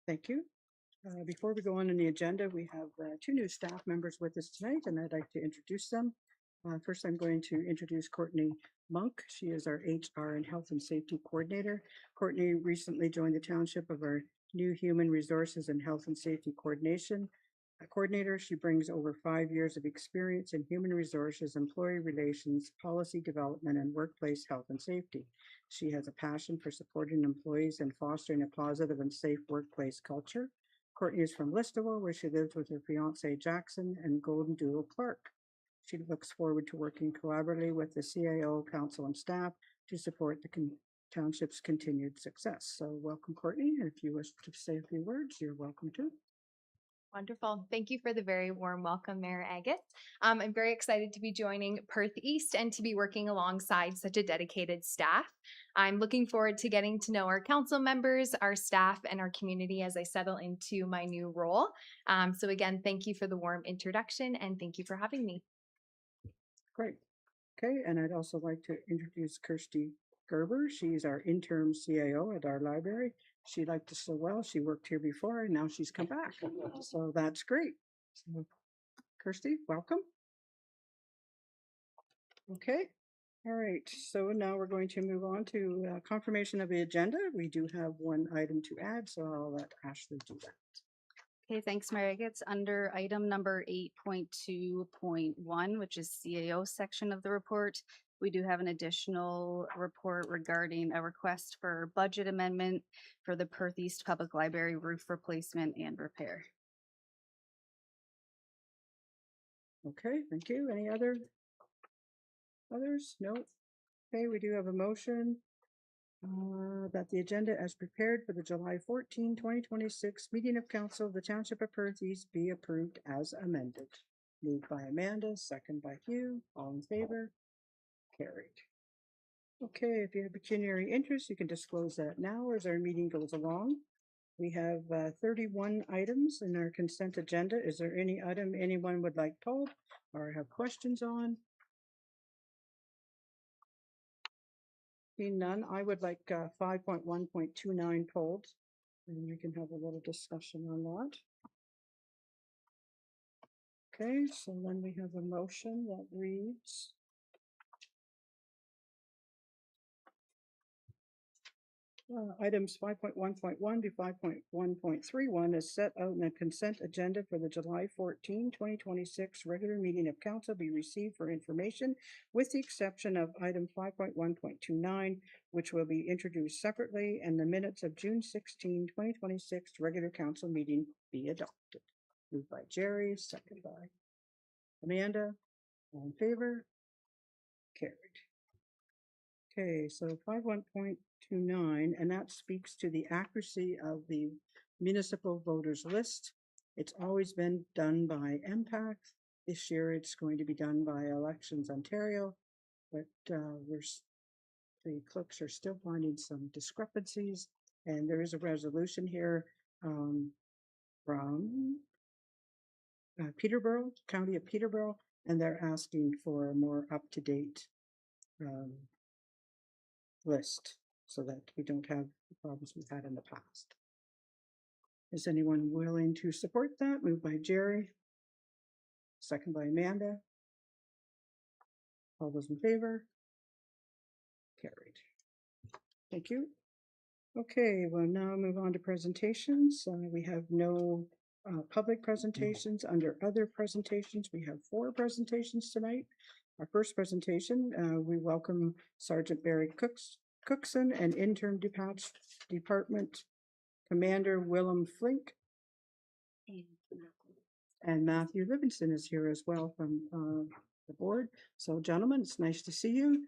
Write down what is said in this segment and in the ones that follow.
Thank you. Before we go on in the agenda, we have two new staff members with us tonight, and I'd like to introduce them. First, I'm going to introduce Courtney Monk. She is our HR and Health and Safety Coordinator. Courtney recently joined the township of our new Human Resources and Health and Safety Coordinator. She brings over 5 years of experience in human resources, employee relations, policy development, and workplace health and safety. She has a passion for supporting employees and fostering a positive and safe workplace culture. Courtney is from Listowel, where she lives with her fiance Jackson and golden doodle Clark. She looks forward to working collaboratively with the CAO, council, and staff to support the township's continued success. So welcome, Courtney. And if you wish to say a few words, you're welcome to. Wonderful. Thank you for the very warm welcome, Mayor Agate. I'm very excited to be joining Perth East and to be working alongside such a dedicated staff. I'm looking forward to getting to know our council members, our staff, and our community as I settle into my new role. So again, thank you for the warm introduction and thank you for having me. Great. Okay, and I'd also like to introduce Kirsty Gerber. She's our interim CAO at our library. She liked us so well. She worked here before and now she's come back. So that's great. So, Kirsty, welcome. Okay. All right. So now we're going to move on to confirmation of the agenda. We do have one item to add, so I'll let Ashley do that. Okay, thanks, Mary. It's under item number 8.2.1, which is CAO section of the report. We do have an additional report regarding a request for budget amendment for the Perth East Public Library roof replacement and repair. Okay, thank you. Any others? No. Okay, we do have a motion that the agenda as prepared for the July 14, 2026 meeting of council of the Township of Perth East be approved as amended. Moved by Amanda, second by Hugh. All in favor? Carried. Okay, if you have pecuniary interest, you can disclose that now as our meeting goes along. We have 31 items in our consent agenda. Is there any item anyone would like pulled or have questions on? Seeing none, I would like 5.1.29 pulled, and we can have a little discussion on that. Okay, so then we have a motion that reads, items 5.1.1 to 5.1.31 is set out in the consent agenda for the July 14, 2026 regular meeting of council be received for information, with the exception of item 5.1.29, which will be introduced separately, and the minutes of June 16, 2026 regular council meeting be adopted. Moved by Jerry, second by Amanda. All in favor? Carried. Okay, so 5.1.29, and that speaks to the accuracy of the municipal voters list. It's always been done by MPAC. This year it's going to be done by Elections Ontario, but the clerks are still finding some discrepancies, and there is a resolution here from Peterborough, County of Peterborough, and they're asking for a more up-to-date list so that we don't have the problems we've had in the past. Is anyone willing to support that? Moved by Jerry, second by Amanda. All those in favor? Carried. Thank you. Okay, we'll now move on to presentations. We have no public presentations. Under other presentations, we have 4 presentations tonight. Our first presentation, we welcome Sergeant Barry Cookson and Interim Department Commander Willem Flink. And Matthew Livingston is here as well from the board. So gentlemen, it's nice to see you.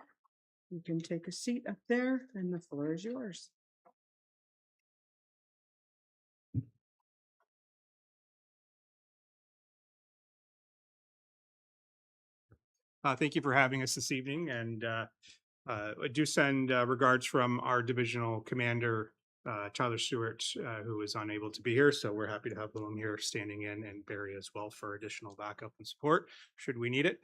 You can take a seat up there and the floor is yours. Thank you for having us this evening, and I do send regards from our divisional commander, Tyler Stewart, who is unable to be here, so we're happy to have Willem here standing in, and Barry as well for additional backup and support should we need it.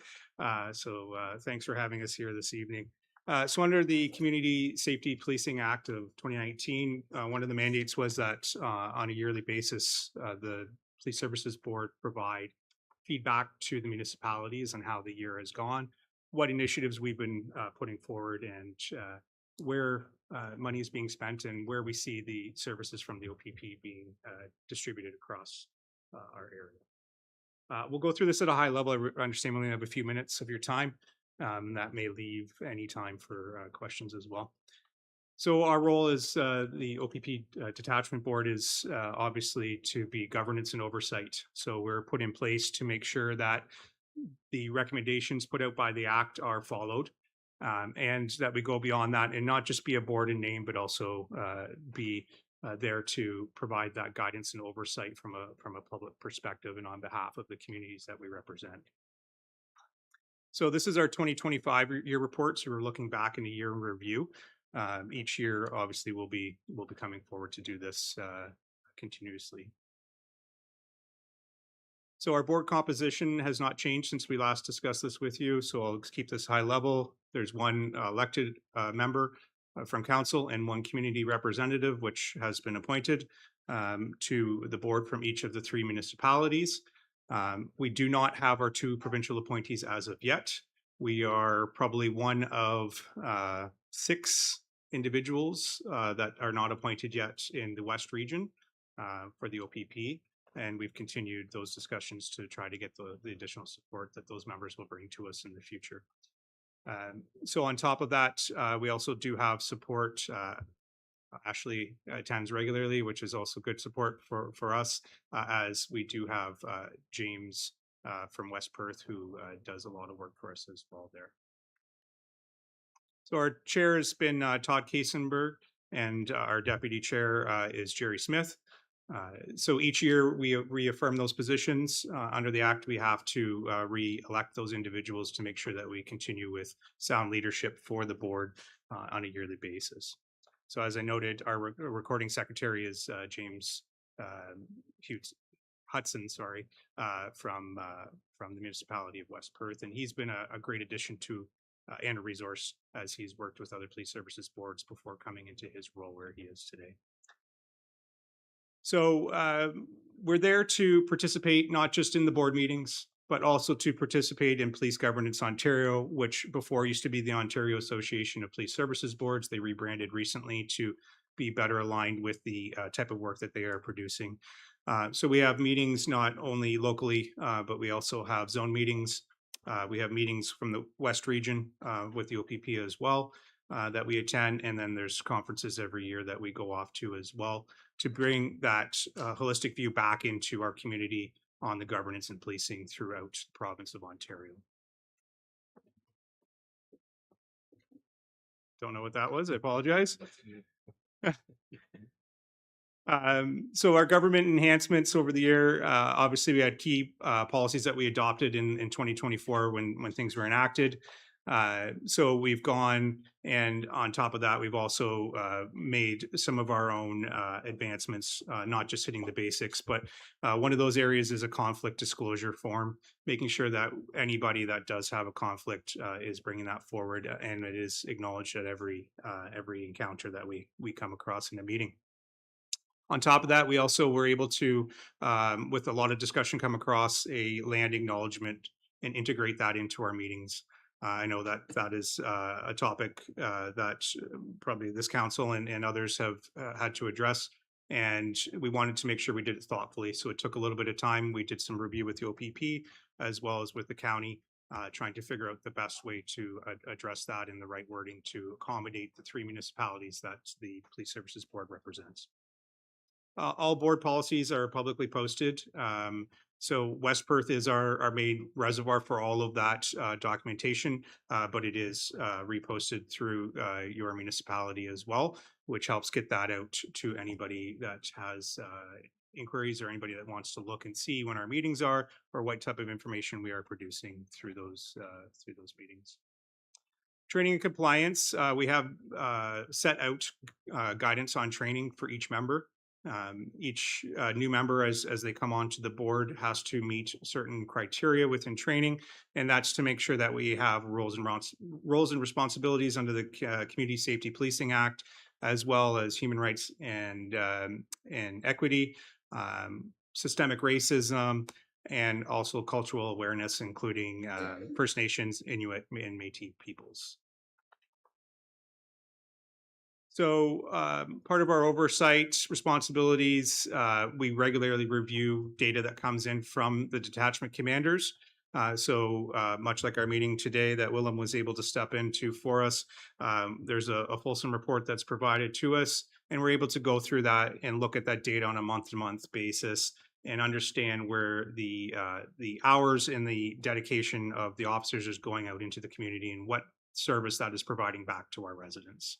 So thanks for having us here this evening. So under the Community Safety Policing Act of 2019, one of the mandates was that on a yearly basis, the Police Services Board provide feedback to the municipalities on how the year has gone, what initiatives we've been putting forward, and where money is being spent and where we see the services from the OPP being distributed across our area. We'll go through this at a high level. I understand we only have a few minutes of your time. That may leave any time for questions as well. So our role as the OPP Detachment Board is obviously to be governance and oversight. So we're put in place to make sure that the recommendations put out by the Act are followed, and that we go beyond that and not just be a board in name, but also be there to provide that guidance and oversight from a public perspective and on behalf of the communities that we represent. So this is our 2025 year report. So we're looking back in a year in review. Each year, obviously, we'll be coming forward to do this continuously. So our board composition has not changed since we last discussed this with you. So I'll keep this high level. There's one elected member from council and one community representative, which has been appointed to the board from each of the 3 municipalities. We do not have our 2 provincial appointees as of yet. We are probably one of 6 individuals that are not appointed yet in the West region for the OPP. And we've continued those discussions to try to get the additional support that those members will bring to us in the future. So on top of that, we also do have support. Ashley attends regularly, which is also good support for us, as we do have James from West Perth, who does a lot of work for us as well there. So our chair has been Todd Kasenberg, and our deputy chair is Jerry Smith. So each year we reaffirm those positions. Under the Act, we have to re-elect those individuals to make sure that we continue with sound leadership for the board on a yearly basis. So as I noted, our recording secretary is James Hudson, from the municipality of West Perth, and he's been a great addition to and a resource as he's worked with other police services boards before coming into his role where he is today. So we're there to participate not just in the board meetings, but also to participate in Police Governance Ontario, which before used to be the Ontario Association of Police Services Boards. They rebranded recently to be better aligned with the type of work that they are producing. So we have meetings not only locally, but we also have zone meetings. We have meetings from the West region with the OPP as well that we attend. And then there's conferences every year that we go off to as well to bring that holistic view back into our community on the governance and policing throughout the province of Ontario. Don't know what that was. I apologize. So our government enhancements over the year, obviously we had key policies that we adopted in 2024 when things were enacted. So we've gone, and on top of that, we've also made some of our own advancements, not just hitting the basics, but one of those areas is a conflict disclosure form, making sure that anybody that does have a conflict is bringing that forward, and it is acknowledged at every encounter that we come across in a meeting. On top of that, we also were able to, with a lot of discussion, come across a land acknowledgement and integrate that into our meetings. I know that is a topic that probably this council and others have had to address, and we wanted to make sure we did it thoughtfully. So it took a little bit of time. We did some review with the OPP as well as with the county, trying to figure out the best way to address that in the right wording to accommodate the 3 municipalities that the Police Services Board represents. All board policies are publicly posted. So West Perth is our main reservoir for all of that documentation, but it is reposted through your municipality as well, which helps get that out to anybody that has inquiries or anybody that wants to look and see when our meetings are or what type of information we are producing through those meetings. Training and compliance, we have set out guidance on training for each member. Each new member, as they come onto the board, has to meet certain criteria within training, and that's to make sure that we have roles and responsibilities under the Community Safety Policing Act, as well as human rights and equity, systemic racism, and also cultural awareness, including First Nations, Inuit, and Métis peoples. So part of our oversight responsibilities, we regularly review data that comes in from the detachment commanders. Much like our meeting today that Willem was able to step into for us, there's a fulsome report that's provided to us, and we're able to go through that and look at that data on a month-to-month basis and understand where the hours and the dedication of the officers is going out into the community and what service that is providing back to our residents.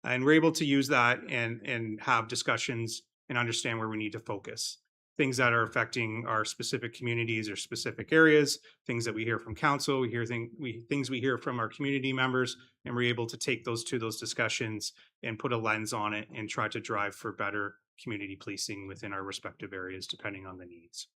And we're able to use that and have discussions and understand where we need to focus. Things that are affecting our specific communities or specific areas, things that we hear from council, things we hear from our community members, and we're able to take those to those discussions and put a lens on it and try to drive for better community policing within our respective areas, depending on the needs.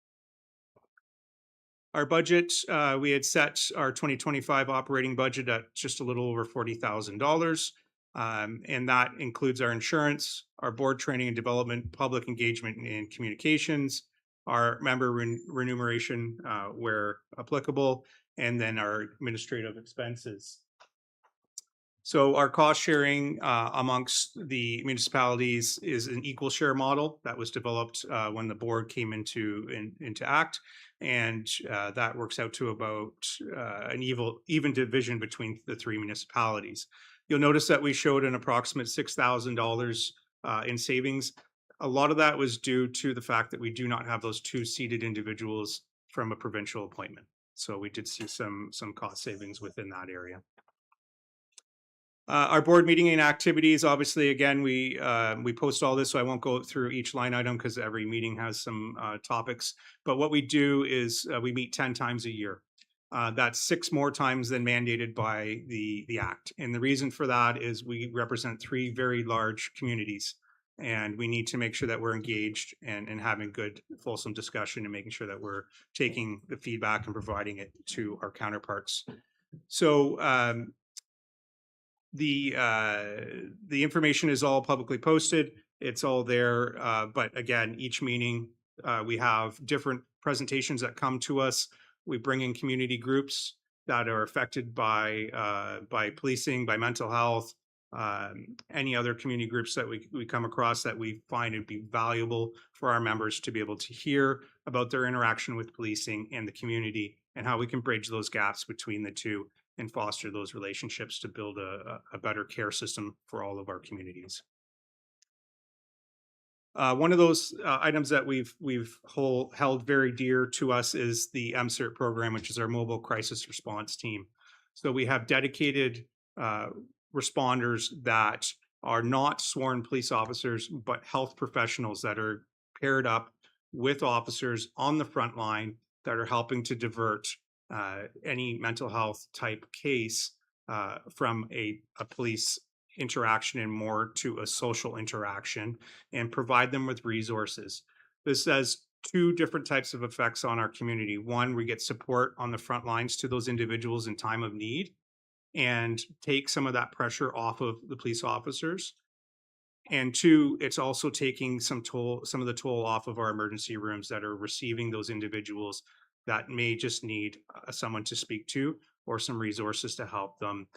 Our budget, we had set our 2025 operating budget at just a little over $40,000. And that includes our insurance, our board training and development, public engagement and communications, our member remuneration where applicable, and then our administrative expenses. So our cost sharing amongst the municipalities is an equal share model that was developed when the board came into act. And that works out to about an even division between the three municipalities. You'll notice that we showed an approximate $6,000 in savings. A lot of that was due to the fact that we do not have those two seated individuals from a provincial appointment. So we did see some cost savings within that area. Our board meeting and activities, obviously, again, we post all this, so I won't go through each line item because every meeting has some topics. But what we do is we meet 10 times a year. That's 6 more times than mandated by the Act. And the reason for that is we represent 3 very large communities, and we need to make sure that we're engaged and having good, fulsome discussion and making sure that we're taking the feedback and providing it to our counterparts. So the information is all publicly posted. It's all there. But again, each meeting, we have different presentations that come to us. We bring in community groups that are affected by policing, by mental health, any other community groups that we come across that we find it'd be valuable for our members to be able to hear about their interaction with policing and the community and how we can bridge those gaps between the two and foster those relationships to build a better care system for all of our communities. One of those items that we've held very dear to us is the MCIRT program, which is our mobile crisis response team. So we have dedicated responders that are not sworn police officers, but health professionals that are paired up with officers on the front line that are helping to divert any mental health type case from a police interaction and more to a social interaction and provide them with resources. This has 2 different types of effects on our community. One, we get support on the front lines to those individuals in time of need and take some of that pressure off of the police officers. And 2, it's also taking some of the toll off of our emergency rooms that are receiving those individuals that may just need someone to speak to or some resources to help them.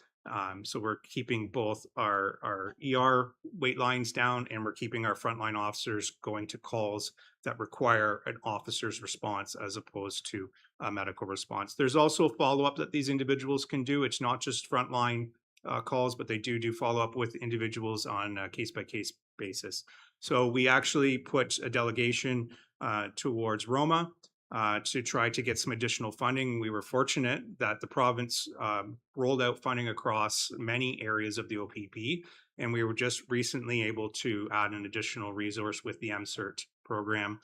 So we're keeping both our ER wait lines down, and we're keeping our frontline officers going to calls that require an officer's response as opposed to a medical response. There's also a follow-up that these individuals can do. It's not just frontline calls, but they do follow-up with individuals on a case-by-case basis. So we actually put a delegation towards Roma to try to get some additional funding. We were fortunate that the province rolled out funding across many areas of the OPP, and we were just recently able to add an additional resource with the MCIRT program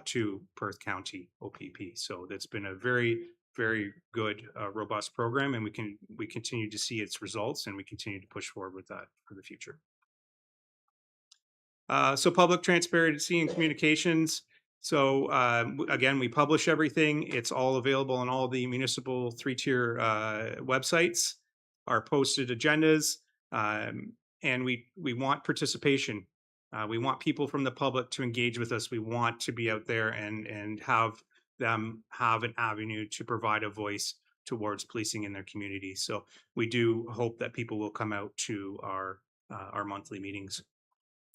to Perth County OPP. So that's been a very, very good, robust program, and we continue to see its results, and we continue to push forward with that for the future. So public transparency and communications. So again, we publish everything. It's all available on all the municipal three-tier websites, our posted agendas, and we want participation. We want people from the public to engage with us. We want to be out there and have them have an avenue to provide a voice towards policing in their community. So we do hope that people will come out to our monthly meetings.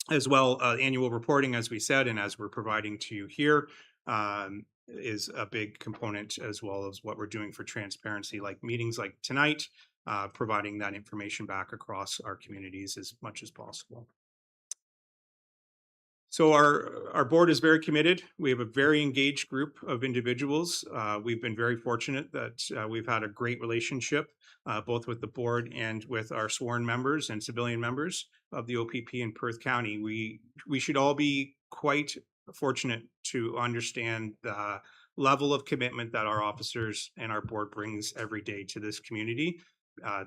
As well, annual reporting, as we said, and as we're providing to you here, is a big component, as well as what we're doing for transparency, like meetings like tonight, providing that information back across our communities as much as possible. So our board is very committed. We have a very engaged group of individuals. We've been very fortunate that we've had a great relationship, both with the board and with our sworn members and civilian members of the OPP in Perth County. We should all be quite fortunate to understand the level of commitment that our officers and our board brings every day to this community.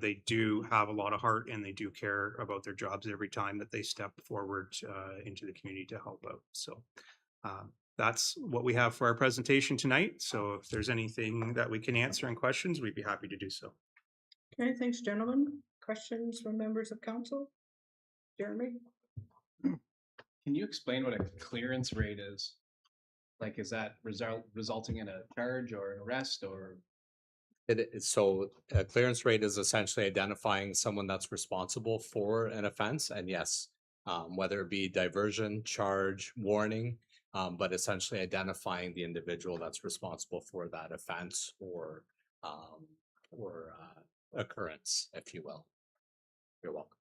They do have a lot of heart, and they do care about their jobs every time that they step forward into the community to help out. So that's what we have for our presentation tonight. So if there's anything that we can answer and questions, we'd be happy to do so. Okay, thanks, gentlemen. Questions from members of council? Jeremy? Can you explain what a clearance rate is? Like, is that resulting in a charge or an arrest or? So a clearance rate is essentially identifying someone that's responsible for an offense, and yes, whether it be diversion, charge, warning, but essentially identifying the individual that's responsible for that offense or occurrence, if you will. You're welcome.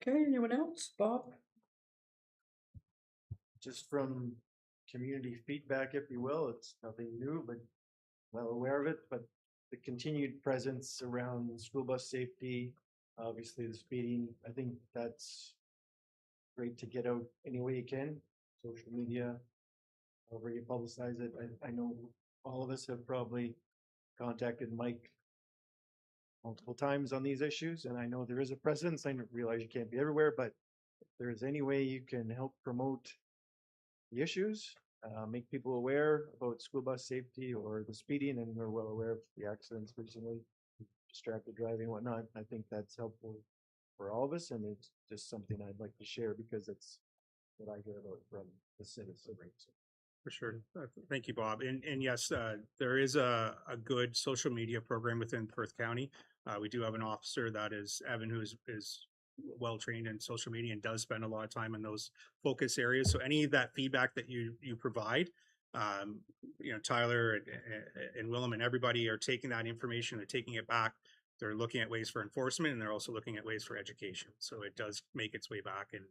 Okay, anyone else? Bob? Just from community feedback, if you will, it's nothing new, but well aware of it, but the continued presence around school bus safety, obviously the speeding, I think that's great to get out any way you can, social media, however you publicize it. I know all of us have probably contacted Mike multiple times on these issues, and I know there is a presence. I realize you can't be everywhere, but if there is any way you can help promote the issues, make people aware about school bus safety or the speeding, and we're well aware of the accidents recently, distracted driving, whatnot. I think that's helpful for all of us, and it's just something I'd like to share because it's what I hear about from the citizens. For sure. Thank you, Bob. And yes, there is a good social media program within Perth County. We do have an officer that is Evan, who is well trained in social media and does spend a lot of time in those focus areas. So any of that feedback that you provide, Tyler and Willem and everybody are taking that information, they're taking it back. They're looking at ways for enforcement, and they're also looking at ways for education. So it does make its way back. And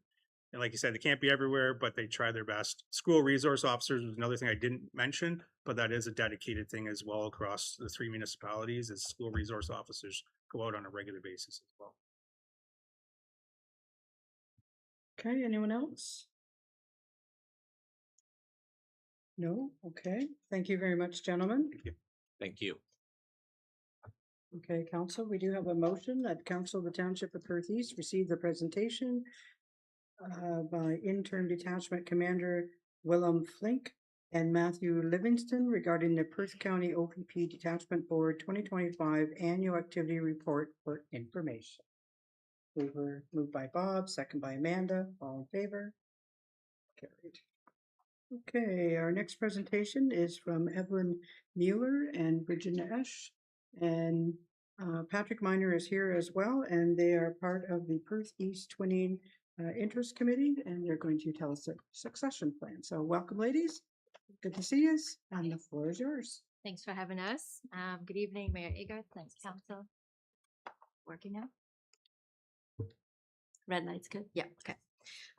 like you said, they can't be everywhere, but they try their best. School resource officers was another thing I didn't mention, but that is a dedicated thing as well across the 3 municipalities, as school resource officers go out on a regular basis as well. Okay, anyone else? No? Okay, thank you very much, gentlemen. Thank you. Okay, council, we do have a motion that council of the Township of Perth East receive the presentation by Intern Detachment Commander Willem Flink and Matthew Livingston regarding the Perth County OPP Detachment Board 2025 Annual Activity Report for information. We were moved by Bob, second by Amanda, all in favor? Carried. Okay, our next presentation is from Evelyn Mueller and Virginia Esch. And Patrick Miner is here as well, and they are part of the Perth East Twinning Interest Committee, and they're going to tell us a succession plan. So welcome, ladies. Good to see you, and the floor is yours. Thanks for having us. Good evening, Mayor Eger. Thanks, Council. Working now? Red light's good? Yeah, okay.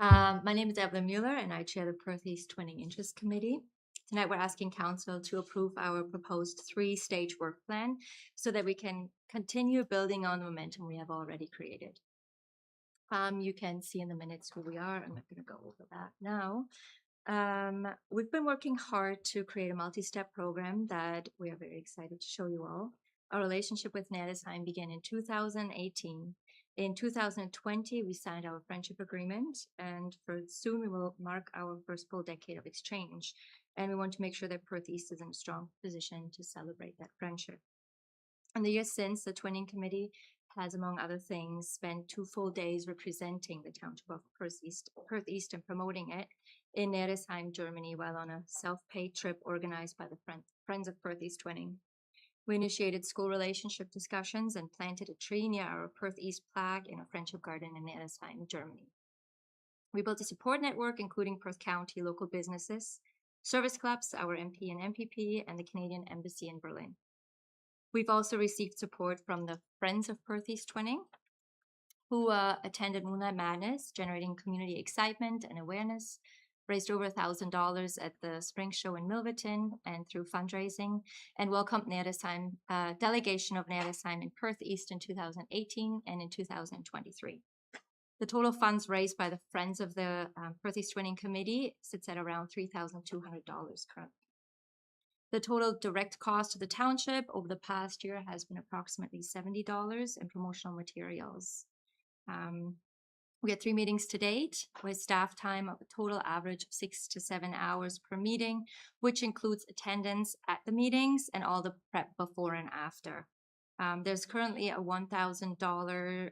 My name is Evelyn Mueller, and I chair the Perth East Twinning Interest Committee. Tonight, we're asking Council to approve our proposed 3-stage work plan so that we can continue building on the momentum we have already created. You can see in the minutes who we are. I'm not going to go over that now. We've been working hard to create a multi-step program that we are very excited to show you all. Our relationship with Nedesheim began in 2018, In 2020, we signed our friendship agreement, and for soon we will mark our first full decade of exchange. And we want to make sure that Perth East is in a strong position to celebrate that friendship. In the years since, the Twinning Committee has, among other things, spent 2 full days representing the township of Perth East and promoting it in Neresheim, Germany, while on a self-paid trip organized by the Friends of Perth East Twinning. We initiated school relationship discussions and planted a tree near our Perth East plaque in a friendship garden in Neresheim, Germany. We built a support network, including Perth County local businesses, service clubs, our MP and MPP, and the Canadian Embassy in Berlin. We've also received support from the Friends of Perth East Twinning, who attended Moonlight Madness, generating community excitement and awareness, raised over $1,000 at the spring show in Milverton and through fundraising, and welcomed Neresheim, delegation of Neresheim in Perth East in 2018 and in 2023. The total funds raised by the Friends of the Perth East Twinning Committee sits at around $3,200 currently. The total direct cost to the township over the past year has been approximately $70 in promotional materials. We had 3 meetings to date with staff time of a total average of 6 to 7 hours per meeting, which includes attendance at the meetings and all the prep before and after. There's currently a $1,000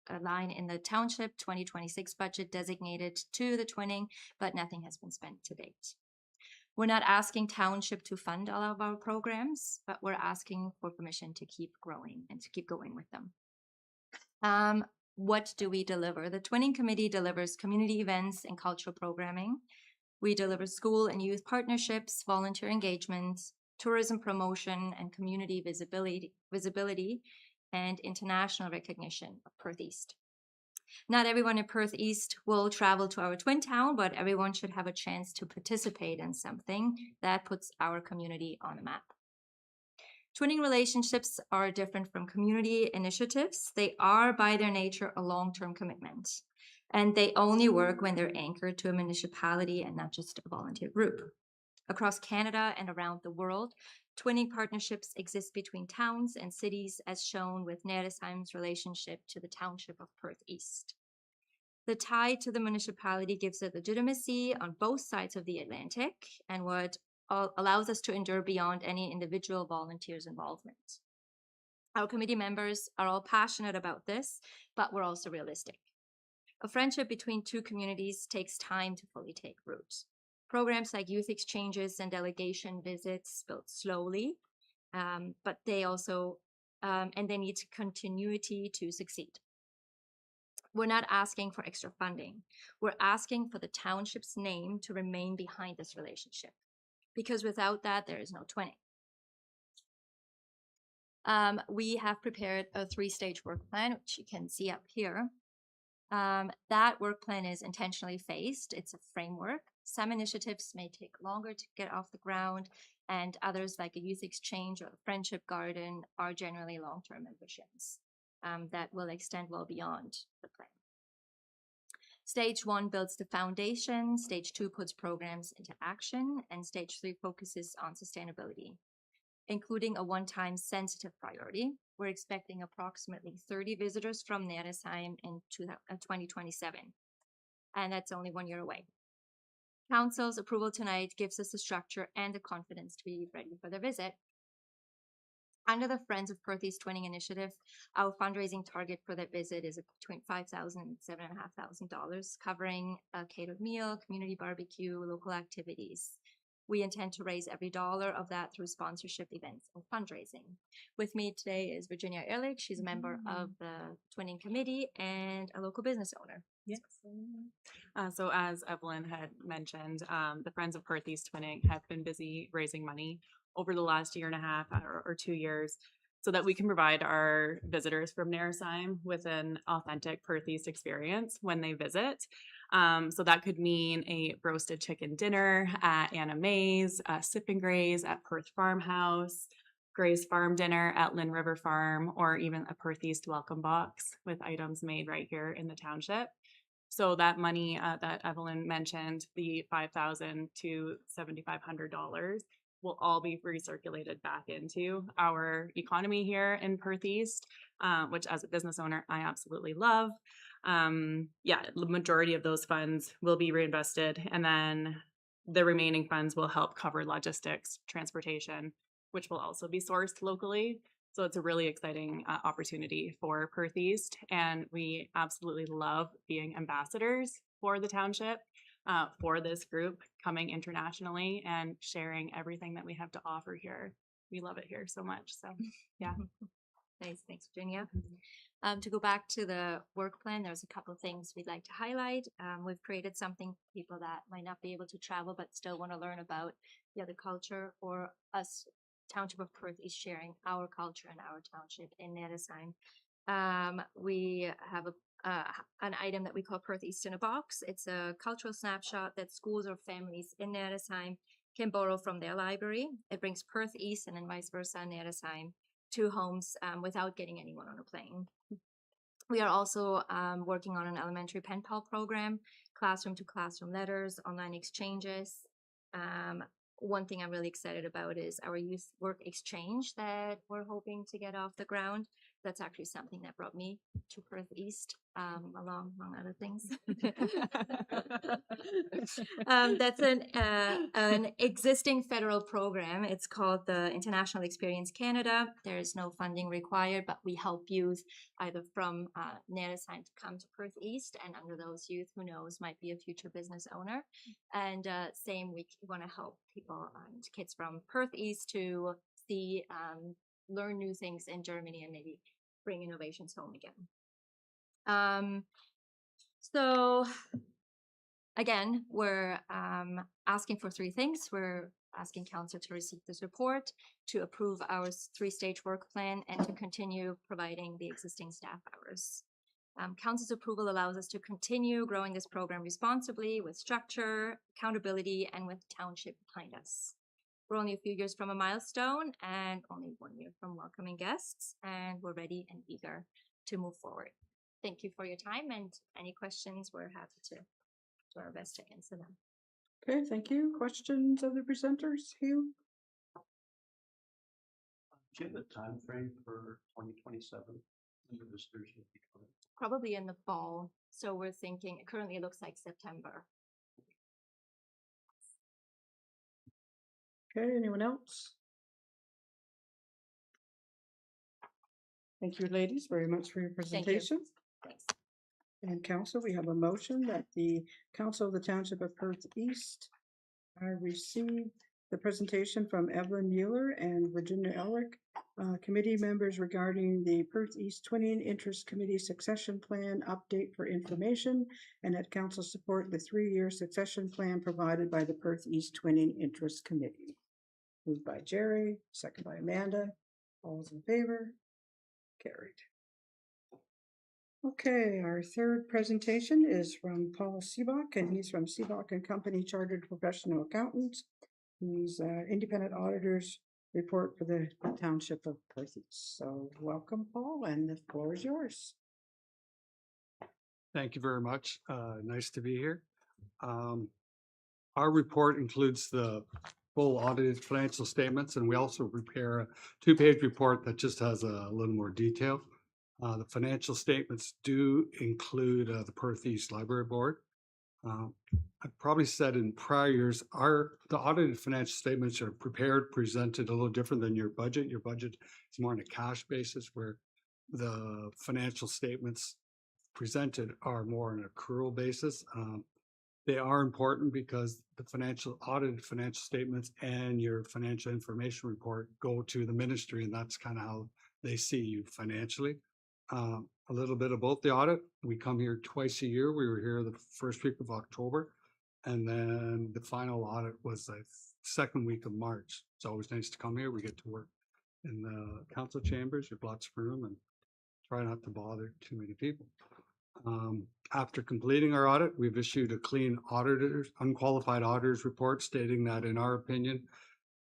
a line in the township 2026 budget designated to the twinning, but nothing has been spent to date. We're not asking township to fund all of our programs, but we're asking for permission to keep growing and to keep going with them. What do we deliver? The Twinning Committee delivers community events and cultural programming. We deliver school and youth partnerships, volunteer engagements, tourism promotion, and community visibility and international recognition of Perth East. Not everyone in Perth East will travel to our twin town, but everyone should have a chance to participate in something that puts our community on a map. Twinning relationships are different from community initiatives. They are, by their nature, a long-term commitment, and they only work when they're anchored to a municipality and not just a volunteer group. Across Canada and around the world, twinning partnerships exist between towns and cities, as shown with Neresheim's relationship to the township of Perth East. The tie to the municipality gives it legitimacy on both sides of the Atlantic and what allows us to endure beyond any individual volunteer's involvement. Our committee members are all passionate about this, but we're also realistic. A friendship between 2 communities takes time to fully take root. Programs like youth exchanges and delegation visits build slowly, but they also, and they need continuity to succeed. We're not asking for extra funding. We're asking for the township's name to remain behind this relationship, because without that, there is no twinning. We have prepared a 3-stage work plan, which you can see up here. That work plan is intentionally phased. It's a framework. Some initiatives may take longer to get off the ground, and others, like a youth exchange or a friendship garden, are generally long-term ambitions that will extend well beyond the plan. Stage 1 builds the foundation, Stage 2 puts programs into action, and Stage 3 focuses on sustainability, including a one-time sensitive priority. We're expecting approximately 30 visitors from Neresheim in 2027, and that's only 1 year away. Council's approval tonight gives us the structure and the confidence to be ready for the visit. Under the Friends of Perth East Twinning Initiative, our fundraising target for that visit is between $5,000 and $7,500, covering a catered meal, community barbecue, local activities. We intend to raise every dollar of that through sponsorship events and fundraising. With me today is Virginia Ehrlich. She's a member of the Twinning Committee and a local business owner. Yes. So as Evelyn had mentioned, the Friends of Perth East Twinning have been busy raising money over the last 1.5 years or 2 years so that we can provide our visitors from Neresheim with an authentic Perth East experience when they visit. So that could mean a roasted chicken dinner at Anna May's, Sip and Graze at Perth Farmhouse, Gray's Farm Dinner at Lynn River Farm, or even a Perth East welcome box with items made right here in the township. So that money that Evelyn mentioned, the $5,000 to $7,500, will all be recirculated back into our economy here in Perth East, which as a business owner, I absolutely love. Yeah, the majority of those funds will be reinvested, and then the remaining funds will help cover logistics, transportation, which will also be sourced locally. So it's a really exciting opportunity for Perth East, and we absolutely love being ambassadors for the township, for this group, coming internationally and sharing everything that we have to offer here. We love it here so much. So yeah. Nice, thanks, Virginia. To go back to the work plan, there's a couple of things we'd like to highlight. We've created something for people that might not be able to travel but still want to learn about the other culture, or us, Township of Perth, is sharing our culture and our township in Nedersheim. We have an item that we call Perth East in a Box. It's a cultural snapshot that schools or families in Nedersheim can borrow from their library. It brings Perth East and then vice versa, Nedersheim, to homes without getting anyone on a plane. We are also working on an elementary pen pal program, classroom to classroom letters, online exchanges. One thing I'm really excited about is our youth work exchange that we're hoping to get off the ground. That's actually something that brought me to Perth East, among other things. That's an existing federal program. It's called the International Experience Canada. There is no funding required, but we help youth either from Nedersheim to come to Perth East, and under those youth, who knows, might be a future business owner. And same, we want to help people and kids from Perth East to see, learn new things in Germany and maybe bring innovations home again. So again, we're asking for three things. We're asking council to receive this report, to approve our three-stage work plan, and to continue providing the existing staff hours. Council's approval allows us to continue growing this program responsibly, with structure, accountability, and with township behind us. We're only a few years from a milestone and only 1 year from welcoming guests, and we're ready and eager to move forward. Thank you for your time, and any questions, we're happy to do our best to answer them. Okay, thank you. Questions of the presenters, Hugh? Do you have a time frame for 2027? Probably in the fall. So we're thinking, currently it looks like September. Okay, anyone else? Thank you, ladies, very much for your presentation. Thanks. And council, we have a motion that the Council of the Township of Perth East receive the presentation from Evelyn Mueller and Virginia Elric, committee members, regarding the Perth East Twinning Interest Committee Succession Plan update for information, and that council support the 3-year succession plan provided by the Perth East Twinning Interest Committee. Moved by Jerry, second by Amanda. All those in favor? Carried. Okay, our third presentation is from Paul Seebach, and he's from Seebach and Company Chartered Professional Accountants. He's independent auditors report for the Township of Perth East. So welcome, Paul, and the floor is yours. Thank you very much. Nice to be here. Our report includes the full audited financial statements, and we also prepare a 2-page report that just has a little more detail. The financial statements do include the Perth East Library Board. I've probably said in prior years, the audited financial statements are prepared, presented a little different than your budget. Your budget is more on a cash basis, where the financial statements presented are more on an accrual basis. They are important because the audited financial statements and your financial information report go to the ministry, and that's kind of how they see you financially. A little bit about the audit. We come here twice a year. We were here the first week of October, and then the final audit was the second week of March. It's always nice to come here. We get to work in the council chambers. You have lots of room and try not to bother too many people. After completing our audit, we've issued a clean unqualified auditor's report stating that, in our opinion,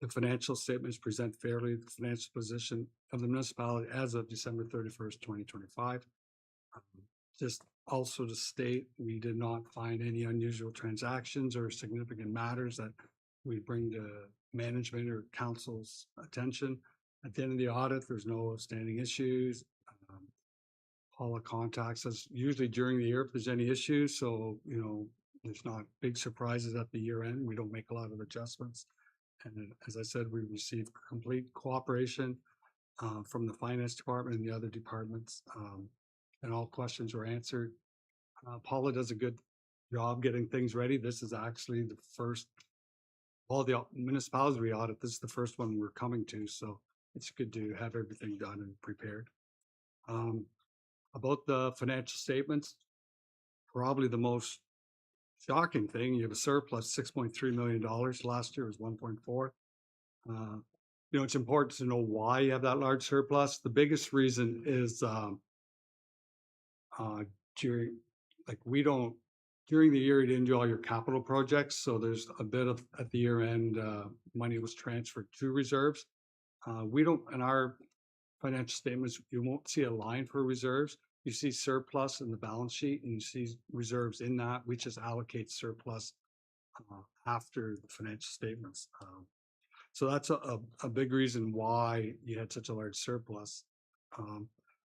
the financial statements present fairly the financial position of the municipality as of December 31st, 2025. Just also to state, we did not find any unusual transactions or significant matters that we bring to management or council's attention. At the end of the audit, there's no outstanding issues. Paula contacts us usually during the year if there's any issues, so, there's not big surprises at the year end. We don't make a lot of adjustments. And then, as I said, we received complete cooperation from the finance department and the other departments, and all questions were answered. Paula does a good job getting things ready. This is actually the first, all the municipalities we audit, this is the first one we're coming to, so it's good to have everything done and prepared. About the financial statements, probably the most shocking thing, you have a surplus $6.3 million. Last year was 1.4. It's important to know why you have that large surplus. The biggest reason is during the year, you didn't do all your capital projects, so there's a bit of, at the year end, money was transferred to reserves. We don't, in our financial statements, you won't see a line for reserves. You see surplus in the balance sheet and you see reserves in that. We just allocate surplus after the financial statements. So that's a big reason why you had such a large surplus.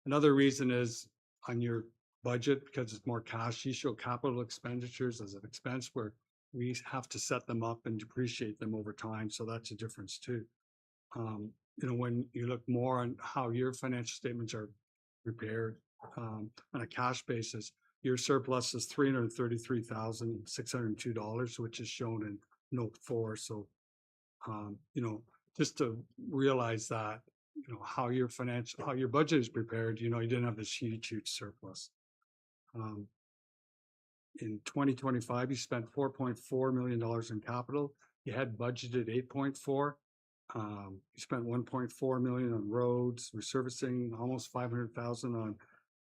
Another reason is on your budget, because it's more cash, you show capital expenditures as an expense where we have to set them up and depreciate them over time. So that's a difference too. When you look more on how your financial statements are prepared on a cash basis, your surplus is $333,602, which is shown in note 4. So, just to realize that, how your budget is prepared, you didn't have this huge surplus. In 2025, you spent $4.4 million in capital. You had budgeted 8.4. You spent 1.4 million on roads, resurfacing, almost 500,000 on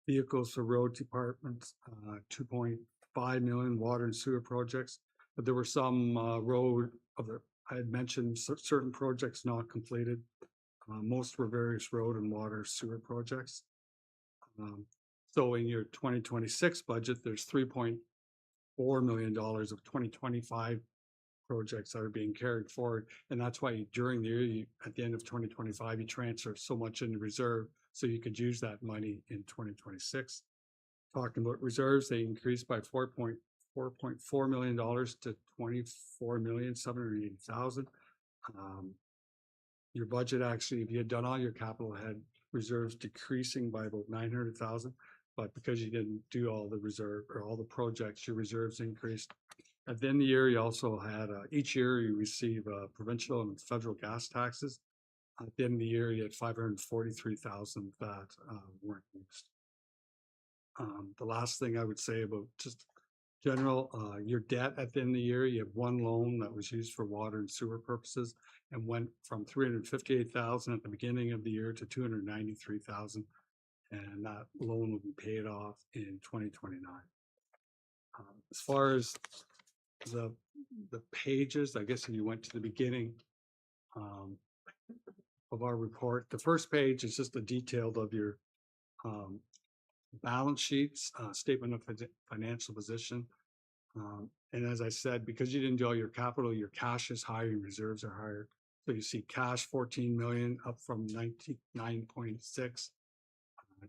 vehicles for road departments, 2.5 million water and sewer projects. But there were some I had mentioned certain projects not completed. Most were various road and water sewer projects. So in your 2026 budget, there's $3.4 million of 2025 projects that are being carried forward. And that's why during the year, at the end of 2025, you transfer so much into reserve so you could use that money in 2026. Talking about reserves, they increased by $4.4 million to $24,780,000. Your budget actually, if you had done all your capital, had reserves decreasing by about 900,000. But because you didn't do all the reserve or all the projects, your reserves increased. At the end of the year, you also had, each year you receive provincial and federal gas taxes. At the end of the year, you had 543,000 that weren't used. The last thing I would say about just general, your debt at the end of the year, you have one loan that was used for water and sewer purposes and went from 358,000 at the beginning of the year to 293,000. And that loan will be paid off in 2029. As far as the pages, I guess if you went to the beginning of our report, the first page is just a detailed of your balance sheets, statement of financial position. And as I said, because you didn't do all your capital, your cash is higher, your reserves are higher. So you see cash 14 million up from 99.6.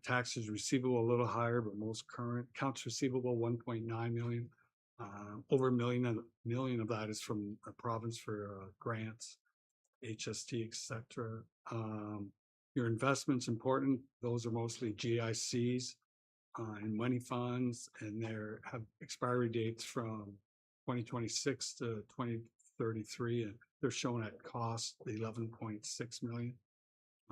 Taxes receivable a little higher, but most current. Accounts receivable 1.9 million. Over a million of that is from a province for grants, HST, etc. Your investments important. Those are mostly GICs and money funds, and they have expiry dates from 2026 to 2033, and they're shown at cost 11.6 million.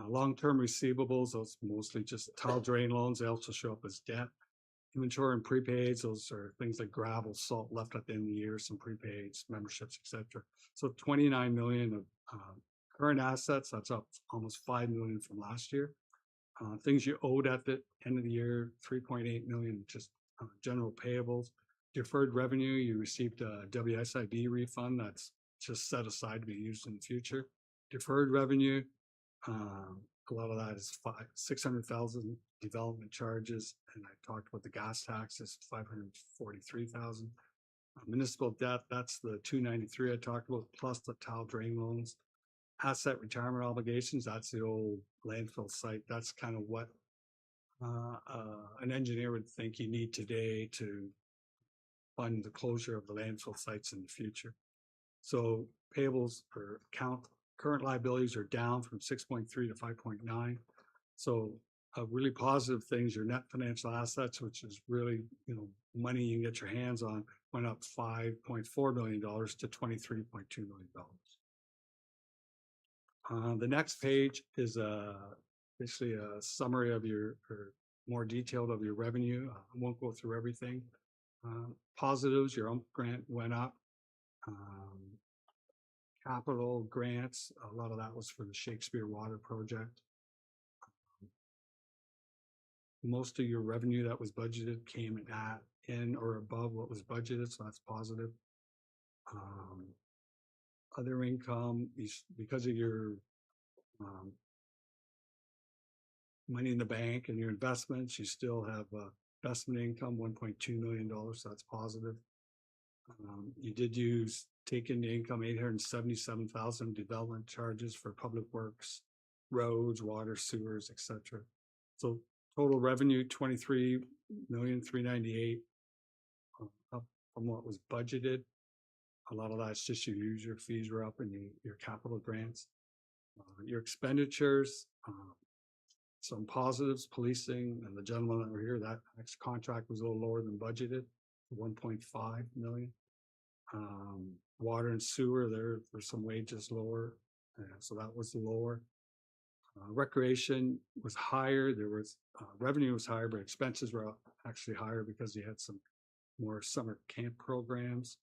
Long-term receivables, those mostly just tile drain loans. They also show up as debt. Inventory and prepaids, those are things like gravel, salt left at the end of the year, some prepaids, memberships, etc. So 29 million of current assets. That's up almost 5 million from last year. Things you owed at the end of the year, 3.8 million, just general payables. Deferred revenue, you received a WSIB refund that's just set aside to be used in the future. Deferred revenue, a lot of that is 600,000 development charges, and I talked about the gas taxes, 543,000. Municipal debt, that's the 293 I talked about, plus the tile drain loans. Asset retirement obligations, that's the old landfill site. That's kind of what an engineer would think you need today to fund the closure of the landfill sites in the future. So payables or current liabilities are down from 6.3 to 5.9. So really positive things, your net financial assets, which is really, money you can get your hands on, went up $5.4 million to $23.2 million. The next page is basically a summary of or more detailed of your revenue. I won't go through everything. Positives, your grant went up. Capital grants, a lot of that was for the Shakespeare Water Project. Most of your revenue that was budgeted came in or above what was budgeted, so that's positive. Other income, because of your money in the bank and your investments, you still have investment income, $1.2 million, so that's positive. You did take into income $877,000 development charges for public works, roads, water, sewers, etc. So total revenue $23,398,000 up from what was budgeted. A lot of that's just your user fees were up and your capital grants. Your expenditures, some positives, policing, and the gentleman that were here, that next contract was a little lower than budgeted, 1.5 million. Water and sewer, there's some wages lower, so that was lower. Recreation was higher. There was revenue was higher, but expenses were actually higher because you had some more summer camp programs.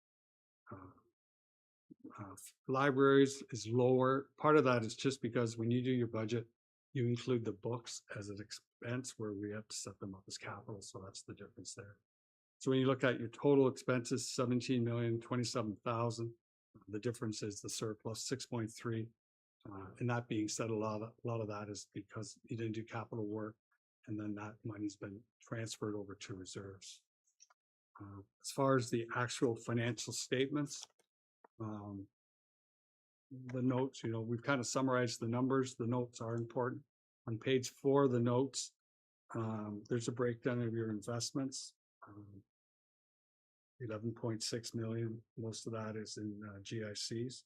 Libraries is lower. Part of that is just because when you do your budget, you include the books as an expense where we have to set them up as capital. So that's the difference there. So when you look at your total expenses, 17,027,000, the difference is the surplus 6.3. And that being said, a lot of that is because you didn't do capital work, and then that money's been transferred over to reserves. As far as the actual financial statements, the notes, we've kind of summarized the numbers. The notes are important. On page 4 of the notes, there's a breakdown of your investments. 11.6 million. Most of that is in GICs.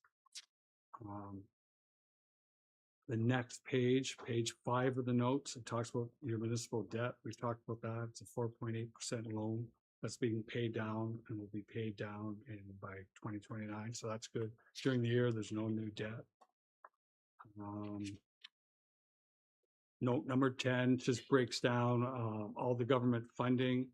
The next page 5 of the notes, it talks about your municipal debt. We've talked about that. It's a 4.8% loan that's being paid down and will be paid down by 2029. So that's good. During the year, there's no new debt. Note number 10 just breaks down all the government funding.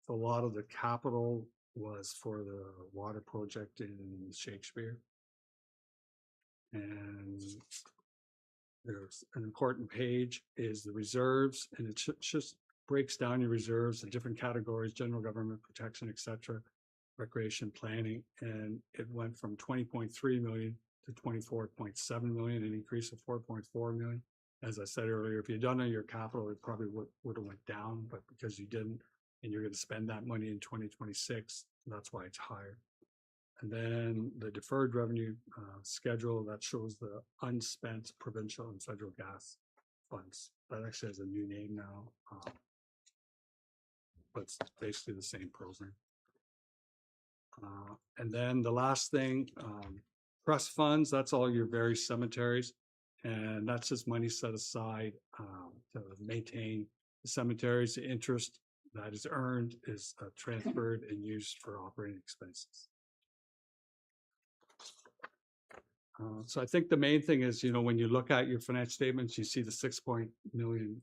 A lot of the capital was for the water project in Shakespeare. And there's an important page is the reserves, and it just breaks down your reserves in different categories: general government, protection, etc., recreation, planning, and it went from 20.3 million to 24.7 million, an increase of 4.4 million. As I said earlier, if you'd done your capital, it probably would have went down, but because you didn't, and you're going to spend that money in 2026, that's why it's higher. And then the deferred revenue schedule that shows the unspent provincial and federal gas funds. That actually has a new name now, but it's basically the same program. And then the last thing, trust funds, that's all your various cemeteries. And that's just money set aside to maintain the cemeteries. The interest that is earned is transferred and used for operating expenses. So I think the main thing is, when you look at your financial statements, you see the $6.3 million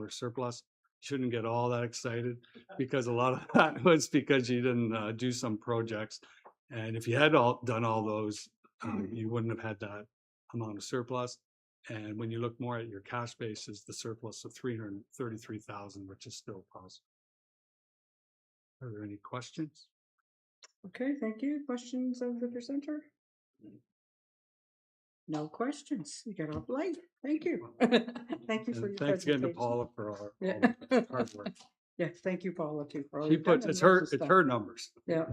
surplus. You shouldn't get all that excited because a lot of that was because you didn't do some projects. And if you had done all those, you wouldn't have had that amount of surplus. And when you look more at your cash basis, the surplus of $333,000, which is still positive. Are there any questions? Okay, thank you. Questions of the presenter? No questions. You got off light. Thank you. Thank you for your Thanks again to presentation. Paula for all Yeah. the hard work. Yeah, thank you, Paula, too. for all She you've done puts, and it's lots her, of it's stuff. her numbers. Yeah.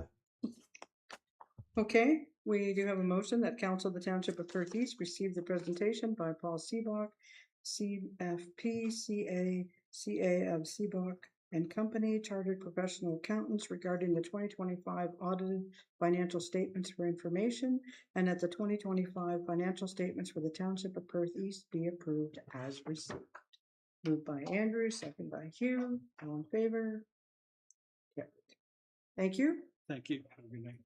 Okay, we do have a motion that Council of the Township of Perth East receive the presentation by Paul Seebach, CFP, CA of Seebach and Company, Chartered Professional Accountants regarding the 2025 audited financial statements for information, and that the 2025 financial statements for the Township of Perth East be approved as received. Moved by Andrew, second by Hugh. All in favor? Carried. Thank you. Thank you. Have a good night.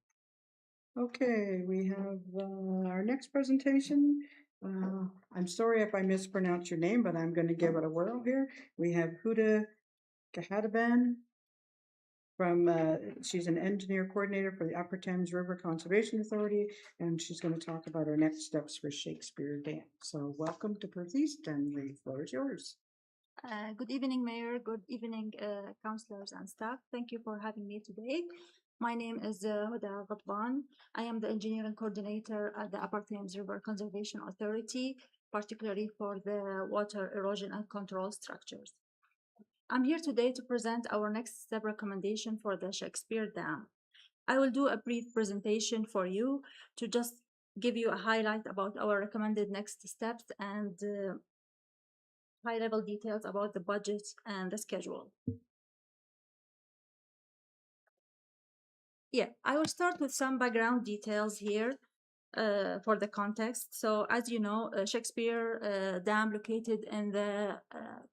Okay, we have our next presentation. I'm sorry if I mispronounce your name, but I'm going to give it a whirl here. We have Huda Kahadaban from, she's an engineer coordinator for the Upper Thames River Conservation Authority, and she's going to talk about our next steps for Shakespeare Dam. So welcome to Perth East, and the floor is yours. Good evening, Mayor. Good evening, councilors and staff. Thank you for having me today. My name is Huda Ghadban. I am the engineering coordinator at the Upper Thames River Conservation Authority, particularly for the water erosion and control structures. I'm here today to present our next step recommendation for the Shakespeare Dam. I will do a brief presentation for you to just give you a highlight about our recommended next steps and high-level details about the budget and the schedule. Yeah, I will start with some background details here for the context. So as you know, Shakespeare Dam located in the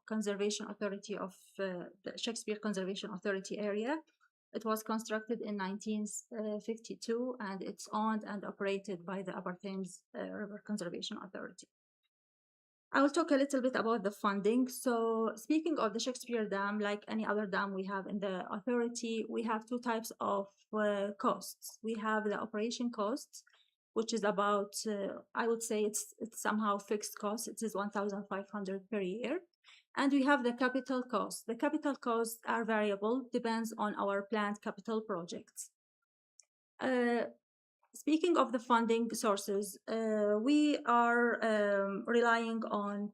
Conservation Authority of the Shakespeare Conservation Authority area. It was constructed in 1952 and it's owned and operated by the Upper Thames River Conservation Authority. I will talk a little bit about the funding. So speaking of the Shakespeare Dam, like any other dam we have in the authority, we have two types of costs. We have the operation costs, which is about, I would say it's somehow fixed cost. It is 1,500 per year. And we have the capital costs. The capital costs are variable, depends on our planned capital projects. Speaking of the funding sources, we are relying on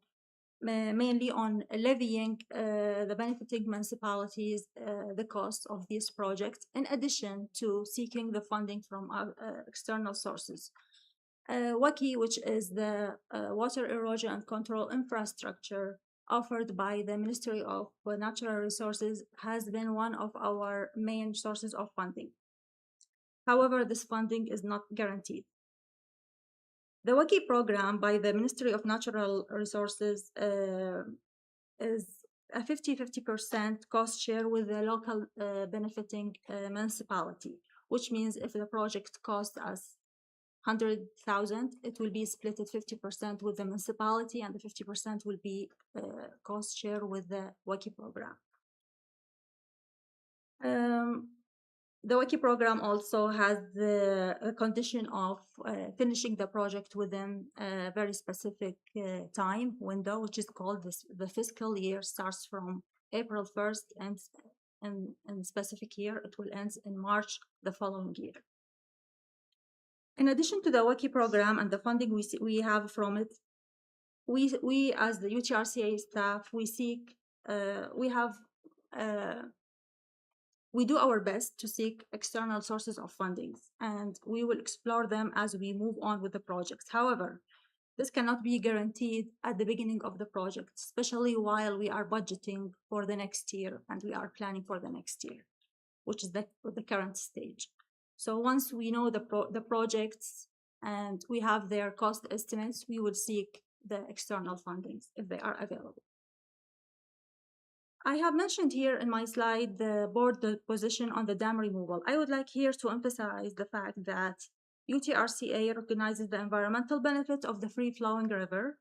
mainly on levying the benefiting municipalities the cost of these projects, in addition to seeking the funding from external sources. WACI, which is the Water Erosion and Control Infrastructure offered by the Ministry of Natural Resources, has been one of our main sources of funding. However, this funding is not guaranteed. The WACI program by the Ministry of Natural Resources is a 50-50% cost share with the local benefiting municipality, which means if the project costs us 100,000, it will be split at 50% with the municipality and the 50% will be cost share with the WACI program. The WACI program also has the condition of finishing the project within a very specific time window, which is called the fiscal year, starts from April 1st and in specific year, it will end in March the following year. In addition to the WACI program and the funding we have from it, we as the UTRCA staff, we do our best to seek external sources of funding, and we will explore them as we move on with the projects. However, this cannot be guaranteed at the beginning of the project, especially while we are budgeting for the next year and we are planning for the next year, which is the current stage. So once we know the projects and we have their cost estimates, we will seek the external fundings if they are available. I have mentioned here in my slide the board position on the dam removal. I would like here to emphasize the fact that UTRCA recognizes the environmental benefits of the free-flowing river.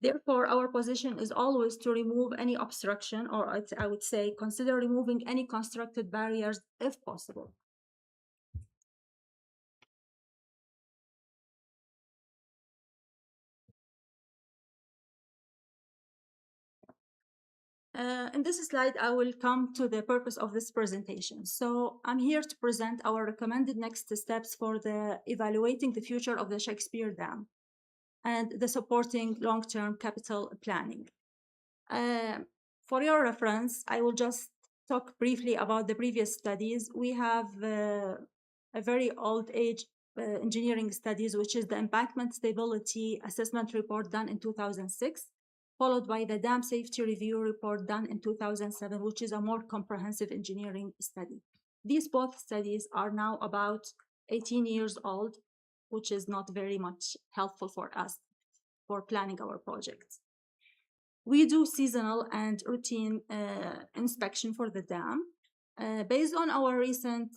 Therefore, our position is always to remove any obstruction, or I would say consider removing any constructed barriers if possible. In this slide, I will come to the purpose of this presentation. So I'm here to present our recommended next steps for the evaluating the future of the Shakespeare Dam and the supporting long-term capital planning. For your reference, I will just talk briefly about the previous studies. We have a very old age engineering studies, which is the Embankment Stability Assessment Report done in 2006, followed by the Dam Safety Review Report done in 2007, which is a more comprehensive engineering study. These both studies are now about 18 years old, which is not very much helpful for us for planning our projects. We do seasonal and routine inspection for the dam. Based on our recent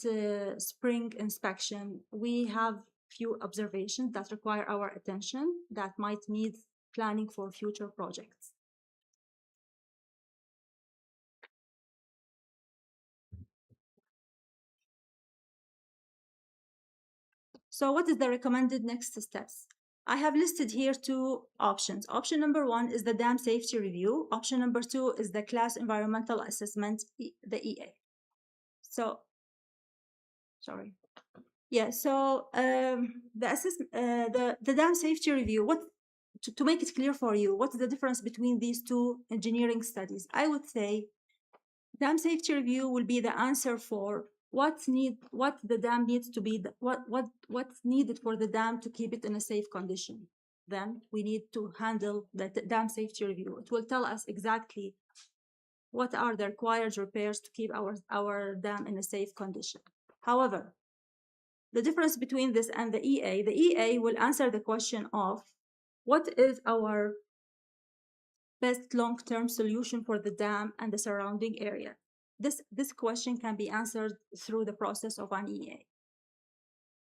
spring inspection, we have few observations that require our attention that might need planning for future projects. So what is the recommended next steps? I have listed here two options. Option number one is the dam safety review. Option number two is the class environmental assessment, the EA. So, sorry. Yeah, so the dam safety review, to make it clear for you, what's the difference between these two engineering studies? I would say dam safety review will be the answer for what the dam needs to be, what's needed for the dam to keep it in a safe condition. Then we need to handle the dam safety review. It will tell us exactly what are the required repairs to keep our dam in a safe condition. However, the difference between this and the EA will answer the question of what is our best long-term solution for the dam and the surrounding area. This question can be answered through the process of an EA.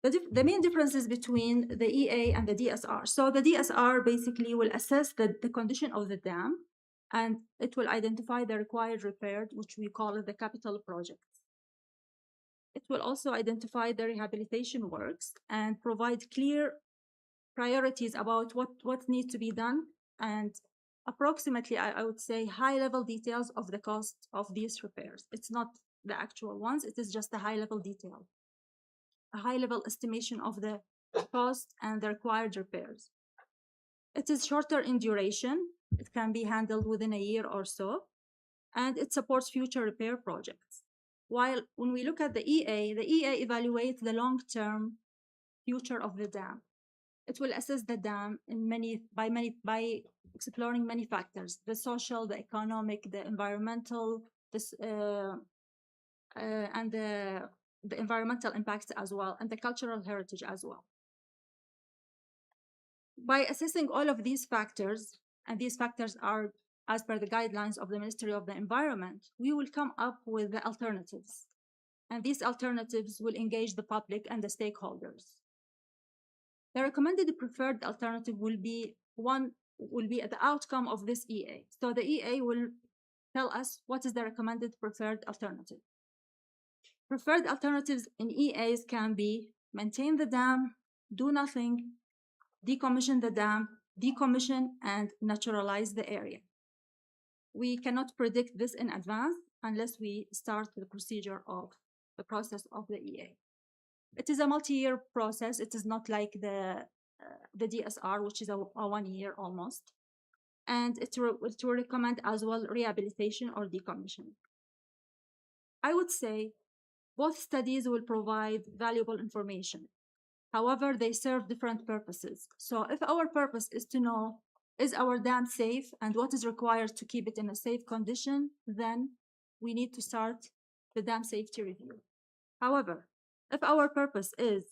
The main differences between the EA and the DSR. So the DSR basically will assess the condition of the dam, and it will identify the required repair, which we call it the capital projects. It will also identify the rehabilitation works and provide clear priorities about what needs to be done, and approximately, I would say, high-level details of the cost of these repairs. It's not the actual ones, it is just a high-level detail, a high-level estimation of the cost and the required repairs. It is shorter in duration. It can be handled within a year or so, and it supports future repair projects. While when we look at the EA evaluates the long-term future of the dam. It will assess the dam in by exploring many factors: the social, the economic, the environmental, and the environmental impacts as well, and the cultural heritage as well. By assessing all of these factors, and these factors are as per the guidelines of the Ministry of the Environment, we will come up with the alternatives. And these alternatives will engage the public and the stakeholders. The recommended preferred alternative will be at the outcome of this EA. So the EA will tell us what is the recommended preferred alternative. Preferred alternatives in EAs can be maintain the dam, do nothing, decommission the dam, decommission and naturalize the area. We cannot predict this in advance unless we start the process of the EA. It is a multi-year process. It is not like the DSR, which is a 1 year almost. And it will recommend as well rehabilitation or decommissioning. I would say both studies will provide valuable information. However, they serve different purposes. So if our purpose is to know, is our dam safe and what is required to keep it in a safe condition, then we need to start the dam safety review. However, if our purpose is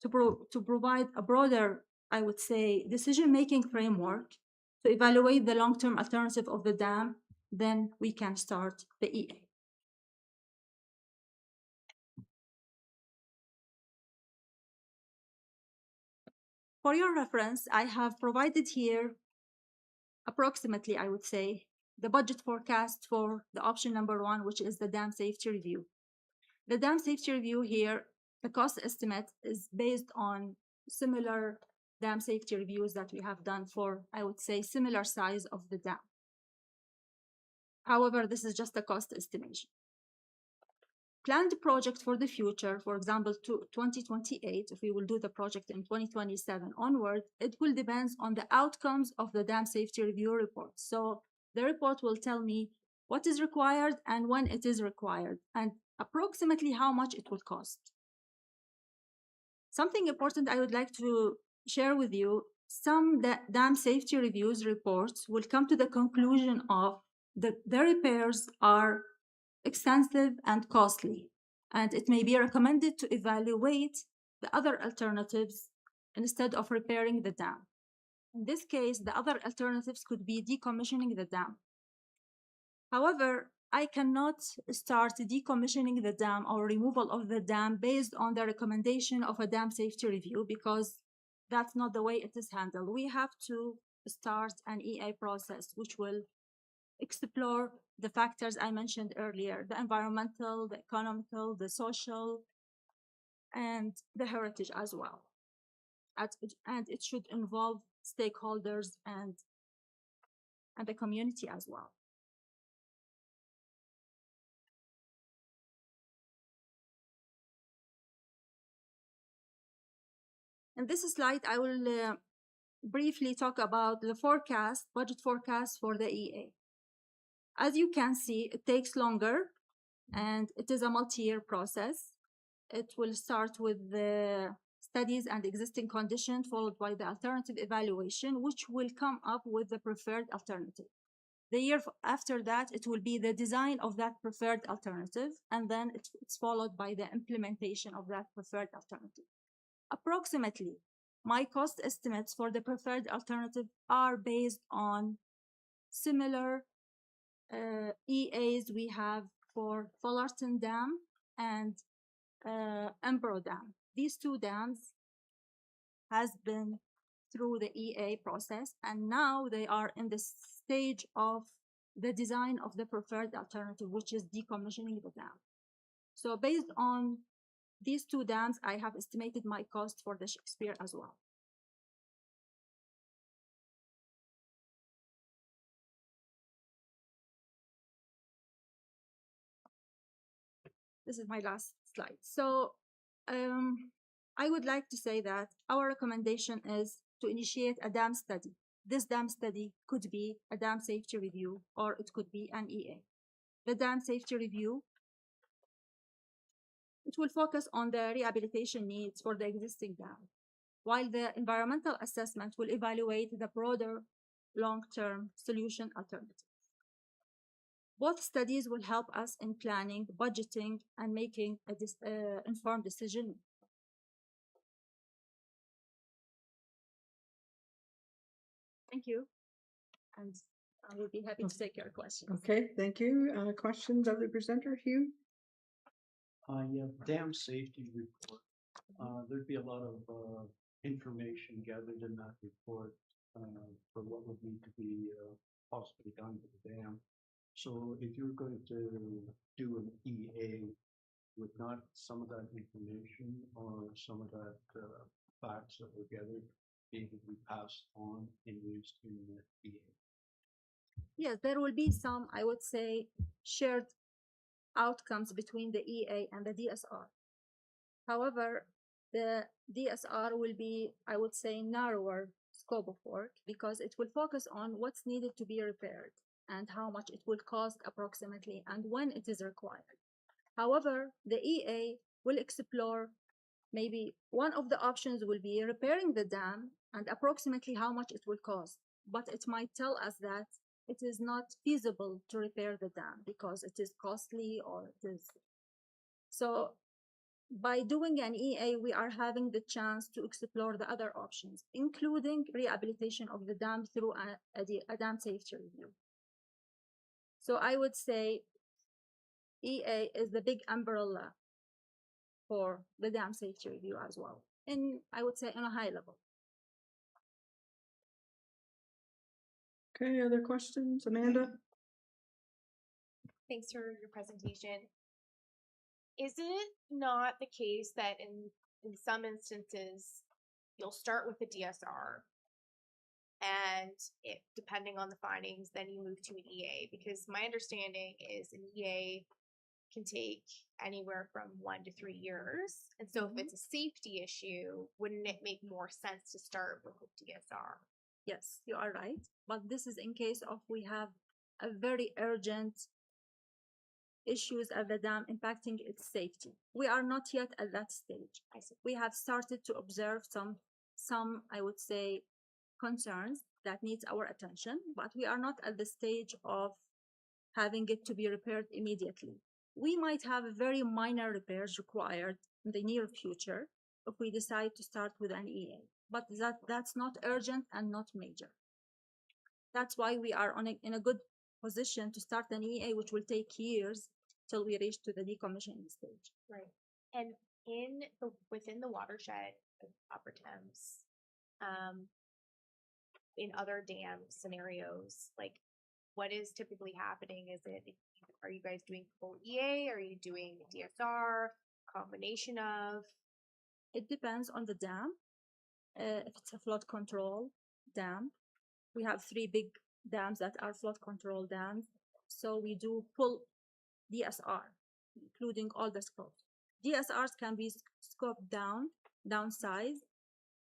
to provide a broader, I would say, decision-making framework to evaluate the long-term alternative of the dam, then we can start the EA. For your reference, I have provided here approximately, I would say, the budget forecast for the option number 1, which is the dam safety review. The dam safety review here, the cost estimate is based on similar dam safety reviews that we have done for, I would say, similar size of the dam. However, this is just a cost estimation. Planned project for the future, for example, to 2028, if we will do the project in 2027 onward, it will depend on the outcomes of the dam safety review report. So the report will tell me what is required and when it is required, and approximately how much it will cost. Something important I would like to share with you, some dam safety reviews reports will come to the conclusion of the repairs are extensive and costly, and it may be recommended to evaluate the other alternatives instead of repairing the dam. In this case, the other alternatives could be decommissioning the dam. However, I cannot start decommissioning the dam or removal of the dam based on the recommendation of a dam safety review, because that's not the way it is handled. We have to start an EA process, which will explore the factors I mentioned earlier, the environmental, the economical, the social, and the heritage as well. And it should involve stakeholders and the community as well. In this slide, I will briefly talk about the budget forecast for the EA. As you can see, it takes longer and it is a multi-year process. It will start with the studies and existing conditions, followed by the alternative evaluation, which will come up with the preferred alternative. The year after that, it will be the design of that preferred alternative, and then it's followed by the implementation of that preferred alternative. Approximately, my cost estimates for the preferred alternative are based on similar EAs we have for Fullerton Dam and Embro Dam. These two dams has been through the EA process, and now they are in the stage of the design of the preferred alternative, which is decommissioning the dam. So based on these two dams, I have estimated my cost for the Shakespeare as well. This is my last slide. So I would like to say that our recommendation is to initiate a dam study. This dam study could be a dam safety review, or it could be an EA. The dam safety review, it will focus on the rehabilitation needs for the existing dam, while the environmental assessment will evaluate the broader long-term solution alternatives. Both studies will help us in planning, budgeting, and making an informed decision. Thank you, and I will be happy to take your questions. Okay, thank you. Questions of the presenter, Hugh? Yeah, dam safety report. There'd be a lot of information gathered in that report for what would need to be possibly done to the dam. So if you're going to do an EA, would not some of that information or some of that facts that were gathered be able to be passed on and used in the EA? Yes, there will be some, I would say, shared outcomes between the EA and the DSR. However, the DSR will be, I would say, narrower scope of work, because it will focus on what's needed to be repaired and how much it will cost approximately and when it is required. However, the EA will explore maybe one of the options will be repairing the dam and approximately how much it will cost, but it might tell us that it is not feasible to repair the dam because it is costly or it is. So by doing an EA, we are having the chance to explore the other options, including rehabilitation of the dam through a dam safety review. So I would say EA is the big umbrella for the dam safety review as well, and I would say on a high level. Okay, other questions? Amanda? Thanks for your presentation. Is it not the case that in some instances you'll start with the DSR and depending on the findings, then you move to an EA? Because my understanding is an EA can take anywhere from 1 to 3 years. And so if it's a safety issue, wouldn't it make more sense to start with the DSR? Yes, you are right. But this is in case of we have a very urgent issues at the dam impacting its safety. We are not yet at that stage. We have started to observe some, I would say, concerns that needs our attention, but we are not at the stage of having it to be repaired immediately. We might have very minor repairs required in the near future if we decide to start with an EA, but that's not urgent and not major. That's why we are in a good position to start an EA, which will take years till we reach to the decommissioning stage. Right. And within the watershed of Upper Thames, in other dam scenarios, like what is typically happening? Are you guys doing full EA? Are you doing DSR? Combination of? It depends on the dam. If it's a flood control dam, we have 3 big dams that are flood control dams. So we do full DSR, including all the scopes. DSRs can be scoped downsize,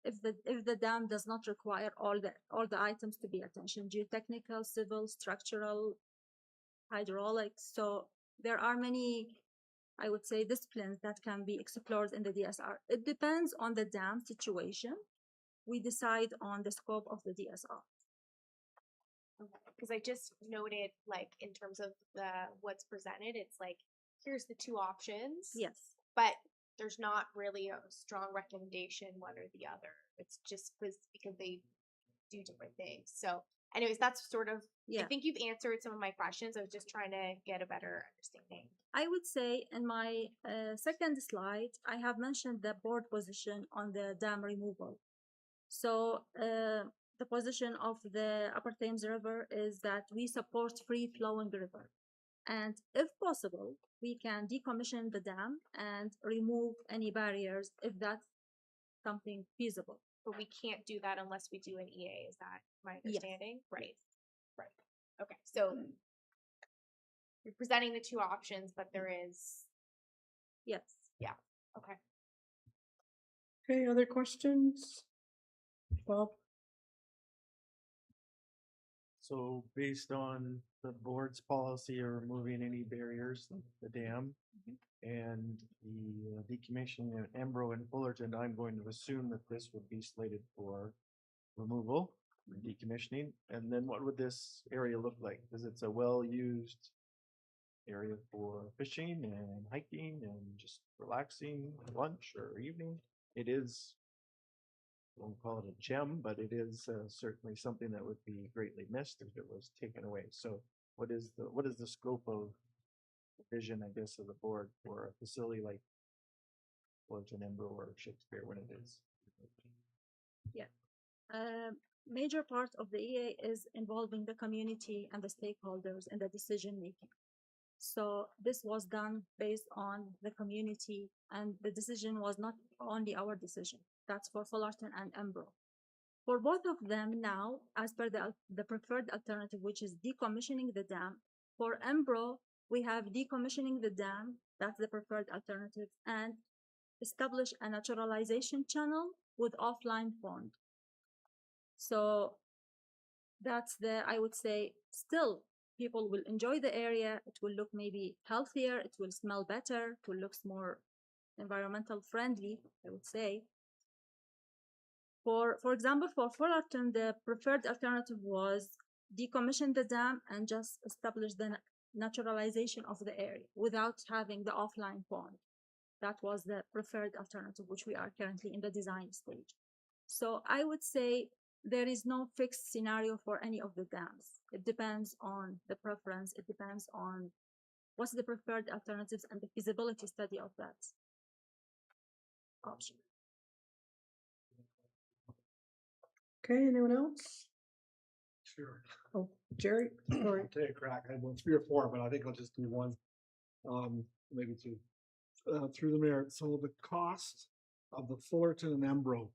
if the dam does not require all the items to be attention: geotechnical, civil, structural, hydraulics. So there are many, I would say, disciplines that can be explored in the DSR. It depends on the dam situation. We decide on the scope of the DSR. Because I just noted, like, in terms of what's presented, it's like, here's the 2 options. Yes. But there's not really a strong recommendation one or the other. It's just because they do different things. So anyways, that's sort of, I think you've answered some of my questions. I was just trying to get a better understanding. I would say in my second slide, I have mentioned the board position on the dam removal. So the position of the Upper Thames River is that we support free-flowing river. And if possible, we can decommission the dam and remove any barriers if that's something feasible. But we can't do that unless we do an EA. Is that my understanding? Right. Right. Okay. So you're presenting the 2 options, but there is. Yes. Yeah. Okay. Okay, other questions? Bob? So based on the board's policy of removing any barriers, like the dam and the decommissioning of Embro and Fullerton, I'm going to assume that this would be slated for removal and decommissioning. And then what would this area look like? Because it's a well-used area for fishing and hiking and just relaxing lunch or evening. It is, I won't call it a gem, but it is certainly something that would be greatly missed if it was taken away. So what is the scope of vision, I guess, of the board for a facility like Fullerton, Embro, or Shakespeare when it is? Yeah. Major part of the EA is involving the community and the stakeholders in the decision making. So this was done based on the community, and the decision was not only our decision. That's for Fullerton and Embro. For both of them now, as per the preferred alternative, which is decommissioning the dam. For Embro, we have decommissioning the dam, that's the preferred alternative, and establish a naturalization channel with offline pond. So that's I would say, still people will enjoy the area. It will look maybe healthier. It will smell better. It will look more environmental friendly, I would say. For example, for Fullerton, the preferred alternative was decommission the dam and just establish the naturalization of the area without having the offline pond. That was the preferred alternative, which we are currently in the design stage. So I would say there is no fixed scenario for any of the dams. It depends on the preference. It depends on what's the preferred alternatives and the feasibility study of that option. Okay, anyone else? Sure. Oh, Jerry, sorry. I'll take a crack. I had 1, 3 or 4, but I think I'll just do one, maybe 2. Through the mayor. So the cost of the Fullerton and Embro,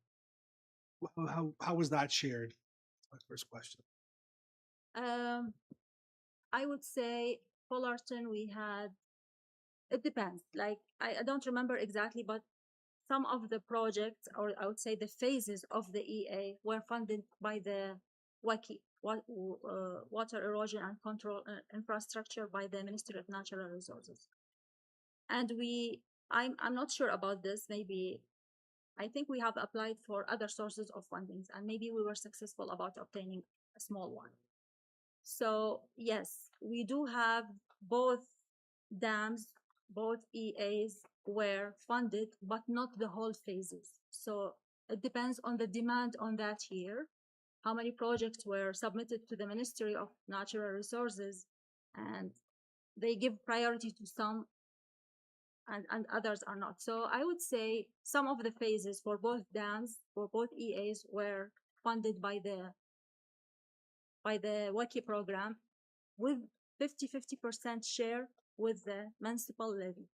how was that shared? That's my first question. I would say Fullerton, we had, it depends. Like, I don't remember exactly, but some of the projects, or I would say the phases of the EA, were funded by the WACI, water erosion and control infrastructure by the Ministry of Natural Resources. And I'm not sure about this. Maybe I think we have applied for other sources of fundings, and maybe we were successful about obtaining a small one. So yes, we do have both dams, both EAs were funded, but not the whole phases. So it depends on the demand on that year, how many projects were submitted to the Ministry of Natural Resources, and they give priority to some and others are not. So I would say some of the phases for both dams, for both EAs were funded by the WACI program with 50% share with the municipal levy.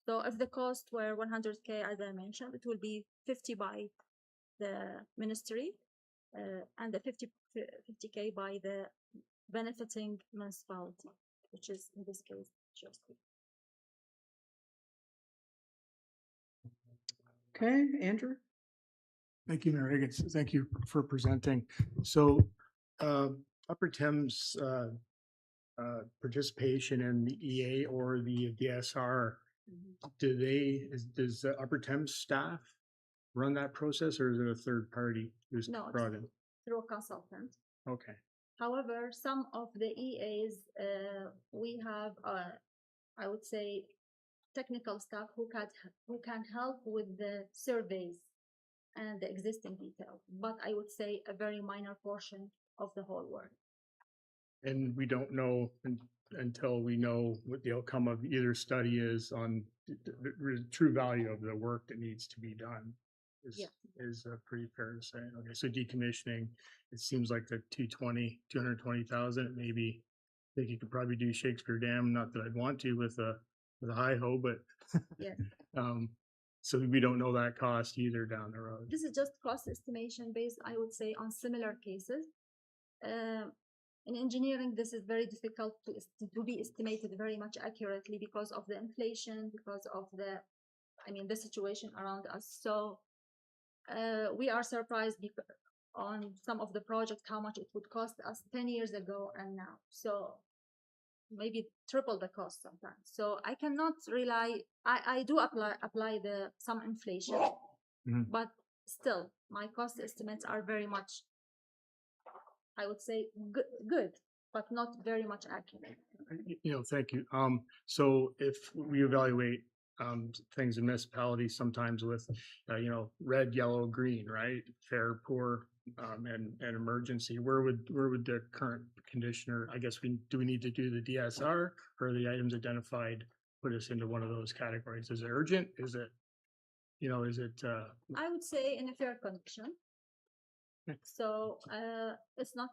So if the cost were 100K, as I mentioned, it will be 50 by the ministry and the 50K by the benefiting municipality, which is in this case, Shirley. Okay, Andrew? Thank you, Mayor Higgins. Thank you for presenting. So Upper Thames participation in the EA or the DSR, does the Upper Thames staff run that process, or is it a third party who's No, brought in? through a consultant. Okay. However, some of the EAs, we have, I would say, technical staff who can help with the surveys and the existing detail, but I would say a very minor portion of the whole work. And we don't know until we know what the outcome of either study is on the true value of the work that needs to be done. Is pretty fair to say. Okay, so decommissioning, it seems like the 220,000, maybe I think you could probably do Shakespeare Dam, not that I'd want to with a high ho, but Yes. So we don't know that cost either down the road. This is just cost estimation based, I would say, on similar cases. In engineering, this is very difficult to be estimated very much accurately because of the inflation, because of the situation around us. So we are surprised on some of the projects how much it would cost us 10 years ago and now. So maybe triple the cost sometimes. So I cannot rely. I do apply some inflation, but still my cost estimates are very much, I would say, good, but not very much accurate. Thank you. So if we evaluate things in municipalities sometimes with, red, yellow, green, right? Fair, poor, and emergency, where would the current conditioner, I guess do we need to do the DSR, or are the items identified put us into one of those categories? Is it urgent? Is it, I would say in a fair condition. So it's not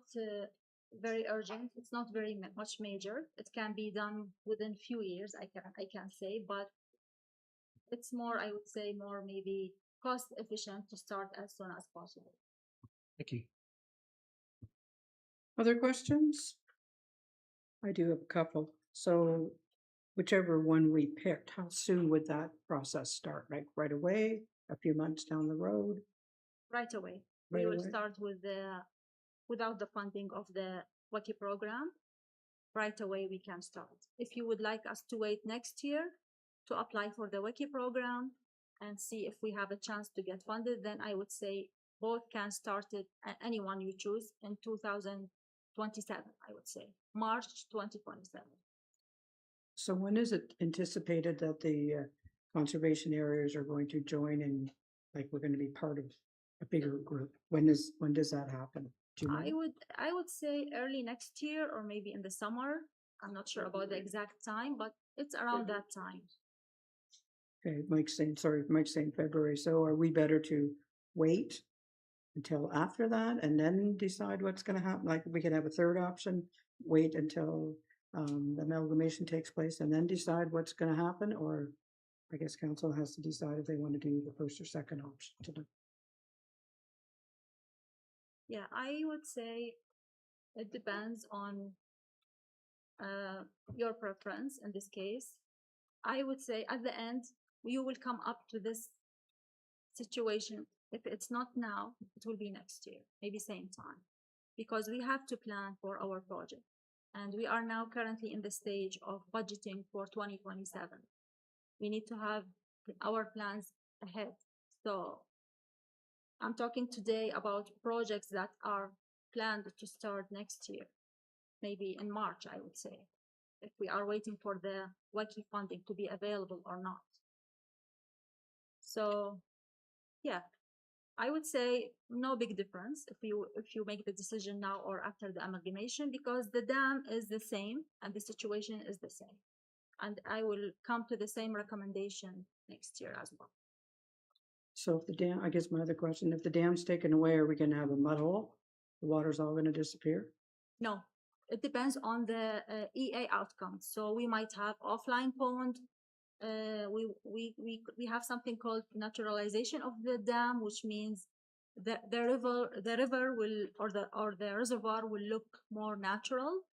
very urgent. It's not very much major. It can be done within few years, I can say, but it's more, I would say, more maybe cost efficient to start as soon as possible. Thank you. Other questions? I do have a couple. So whichever one we picked, how soon would that process start? Like right away, a few months down the road? Right away. Right We will away. start without the funding of the WACI program. Right away we can start. If you would like us to wait next year to apply for the WACI program and see if we have a chance to get funded, then I would say both can start it, anyone you choose, in 2027, I would say, March 2027. So when is it anticipated that the conservation areas are going to join and like we're going to be part of a bigger group? When does that happen? Do you know? I would say early next year or maybe in the summer. I'm not sure about the exact time, but it's around that time. Okay, Mike's saying February. So are we better to wait until after that and then decide what's going to happen? Like we can have a third option, wait until the amalgamation takes place and then decide what's going to happen, or I guess council has to decide if they want to do the first or second option. Yeah, I would say it depends on your preference in this case. I would say at the end, you will come up to this situation. If it's not now, it will be next year, maybe same time. because we have to plan for our project. And we are now currently in the stage of budgeting for 2027. We need to have our plans ahead. So I'm talking today about projects that are planned to start next year, maybe in March, I would say, if we are waiting for the WICI funding to be available or not. So, yeah, I would say no big difference if you make the decision now or after the amalgamation, because the dam is the same and the situation is the same. And I will come to the same recommendation next year as well. So if the dam, I guess my other question, if the dam's taken away, are we gonna have a mud hole? The water's all gonna disappear? No, it depends on the EA outcome. So we might have offline pond. We have something called naturalization of the dam, which means that the river will or the reservoir will look more natural.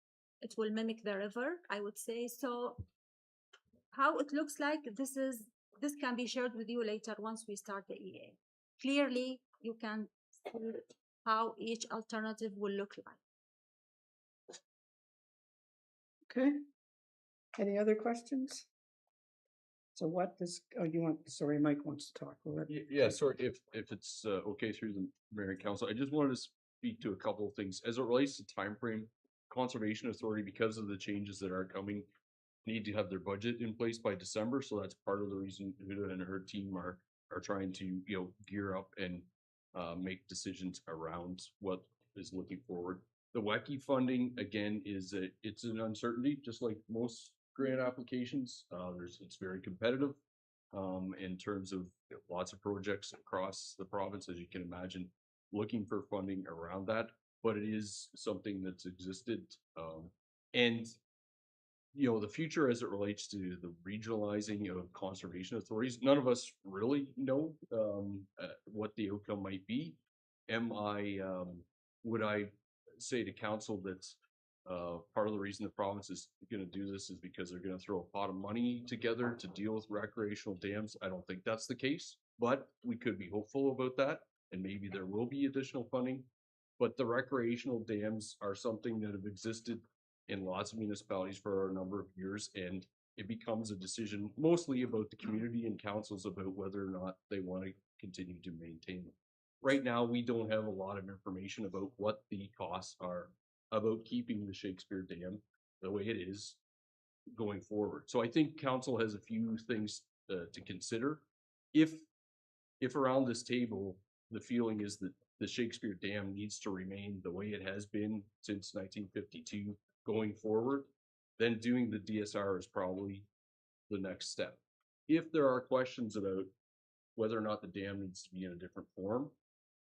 It will mimic the river, I would say. So how it looks like, this can be shared with you later once we start the EA. Clearly, you can see how each alternative will look like. Okay. Any other questions? So what does, oh, you want, sorry, Mike wants to talk. Go ahead. Yeah, sorry, if it's okay through the mayor and council, I just wanted to speak to a couple of things as it relates to time frame. Conservation Authority, because of the changes that are coming, need to have their budget in place by December, so that's part of the reason Huda and her team are trying to, you know, gear up and make decisions around what is looking forward. The WECI funding, again, it's an uncertainty, just like most grant applications. It's very competitive in terms of lots of projects across the province, as you can imagine, looking for funding around that. But it is something that's existed, and you know, the future as it relates to the regionalizing of conservation authorities, none of us really know what the outcome might be. Would I say to council that part of the reason the province is going to do this is because they're going to throw a pot of money together to deal with recreational dams? I don't think that's the case, but we could be hopeful about that, and maybe there will be additional funding. But the recreational dams are something that have existed in lots of municipalities for a number of years, and it becomes a decision mostly about the community and councils about whether or not they want to continue to maintain them. Right now, we don't have a lot of information about what the costs are about keeping the Shakespeare Dam the way it is going forward. So I think council has a few things to consider. If around this table, the feeling is that the Shakespeare Dam needs to remain the way it has been since 1952 going forward, then doing the DSR is probably the next step. If there are questions about whether or not the dam needs to be in a different form,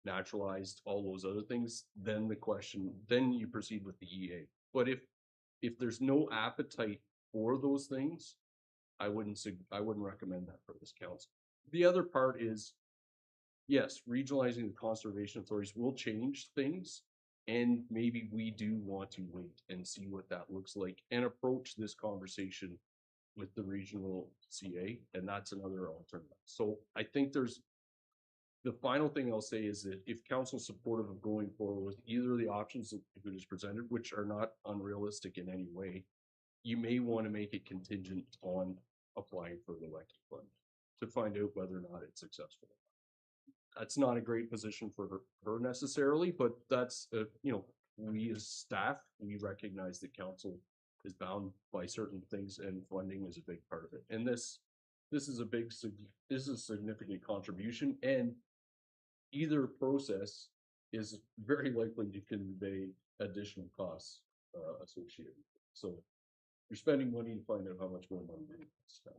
naturalized, all those other things, then you proceed with the EA. But if there's no appetite for those things, I wouldn't recommend that for this council. The other part is, yes, regionalizing the conservation authorities will change things, and maybe we do want to wait and see what that looks like and approach this conversation with the regional CA, and that's another alternative. So I think the final thing I'll say is that if council's supportive of going forward with either of the options that it is presented, which are not unrealistic in any way, you may want to make it contingent on applying for the WECI fund to find out whether or not it's successful. That's not a great position for her necessarily, but that's, you know, we as staff, we recognize that council is bound by certain things, and funding is a big part of it. And this is a significant contribution, and either process is very likely to convey additional costs associated. So you're spending money to find out how much more money you spend.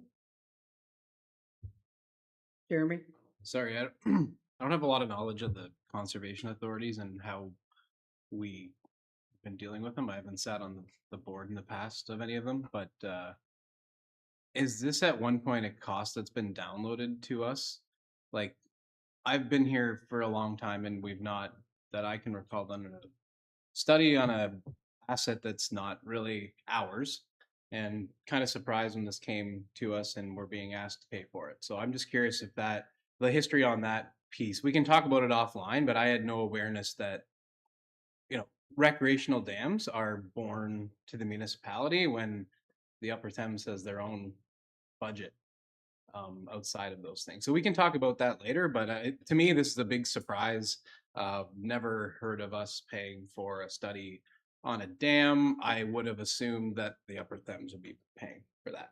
Jeremy? Sorry, I don't have a lot of knowledge of the conservation authorities and how we've been dealing with them. I haven't sat on the board in the past of any of them, but is this at one point a cost that's been downloaded to us? Like, I've been here for a long time and we've not, that I can recall, done a study on a asset that's not really ours, and kind of surprised when this came to us and we're being asked to pay for it. So I'm just curious if the history on that piece, we can talk about it offline, but I had no awareness that, you know, recreational dams are born to the municipality when the Upper Thames has their own budget outside of those things. So we can talk about that later, but to me, this is a big surprise. Never heard of us paying for a study on a dam. I would have assumed that the Upper Thames would be paying for that.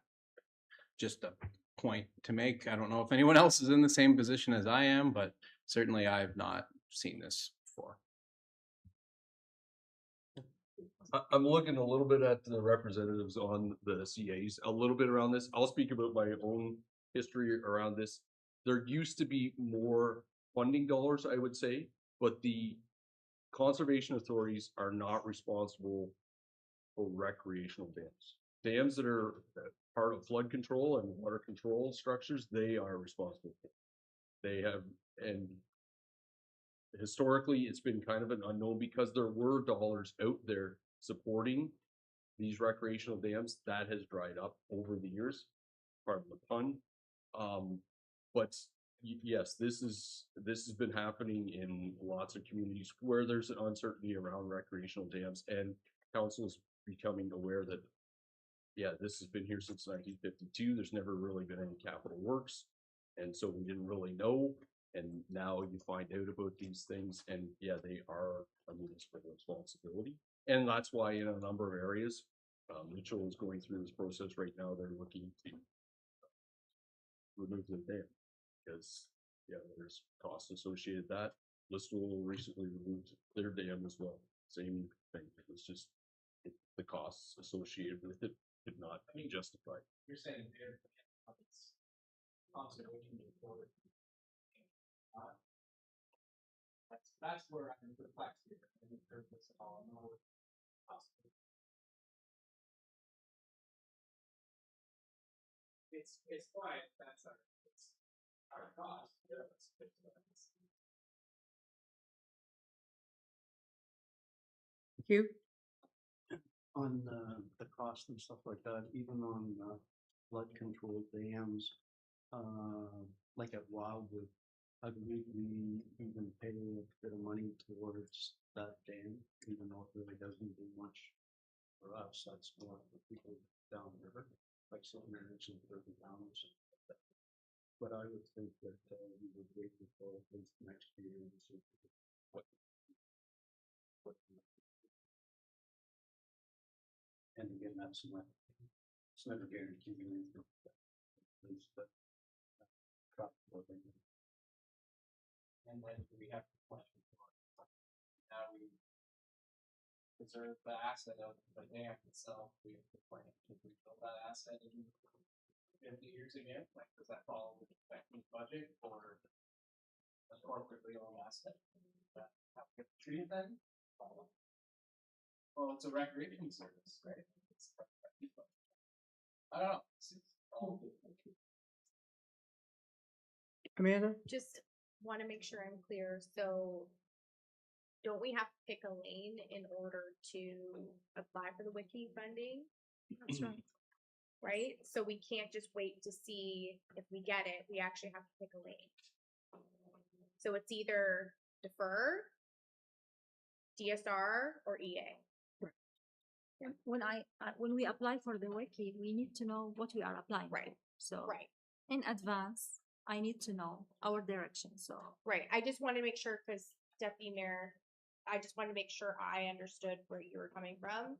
Just a point to make. I don't know if anyone else is in the same position as I am, but certainly I've not seen this before. I'm looking a little bit at the representatives on the CAs, a little bit around this. I'll speak about my own history around this. There used to be more funding dollars, I would say, but the conservation authorities are not responsible for recreational dams. Dams that are part of flood control and water control structures, they are responsible for. They have, and historically, it's been kind of an unknown because there were dollars out there supporting these recreational dams. That has dried up over the years, part of the pun. But yes, this has been happening in lots of communities where there's an uncertainty around recreational dams, and council is becoming aware that, yeah, this has been here since 1952. There's never really been any capital works, and so we didn't really know. And now you find out about these things, and yeah, they are a municipal responsibility. And that's why in a number of areas, Mitchell is going through this process right now. They're looking to remove the dam because, yeah, there's costs associated with that. Listowel recently removed their dam as well. Same thing. It was just the costs associated with it could not be justified. You're saying conservation report. That's where I'm perplexed here. It's fine. That's our cost. Thank you. On the cost and stuff like that, even on flood control dams, like at Wildwood, I believe we even pay a bit of money towards that dam, even though it really doesn't do much for us. That's more for people down the river, like St. Mary's and further down or something like that. But I would think that we would wait until at least next year and see what and again, that's not, it's never guaranteed anything. At least, but And then we have the question now we preserve the asset of the dam itself. We have to plan to rebuild that asset in 50 years again. Like, does that follow the expected budget or a corporately owned asset? That have to get treated then? Well, it's a recreation service, right? I don't know. Amanda? Just want to make sure I'm clear. So don't we have to pick a lane in order to apply for the WICI funding? That's right. Right? So we can't just wait to see if we get it. We actually have to pick a lane. So it's either defer, DSR, or EA. And when we apply for the WICI, we need to know what we are applying Right. for. So Right. in advance, I need to know our direction. So Right. I just want to make sure, because Deputy Mayor, I just want to make sure I understood where you were coming from.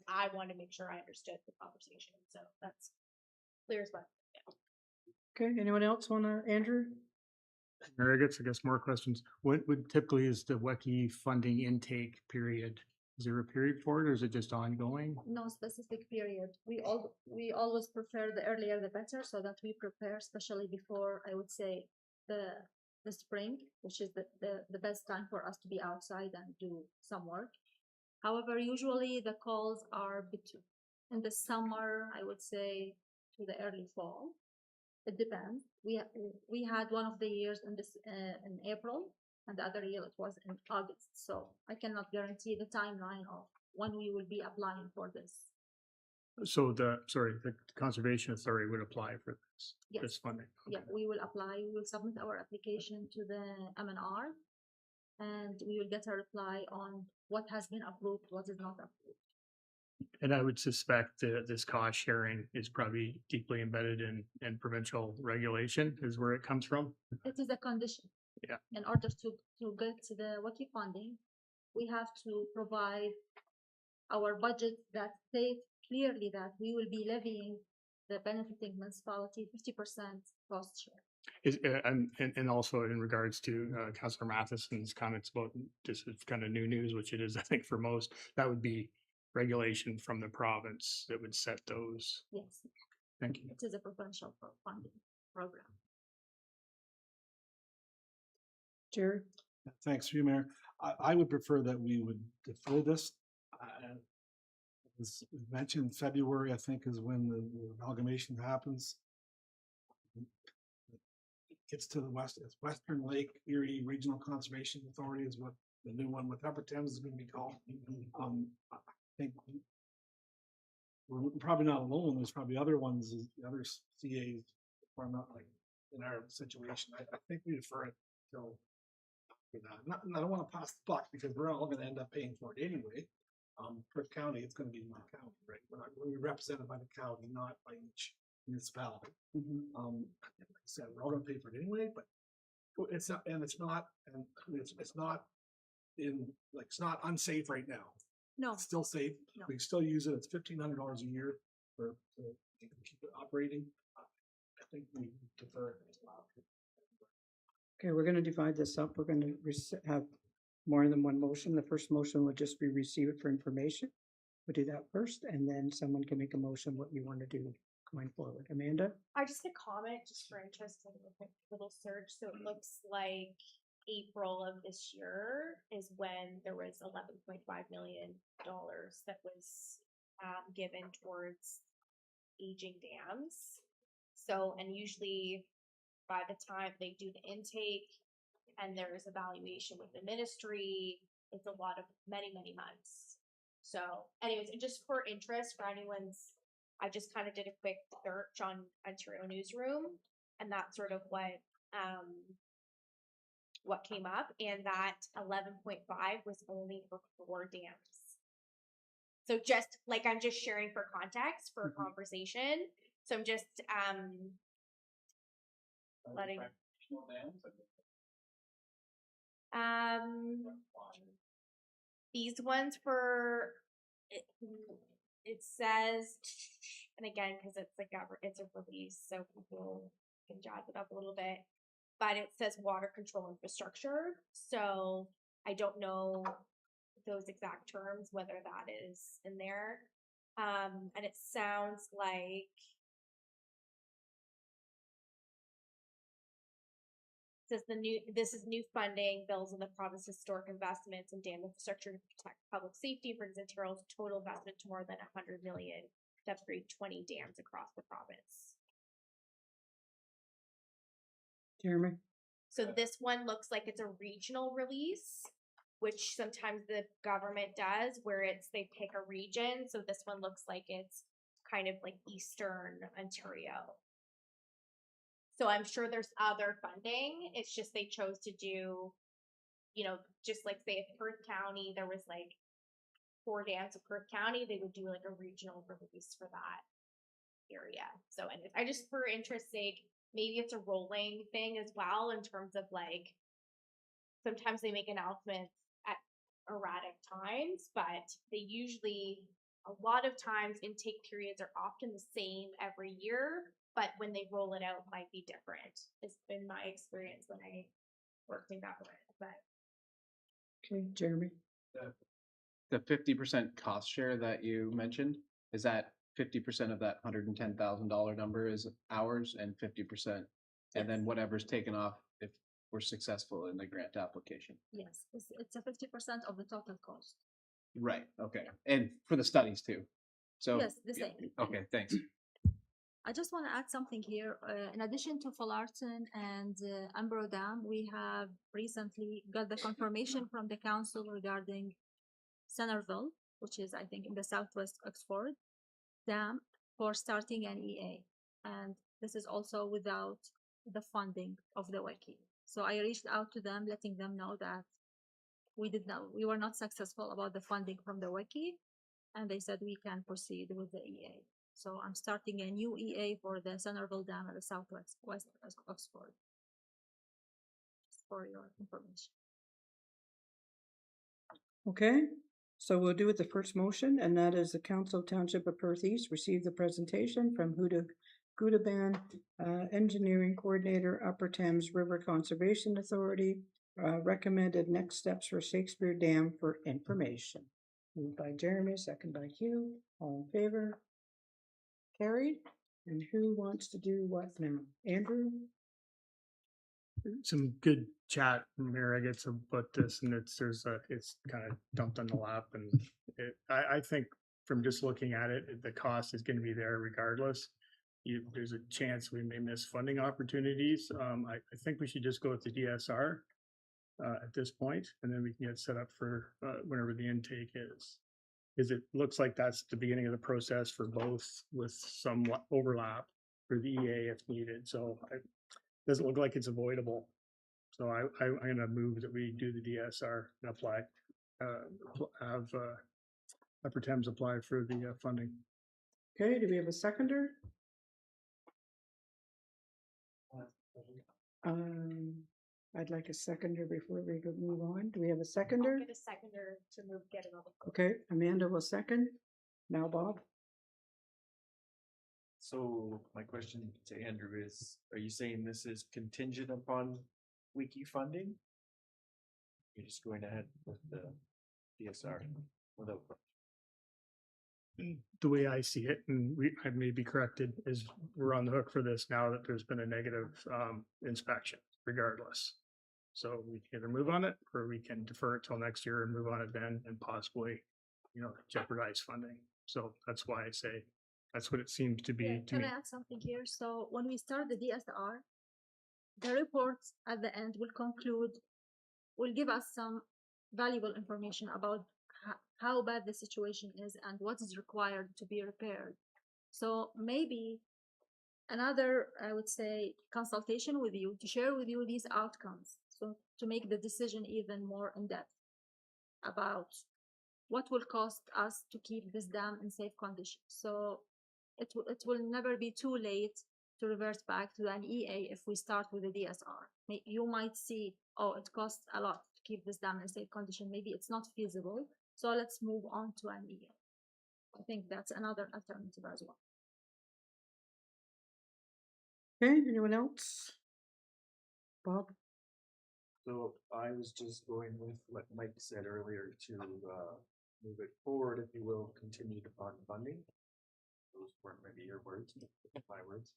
I want to make sure I understood the conversation. So that's clear as well. Yeah. Okay, anyone else wanna, Andrew? Mayor, I guess more questions. What would typically is the WECI funding intake period? Is there a period for it or is it just ongoing? no specific period. We always prefer the earlier the better, so that we prepare, especially before, I would say, the spring, which is the best time for us to be outside and do some work. However, usually the calls are in the summer, I would say, to the early fall. It depends. We had one of the years in April, and the other year it was in August. So I cannot guarantee the timeline of when we will be applying for this. So the Conservation Authority would apply for this, Yes. this funding. Yeah, we will apply. We will submit our application to the MNR, and we will get a reply on what has been approved, what is not approved. And I would suspect that this cost sharing is probably deeply embedded in provincial regulation is where it comes from. It is a condition. Yeah. In order to get the WICI funding, we have to provide our budget that states clearly that we will be levying the benefiting municipality 50% cost share. Is, and also in regards to Councillor Matheson's comments about this is kind of new news, which it is, I think, for most, that would be regulation from the province that would set those. Yes, Thank you. it is a provincial funding program. Jerry? Thanks, through you, Mayor. I would prefer that we would defer this. As mentioned, February, I think, is when the amalgamation happens. It gets to the west, it's Western Lake Erie Regional Conservation Authority is what the new one with Upper Thames is going to be called. I think we're probably not alone. There's probably other ones, the other CAs are not like in our situation. I think we defer it till for that. I don't want to pass the buck because we're all going to end up paying for it anyway. Per county, it's going to be my county, right? We're represented by the county, not by each municipality. Like I said, we're all going to pay for it anyway, but it's not, and it's not in like it's not unsafe right now. No, It's still safe. No. We can still use it. It's $1,500 a year for to keep it operating. I think we defer it. Okay, we're gonna divide this up. We're gonna have more than one motion. The first motion would just be receive it for information. We'll do that first, and then someone can make a motion what you want to do going forward. Amanda? I just a comment just for interest in a quick little search. So it looks like April of this year is when there was $11.5 million that was given towards aging dams. So, and usually by the time they do the intake and there's evaluation with the ministry, it's a lot of many months. So anyways, and just for interest for anyone's, I just kind of did a quick search on Ontario Newsroom, and that's sort of what came up, and that 11.5 was only for 4 dams. So just like I'm just sharing for context for conversation. So I'm just letting these ones for it says, and again because it's like it's a release, so people can jazz it up a little bit, but it says water control infrastructure. So I don't know those exact terms, whether that is in there. And it sounds like says this is new funding bills in the province historic investments and dam infrastructure to protect public safety brings Ontario's total investment to more than 100 million to upgrade 20 dams across the province. Jeremy? So this one looks like it's a regional release, which sometimes the government does, where they pick a region. So this one looks like it's kind of like Eastern Ontario. So I'm sure there's other funding. It's just they chose to do, just like say if Perth County, there was like 4 dams in Perth County, they would do like a regional release for that area. So, and I just for interest's sake, maybe it's a rolling thing as well in terms of like, sometimes they make announcements at erratic times, but they usually, a lot of times intake periods are often the same every year. But when they roll it out, it might be different. It's been my experience when I worked in government. But Okay, Jeremy? The 50% cost share that you mentioned, is that 50% of that $110,000 number is ours and 50%, and then whatever's taken off if we're successful in the grant application? Yes, it's a 50% of the total cost. Right, okay. And for the studies too? So Yes, the same. Okay, thanks. I just want to add something here. In addition to Fullerton and Ambro Dam, we have recently got the confirmation from the council regarding Centerville, which is, I think, in the southwest Oxford Dam, for starting an EA. And this is also without the funding of the WICI. So I reached out to them, letting them know that we were not successful about the funding from the WICI, and they said we can proceed with the EA. So I'm starting a new EA for the Centerville Dam at the southwest west of Oxford. Just for your information. Okay, so we'll do it the first motion, and that is the Council Township of Perth East received the presentation from Huda Gudaban, Engineering Coordinator, Upper Thames River Conservation Authority, recommended next steps for Shakespeare Dam for information. Moved by Jeremy, second by Hugh, all in favor? Carried, and who wants to do what now? Andrew? Some good chat from Mayor Eggets about this, and it's kind of dumped on the lap, and I think from just looking at it, the cost is going to be there regardless. There's a chance we may miss funding opportunities. I think we should just go with the DSR at this point, and then we can get set up for whenever the intake is. Because it looks like that's the beginning of the process for both, with some overlap for the EA if needed. So it doesn't look like it's avoidable. So I'm going to move that we do the DSR and apply, have Upper Thames apply for the funding. Okay, do we have a seconder? I'd like a seconder before we move on. Do we have a seconder? I'll get a seconder to move, get it on the. Okay, Amanda will second. Now Bob? So my question to Andrew is, are you saying this is contingent upon wiki funding? You're just going ahead with the DSR without. The way I see it, and I may be corrected, is we're on the hook for this now that there's been a negative inspection regardless. So we can either move on it or we can defer it till next year and move on it then and possibly, jeopardize funding. So that's why I say that's what it seems to be to Can me. I add something here? So when we start the DSR, the reports at the end will give us some valuable information about how bad the situation is and what is required to be repaired. So maybe another, I would say, consultation with you to share with you these outcomes. So to make the decision even more in depth about what will cost us to keep this dam in safe condition. So it will never be too late to revert back to an EA if we start with the DSR. You might see, oh, it costs a lot to keep this dam in safe condition. Maybe it's not feasible. So let's move on to an EA. I think that's another alternative as well. Okay, anyone else? Bob? So I was just going with what Mike said earlier to move it forward, if you will, continue to fund funding. Those weren't maybe your words, my words.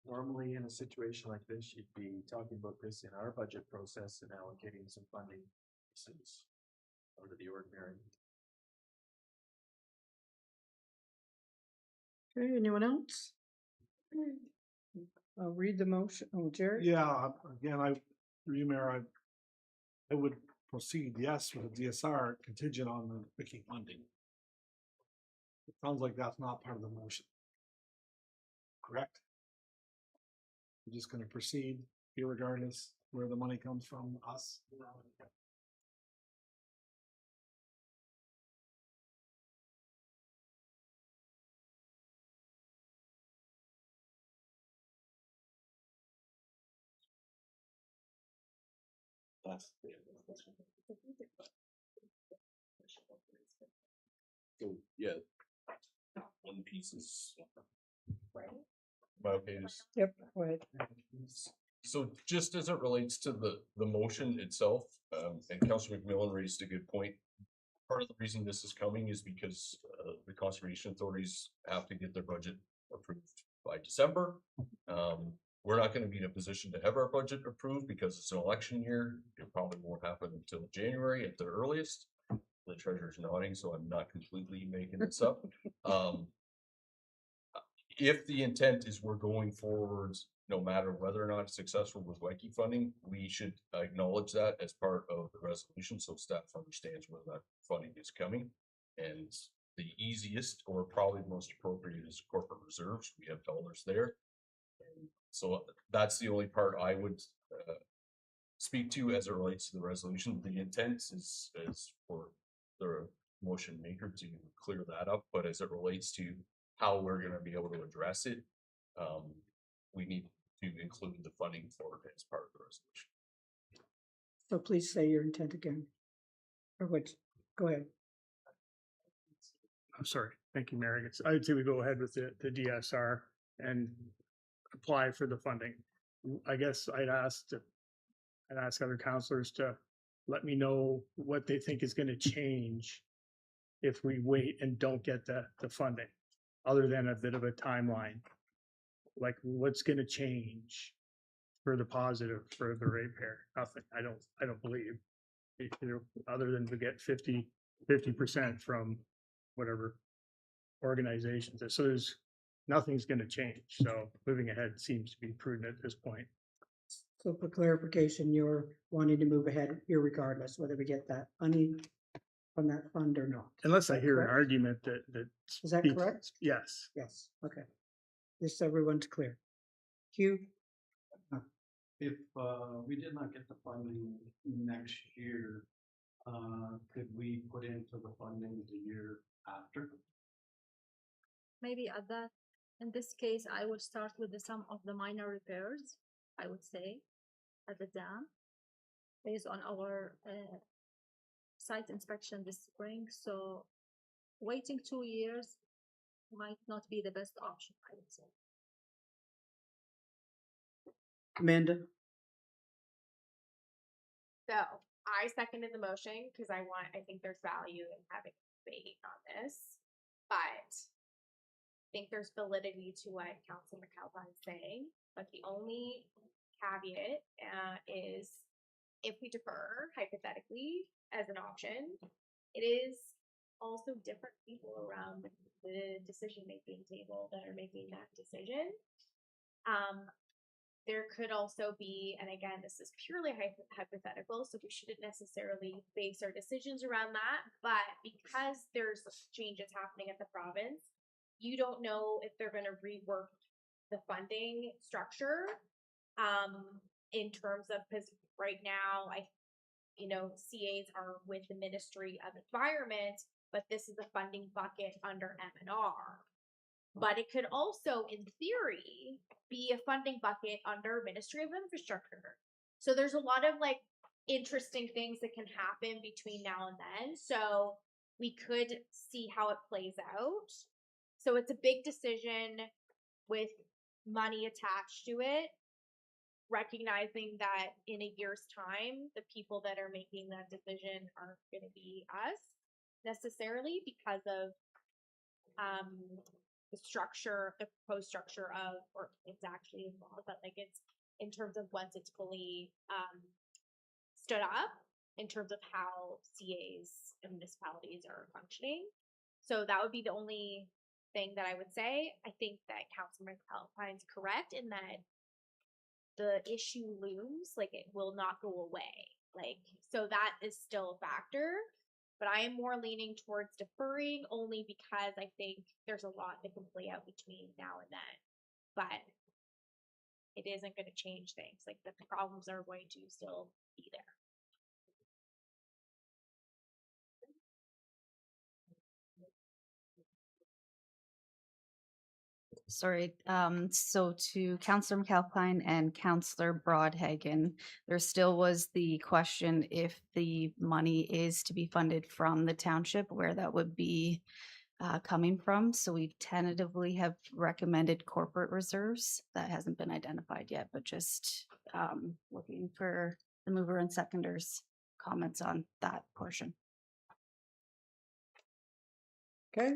Normally in a situation like this, you'd be talking about this in our budget process and allocating some funding. This is out of the ordinary. Okay, anyone else? I'll read the motion. Oh, Jerry? Yeah, again, Mayor, I would proceed, yes, with the DSR contingent on the WICI funding. It sounds like that's not part of the motion. Correct? We're just gonna proceed irregardless where the money comes from, us. So, yeah. One piece is. Okay, Yep, go ahead. so just as it relates to the motion itself, and Councilor McMillan raised a good point. Part of the reason this is coming is because the conservation authorities have to get their budget approved by December. We're not gonna be in a position to have our budget approved because it's an election year. It probably won't happen until January at the earliest. The treasurer's nodding, so I'm not completely making this up. If the intent is we're going forwards, no matter whether or not it's successful with WICI funding, we should acknowledge that as part of the resolution, so staff understands where that funding is coming. And the easiest, or probably the most appropriate, is corporate reserves. We have dollars there. And so that's the only part I would speak to as it relates to the resolution. The intent is for the motion maker to clear that up, but as it relates to how we're gonna be able to address it, we need to include the funding for it as part of the resolution. So please say your intent again. Or what, go ahead. I'm sorry. Thank you, Mary. I would say we go ahead with the DSR and apply for the funding. I guess I'd ask other counselors to let me know what they think is gonna change if we wait and don't get the funding, other than a bit of a timeline. Like, what's gonna change for the positive for the ratepayer? Nothing. I don't believe. You know, other than to get 50% from whatever organizations. So nothing's gonna change. So moving ahead seems to be prudent at this point. So for clarification, you're wanting to move ahead irregardless, whether we get that money from that fund or not. Unless I hear an correct? argument that. Is that speaks- correct? Yes. Yes, okay. Just so everyone's clear. Hugh? If we did not get the funding next year, could we put into the funding the year after? Maybe at that, in this case, I would start with the sum of the minor repairs, I would say, at the dam, based on our site inspection this spring. So waiting 2 years might not be the best option, I would say. Amanda? So I seconded the motion because I think there's value in having a debate on this, but I think there's validity to what Councilor McAlpine's saying. But the only caveat is if we defer hypothetically as an option, it is also different people around the decision-making table that are making that decision. There could also be, and again, this is purely hypothetical, so we shouldn't necessarily base our decisions around that, but because there's changes happening at the province, you don't know if they're going to rework the funding structure in terms of, because right now, CAs are with the Ministry of Environment, but this is a funding bucket under M&R. But it could also, in theory, be a funding bucket under Ministry of Infrastructure. So there's a lot of interesting things that can happen between now and then. So we could see how it plays out. So it's a big decision with money attached to it, recognizing that in a year's time, the people that are making that decision aren't going to be us necessarily because of the structure, the proposed structure of, or it's actually involved, but it's in terms of once it's fully stood up in terms of how CAs and municipalities are functioning. So that would be the only thing that I would say. I think that Councilor McAlpine's correct in that the issue looms, it will not go away. So that is still a factor. But I am more leaning towards deferring only because I think there's a lot that can play out between now and then. But it isn't going to change things. The problems are going to still be there. Sorry, so to Councillor McAlpine and Councillor Broadhagen, there still was the question if the money is to be funded from the township, where that would be coming from. So we tentatively have recommended corporate reserves. That hasn't been identified yet, but just looking for the mover and seconders' comments on that portion. Okay.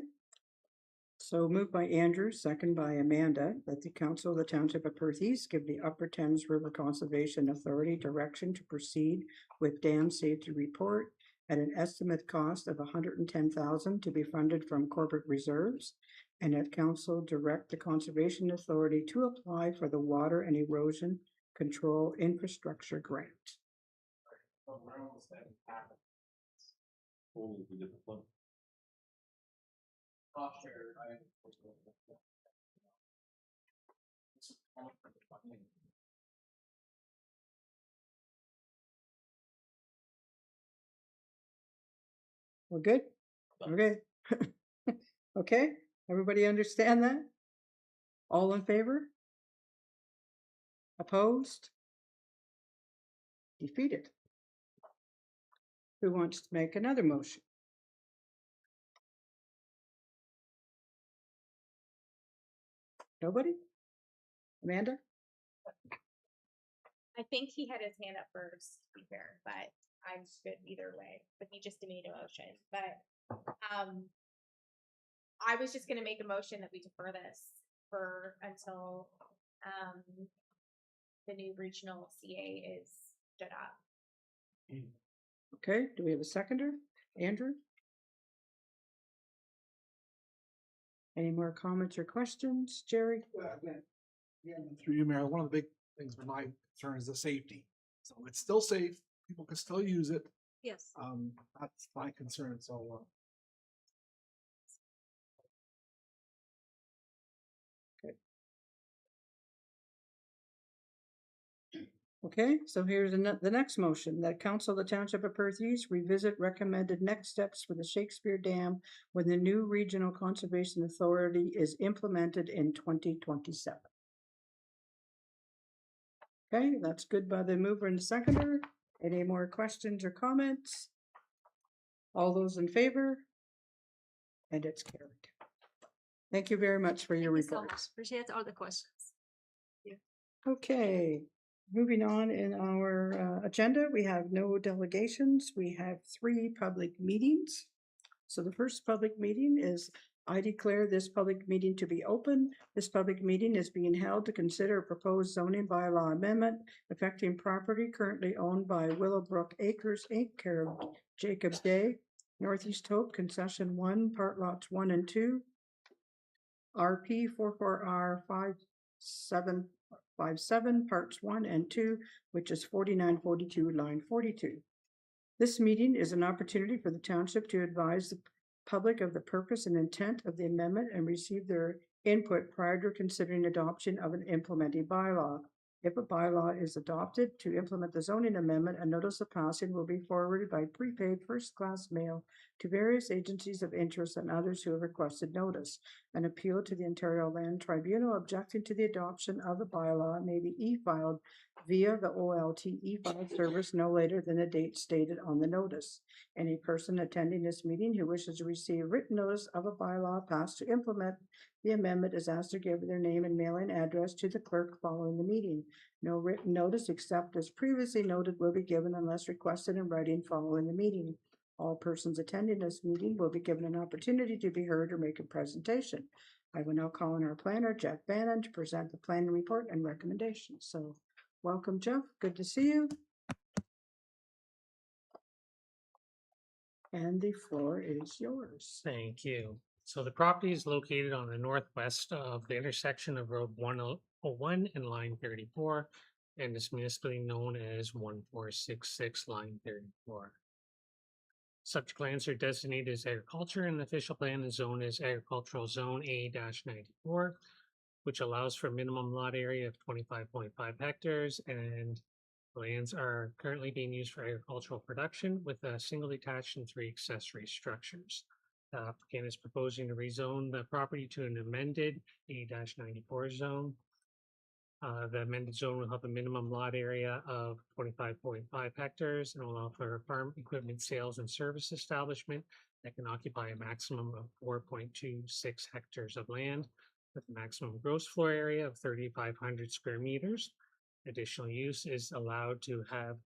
So moved by Andrew, second by Amanda, that the Council of the Township of Perth East give the Upper Thames River Conservation Authority direction to proceed with dam safety report at an estimated cost of $110,000 to be funded from corporate reserves, and that Council direct the Conservation Authority to apply for the Water and Erosion Control Infrastructure Grant. We're good? Okay. Okay, everybody understand that? All in favor? Opposed? Defeated. Who wants to make another motion? Nobody? Amanda? I think he had his hand up first, to be fair, but I'm good either way, but he just made a motion, but, I was just gonna make a motion that we defer this for until, the new regional CA is stood up. Okay, do we have a seconder? Andrew? Any more comments or questions, Jerry? Through you, Mayor, one of the big things with my concern is the safety. So it's still safe, people can still use it. Yes. That's my concern, so. Okay, so here's the next motion, that council of the Township of Perth East revisit recommended next steps for the Shakespeare Dam when the new Regional Conservation Authority is implemented in 2027. Okay, that's good by the mover and seconder. Any more questions or comments? All those in favor? And it's carried. Thank you very much for your Thank you so report. much. Appreciate all the questions. Okay, moving on in our agenda, we have no delegations. We have 3 public meetings. So the first public meeting is, I declare this public meeting to be open. This public meeting is being held to consider a proposed zoning bylaw amendment affecting property currently owned by Willowbrook Acres, Inc., care of Jacobs Day, Northeast Hope, Concession 1, part lots 1 and 2, RP 44R 5757, parts 1 and 2, which is 4942, line 42. This meeting is an opportunity for the township to advise the public of the purpose and intent of the amendment and receive their input prior to considering adoption of an implementing bylaw. If a bylaw is adopted to implement the zoning amendment, a notice of passing will be forwarded by prepaid first-class mail to various agencies of interest and others who have requested notice. An appeal to the Ontario Land Tribunal objecting to the adoption of the bylaw may be e-filed via the OLT e-file service no later than the date stated on the notice. Any person attending this meeting who wishes to receive written notice of a bylaw passed to implement the amendment is asked to give their name and mailing address to the clerk following the meeting. No written notice except as previously noted will be given unless requested in writing following the meeting. All persons attending this meeting will be given an opportunity to be heard or make a presentation. I will now call on our planner, Jeff Bannon, to present the planning report and recommendations. So welcome, Jeff. Good to see you. And the floor is yours. Thank you. So the property is located on the northwest of the intersection of Road 101 and Line 34, and is municipally known as 1466 Line 34. Subject lands are designated as agriculture, and the official plan is zoned as Agricultural Zone A-94, which allows for a minimum lot area of 25.5 hectares, and lands are currently being used for agricultural production with a single detached and 3 accessory structures. The applicant is proposing to rezone the property to an amended A-94 zone. The amended zone will have a minimum lot area of 25.5 hectares and will allow for a farm equipment sales and service establishment that can occupy a maximum of 4.26 hectares of land with a maximum gross floor area of 3,500 square meters. Additional use is allowed to have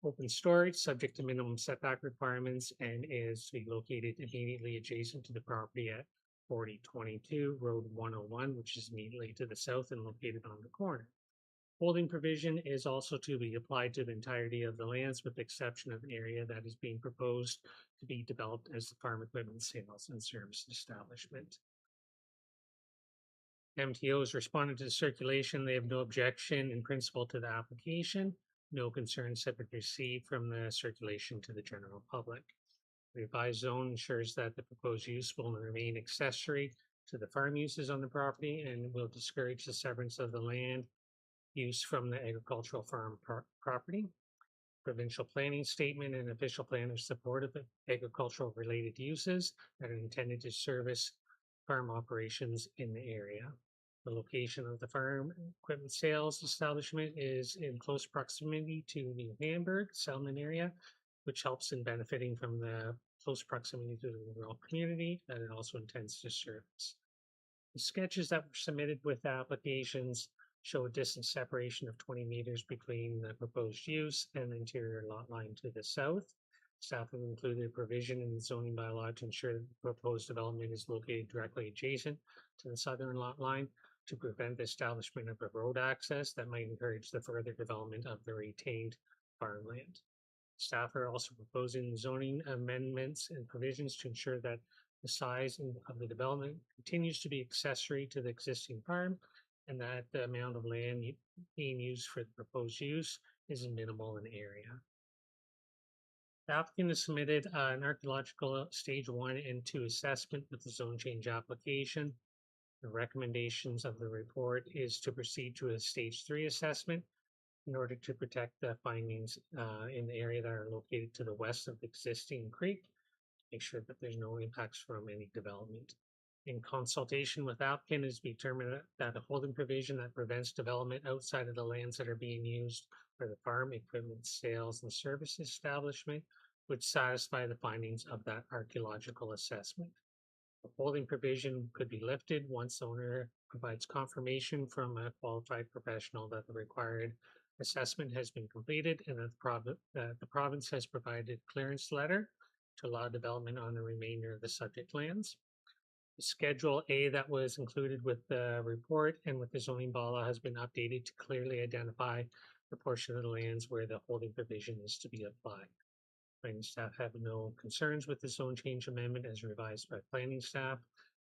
open storage subject to minimum setback requirements and is to be located immediately adjacent to the property at 4022 Road 101, which is immediately to the south and located on the corner. Holding provision is also to be applied to the entirety of the lands with the exception of an area that is being proposed to be developed as the farm equipment sales and service establishment. MTO has responded to the circulation. They have no objection in principle to the application. No concerns have been received from the circulation to the general public. The revised zone ensures that the proposed use will remain accessory to the farm uses on the property and will discourage the severance of the land use from the agricultural farm property. provincial planning statement and official plan of support of agricultural related uses that are intended to service farm operations in the area. The location of the farm equipment sales establishment is in close proximity to New Hamburg, Selman area, which helps in benefiting from the close proximity to the rural community that it also intends to service. The sketches that were submitted with applications show a distance separation of 20 meters between the proposed use and the interior lot line to the south. Staff have included a provision in the zoning bylaw to ensure that the proposed development is located directly adjacent to the southern lot line to prevent the establishment of a road access that might encourage the further development of the retained farmland. Staff are also proposing zoning amendments and provisions to ensure that the size of the development continues to be accessory to the existing farm and that the amount of land being used for the proposed use is minimal in area. The applicant has submitted an archaeological stage 1 and 2 assessment with the zone change application. The recommendations of the report is to proceed to a stage 3 assessment in order to protect the findings in the area that are located to the west of the existing creek, make sure that there's no impacts from any development. In consultation with applicant, is determined that a holding provision that prevents development outside of the lands that are being used for the farm equipment sales and service establishment would satisfy the findings of that archaeological assessment. The holding provision could be lifted once the owner provides confirmation from a qualified professional that the required assessment has been completed and that the province has provided clearance letter to allow development on the remainder of the subject lands. The Schedule A that was included with the report and with the zoning bylaw has been updated to clearly identify the portion of the lands where the holding provision is to be applied. Planning staff have no concerns with the zone change amendment as revised by planning staff,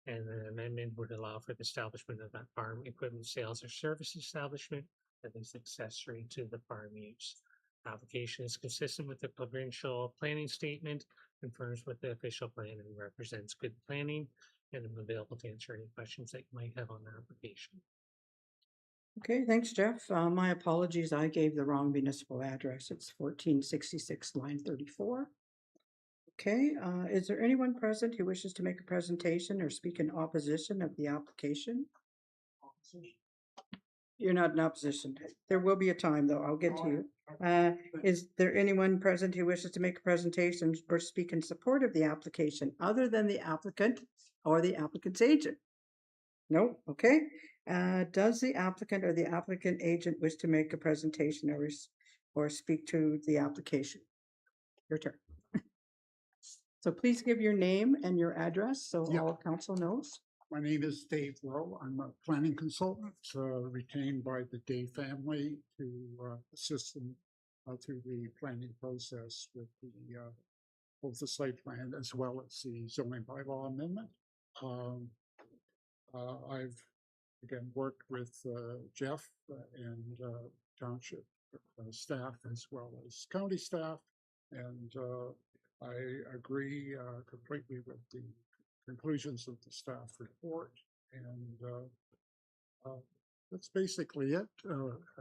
and the amendment would allow for the establishment of that farm equipment sales or service establishment that is accessory to the farm use. Application is consistent with the provincial planning statement, confirms with the official plan, and represents good planning, and I'm available to answer any questions that you might have on the application. Okay, thanks, Jeff. My apologies, I gave the wrong municipal address. It's 1466 line 34. Okay, is there anyone present who wishes to make a presentation or speak in opposition of the application? You're not in opposition. There will be a time, though. I'll get to you. Is there anyone present who wishes to make a presentation or speak in support of the application other than the applicant or the applicant's agent? No, okay. Does the applicant or the applicant agent wish to make a presentation or speak to the application? Your turn. So please give your name and your address so all council knows. My name is Dave Rowe. I'm a planning consultant retained by the Day family to assist them through the planning process with the both the site plan as well as the zoning bylaw amendment. I've again worked with Jeff and township staff as well as county staff, and I agree completely with the conclusions of the staff report, and that's basically it.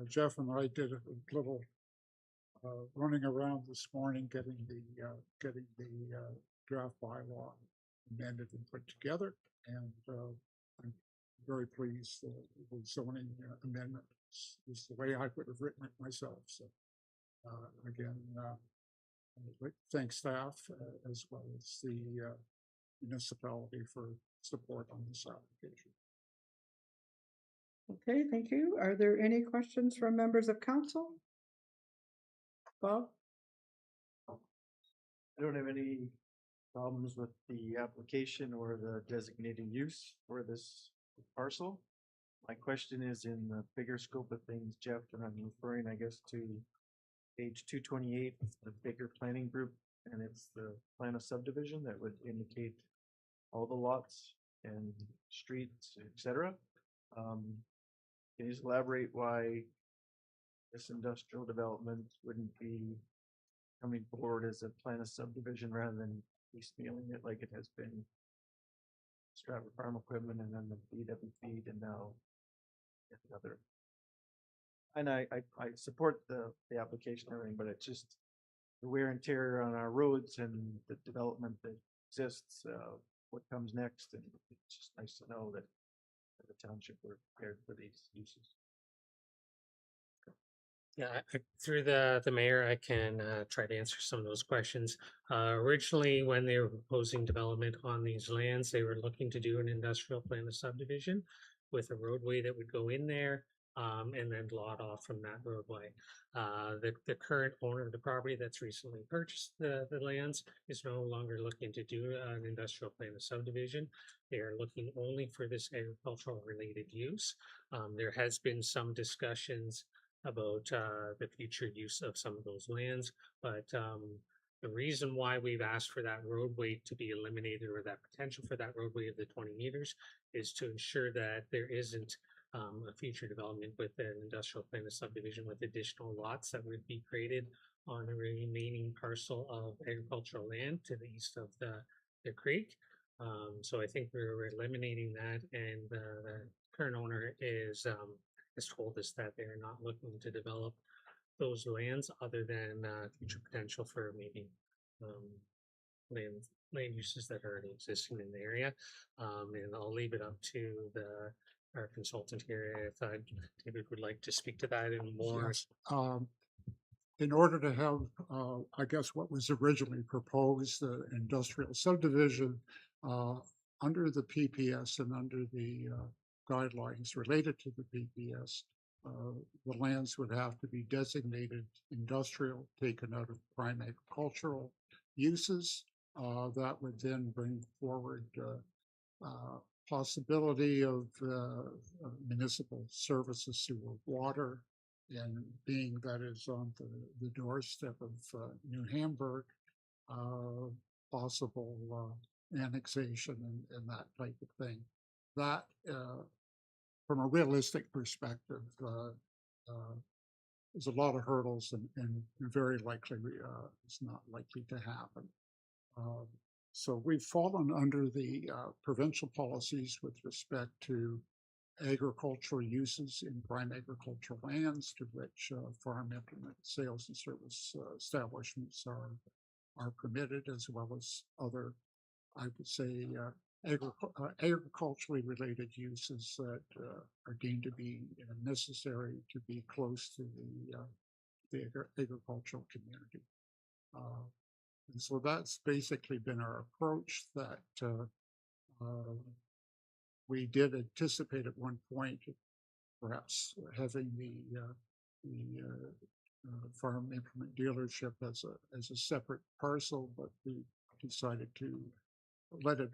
Jeff and I did a little running around this morning, getting the draft bylaw amended and put together, and I'm very pleased that the zoning amendment is the way I would have written it myself. So again, I'd like to thank staff as well as the municipality for support on this application. Okay, thank you. Are there any questions from members of council? Bob? I don't have any problems with the application or the designated use for this parcel. My question is in the bigger scope of things, Jeff, and I'm referring, I guess, to page 228, the bigger planning group, and it's the plan of subdivision that would indicate all the lots and streets, etc. Can you just elaborate why this industrial development wouldn't be coming forward as a plan of subdivision rather than piecemealing it like it has been? Stratford Farm Equipment and then the BW Feed and now the other And I support the application and everything, but it's just the wear and tear on our roads and the development that exists, what comes next, and it's just nice to know that the township were prepared for these uses. Yeah, through the mayor, I can try to answer some of those questions. Originally, when they were proposing development on these lands, they were looking to do an industrial plan of subdivision with a roadway that would go in there and then lot off from that roadway. The current owner of the property that's recently purchased the lands is no longer looking to do an industrial plan of subdivision. They are looking only for this agricultural related use. There has been some discussions about the future use of some of those lands, but the reason why we've asked for that roadway to be eliminated, or that potential for that roadway of the 20 meters, is to ensure that there isn't a future development with an industrial plan of subdivision with additional lots that would be created on the remaining parcel of agricultural land to the east of the creek. So I think we're eliminating that, and the current owner is has told us that they're not looking to develop those lands other than future potential for maybe land uses that are already existing in the area. And I'll leave it up to our consultant here if David would like to speak to that in more. Yes. In order to have, I guess, what was originally proposed, the industrial subdivision, under the PPS and under the guidelines related to the PPS, the lands would have to be designated industrial, taken out of prime agricultural uses. That would then bring forward possibility of municipal services, sewer, water, and being that is on the doorstep of New Hamburg, possible annexation and that type of thing. That, from a realistic perspective, there's a lot of hurdles and very likely it's not likely to happen. So we've fallen under the provincial policies with respect to agricultural uses in prime agricultural lands, to which farm implement sales and service establishments are permitted, as well as other, I would say, agriculturally related uses that are deemed to be necessary to be close to the agricultural community. And so that's basically been our approach. That we did anticipate at one point perhaps having the farm implement dealership as a separate parcel, but we decided to let it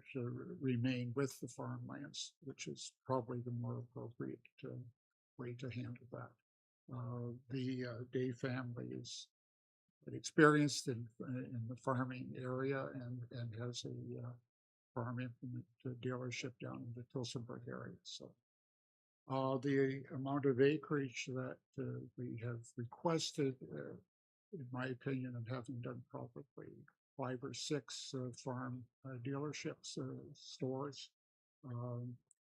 remain with the farmlands, which is probably the more appropriate way to handle that. The Day family is experienced in the farming area and has a farm implement dealership down in the Tillsonburg area. So the amount of acreage that we have requested, in my opinion, and having done probably 5 or 6 farm dealerships, stores,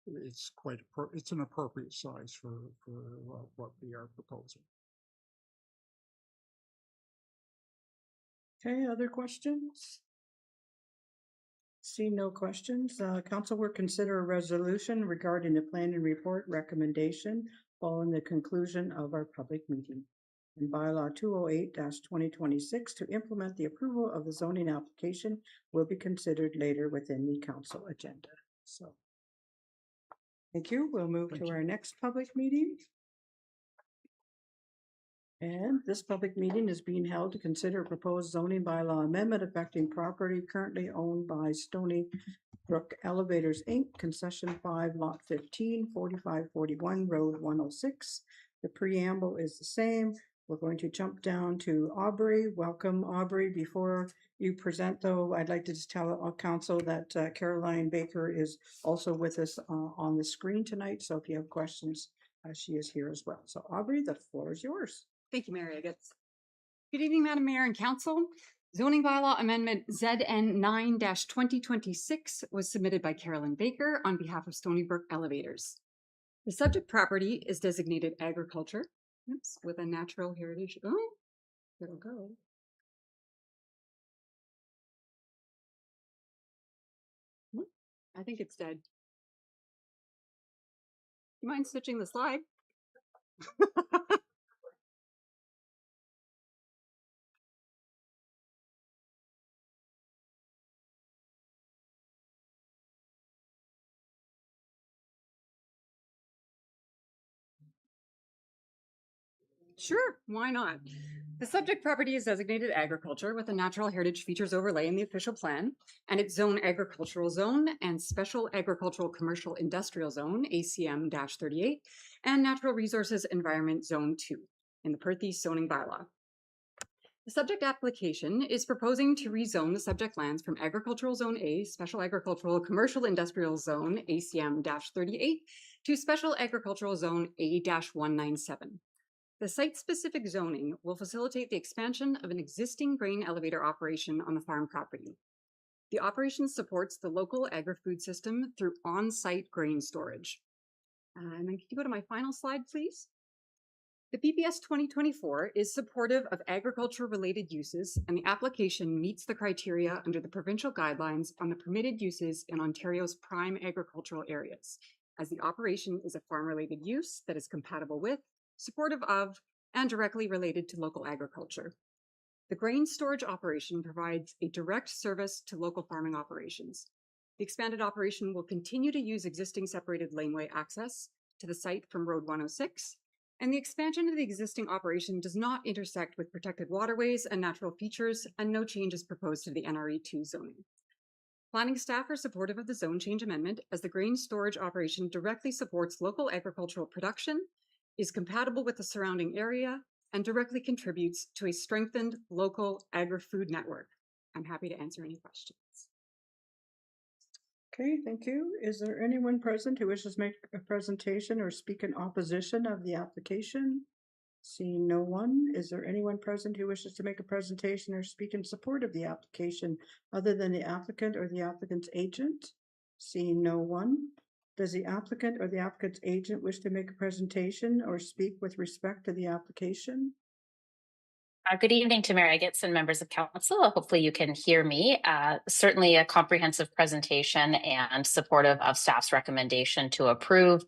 it's it's an appropriate size for what we are proposing. Okay, other questions? See no questions. Council will consider a resolution regarding the plan and report recommendation following the conclusion of our public meeting. In bylaw 208-2026 to implement the approval of the zoning application will be considered later within the council agenda. So, thank you. We'll move to our next public meeting. And this public meeting is being held to consider a proposed zoning bylaw amendment affecting property currently owned by Stony Brook Elevators, Inc., Concession 5, Lot 15, 4541, Road 106. The preamble is the same. We're going to jump down to Aubrey. Welcome, Aubrey. Before you present, though, I'd like to just tell our council that Caroline Baker is also with us on the screen tonight. So if you have questions, she is here as well. So Aubrey, the floor is yours. Thank you, Mary Agates. Good evening, Madam Mayor and Council. Zoning Bylaw Amendment ZN 9-2026 was submitted by Carolyn Baker on behalf of Stony Brook Elevators. The subject property is designated agriculture Oops, with a natural heritage. Oh, it'll go. Whoop, I think it's dead. You mind switching the slide? Sure, why not? The subject property is designated agriculture with a natural heritage features overlay in the official plan, and its zone agricultural zone and special agricultural commercial industrial zone, ACM-38, and natural resources environment zone 2 in the Perth East zoning bylaw. The subject application is proposing to rezone the subject lands from agricultural zone A, special agricultural commercial industrial zone, ACM-38, to special agricultural zone A-197. The site-specific zoning will facilitate the expansion of an existing grain elevator operation on the farm property. The operation supports the local agri-food system through on-site grain storage. And then can you go to my final slide, please? The PPS 2024 is supportive of agriculture-related uses, and the application meets the criteria under the provincial guidelines on the permitted uses in Ontario's prime agricultural areas, as the operation is a farm-related use that is compatible with, supportive of, and directly related to local agriculture. The grain storage operation provides a direct service to local farming operations. The expanded operation will continue to use existing separated laneway access to the site from Road 106, and the expansion of the existing operation does not intersect with protected waterways and natural features, and no change is proposed to the NRE2 zoning. Planning staff are supportive of the zone change amendment as the grain storage operation directly supports local agricultural production, is compatible with the surrounding area, and directly contributes to a strengthened local agri-food network. I'm happy to answer any questions. Okay, thank you. Is there anyone present who wishes to make a presentation or speak in opposition of the application? Seeing no one, is there anyone present who wishes to make a presentation or speak in support of the application other than the applicant or the applicant's agent? Seeing no one, does the applicant or the applicant's agent wish to make a presentation or speak with respect to the application? Good evening to Mayor Agates and members of council. Hopefully you can hear me. Certainly a comprehensive presentation and supportive of staff's recommendation to approve.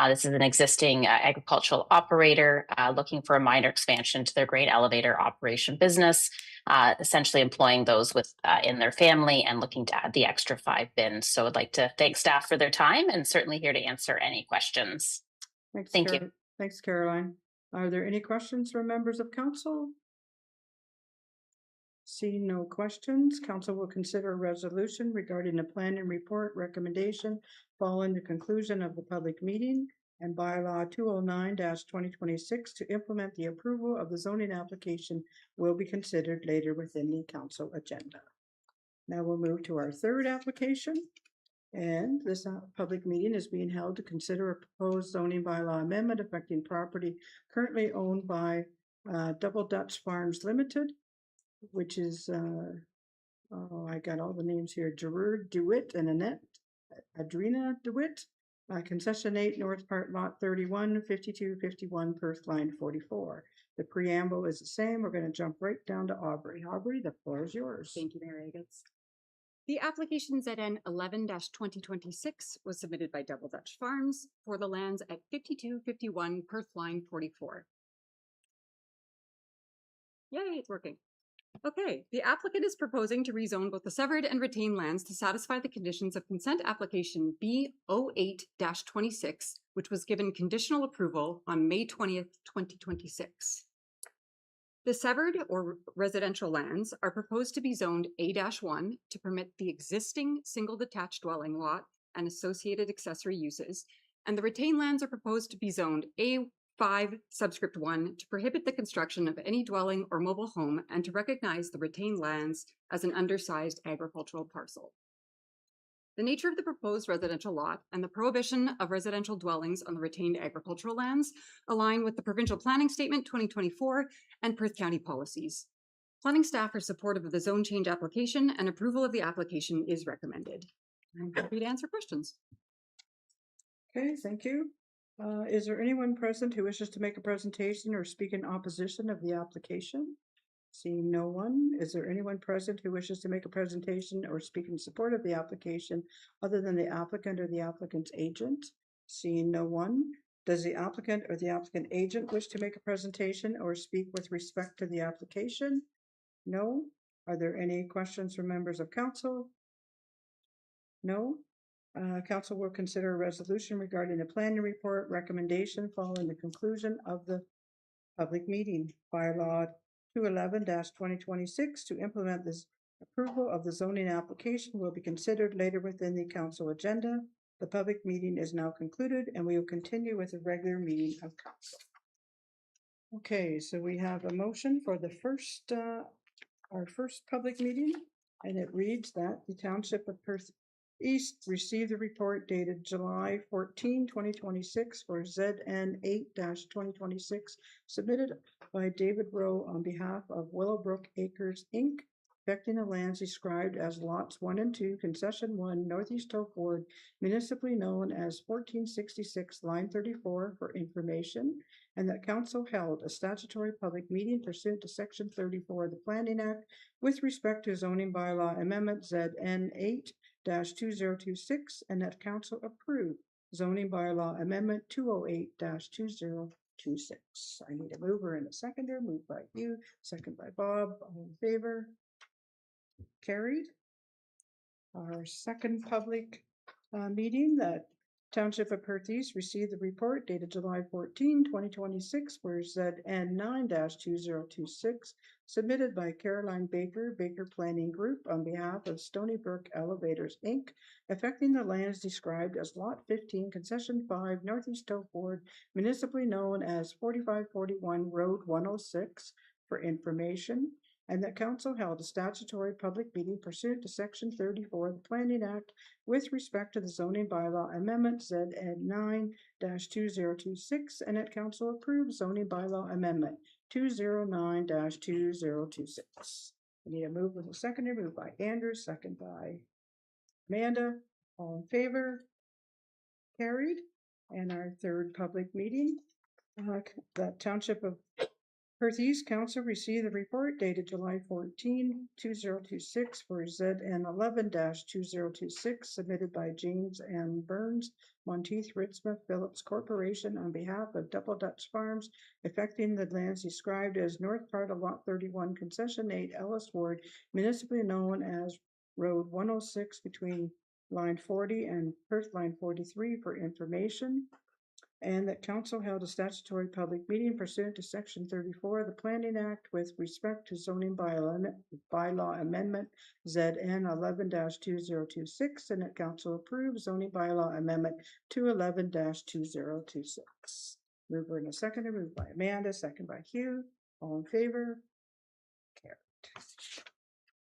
This is an existing agricultural operator looking for a minor expansion to their grain elevator operation business, essentially employing those with in their family and looking to add the extra 5 bins. So I'd like to thank staff for their time and certainly here to answer any questions. Thank you. Thanks, Caroline. Are there any questions from members of council? Seeing no questions, council will consider a resolution regarding the plan and report recommendation following the conclusion of the public meeting and bylaw 209-2026 to implement the approval of the zoning application will be considered later within the council agenda. Now we'll move to our third application. And this public meeting is being held to consider a proposed zoning bylaw amendment affecting property currently owned by Double Dutch Farms Limited, which is, I got all the names here, Gerard DeWitt and Annette Adrina DeWitt, Concession 8, North Part Lot 31, 5251, Perth Line 44. The preamble is the same. We're going to jump right down to Aubrey. Aubrey, the floor is yours. Thank you, Mayor Agates. The application ZN 11-2026 was submitted by Double Dutch Farms for the lands at 5251 Perth Line 44. Yay, it's working. Okay, the applicant is proposing to rezone both the severed and retained lands to satisfy the conditions of consent application B08-26, which was given conditional approval on May 20th, 2026. The severed or residential lands are proposed to be zoned A-1 to permit the existing single detached dwelling lot and associated accessory uses, and the retained lands are proposed to be zoned A5 subscript 1 to prohibit the construction of any dwelling or mobile home and to recognize the retained lands as an undersized agricultural parcel. The nature of the proposed residential lot and the prohibition of residential dwellings on the retained agricultural lands align with the Provincial Planning Statement 2024 and Perth County policies. Planning staff are supportive of the zone change application and approval of the application is recommended. I'm happy to answer questions. Okay, thank you. Is there anyone present who wishes to make a presentation or speak in opposition of the application? Seeing no one, is there anyone present who wishes to make a presentation or speak in support of the application other than the applicant or the applicant's agent? Seeing no one, does the applicant or the applicant agent wish to make a presentation or speak with respect to the application? No. Are there any questions from members of council? No. Council will consider a resolution regarding the planning report recommendation following the conclusion of the public meeting. Bylaw 211-2026 to implement this approval of the zoning application will be considered later within the council agenda. The public meeting is now concluded and we will continue with the regular meeting of council. Okay, so we have a motion for the first, our first public meeting, and it reads that the Township of Perth East received the report dated July 14, 2026 for ZN 8-2026 submitted by David Rowe on behalf of Willowbrook Acres, Inc., affecting the lands described as lots 1 and 2, concession 1, Northeast Toe Ford, municipally known as 1466 line 34 for information, and that council held a statutory public meeting pursuant to section 34 of the Planning Act with respect to zoning bylaw amendment ZN 8-2026, and that council approved zoning bylaw amendment 208-2026. I need a mover and a seconder. Moved by you, second by Bob. All in favor? Carried. Our second public meeting, that Township of Perth East received the report dated July 14, 2026 for ZN 9-2026 submitted by Caroline Baker, Baker Planning Group on behalf of Stony Brook Elevators, Inc., affecting the lands described as Lot 15, Concession 5, Northeast Toe Ford, municipally known as 4541 Road 106 for information, and that council held a statutory public meeting pursuant to section 34 of the Planning Act with respect to the zoning bylaw amendment ZN 9-2026, and that council approved zoning bylaw amendment 209-2026. We need a move with a seconder, moved by Andrew, second by Amanda. All in favor? Carried. And our third public meeting, the Township of Perth East Council received the report dated July 14, 2026 for ZN 11-2026 submitted by James M. Burns, Monteith Ritzma Phillips Corporation on behalf of Double Dutch Farms, affecting the lands described as north part of Lot 31, Concession 8, Ellis Ward, municipally known as Road 106 between line 40 and Perth line 43 for information. And that council held a statutory public meeting pursuant to section 34 of the Planning Act with respect to zoning bylaw amendment ZN 11-2026, and that council approved zoning bylaw amendment 211-2026. Mover and a seconder, moved by Amanda, second by Hugh. All in favor? Carried.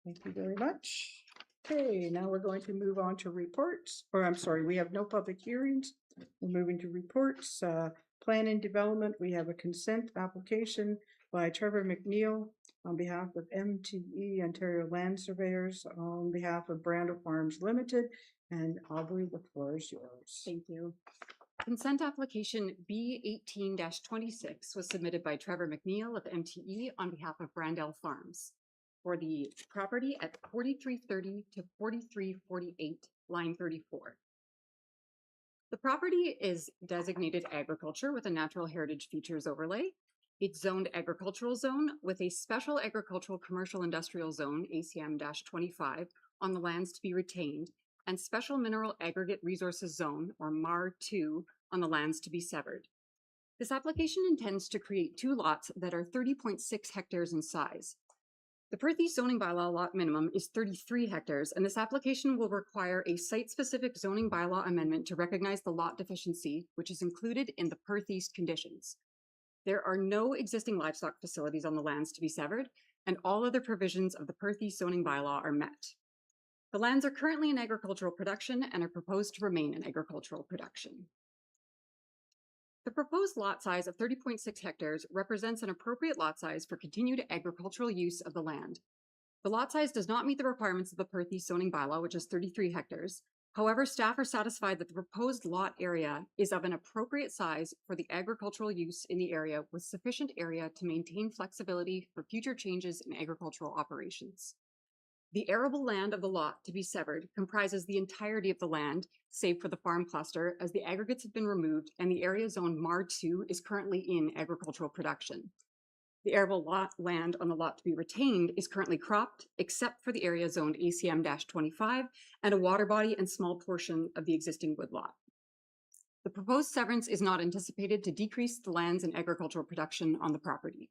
Thank you very much. Okay, now we're going to move on to reports, or I'm sorry, we have no public hearings. We're moving to reports. Plan and development, we have a consent application by Trevor McNeil on behalf of MTE Ontario Land Surveyors on behalf of Brando Farms Limited. And Aubrey, the floor is yours. Thank you. Consent application B18-26 was submitted by Trevor McNeil of MTE on behalf of Brandell Farms for the property at 4330 to 4348, line 34. The property is designated agriculture with a natural heritage features overlay. It's zoned agricultural zone with a special agricultural commercial industrial zone, ACM-25, on the lands to be retained, and special mineral aggregate resources zone, or MAR2, on the lands to be severed. This application intends to create 2 lots that are 30.6 hectares in size. The Perth East zoning bylaw lot minimum is 33 hectares, and this application will require a site-specific zoning bylaw amendment to recognize the lot deficiency, which is included in the Perth East conditions. There are no existing livestock facilities on the lands to be severed, and all other provisions of the Perth East zoning bylaw are met. The lands are currently in agricultural production and are proposed to remain in agricultural production. The proposed lot size of 30.6 hectares represents an appropriate lot size for continued agricultural use of the land. The lot size does not meet the requirements of the Perth East zoning bylaw, which is 33 hectares, However, staff are satisfied that the proposed lot area is of an appropriate size for the agricultural use in the area with sufficient area to maintain flexibility for future changes in agricultural operations. The arable land of the lot to be severed comprises the entirety of the land, save for the farm cluster, as the aggregates have been removed and the area zoned MAR 2 is currently in agricultural production. The arable land on the lot to be retained is currently cropped, except for the area zoned ACM-25 and a water body and small portion of the existing woodlot. The proposed severance is not anticipated to decrease the lands and agricultural production on the property.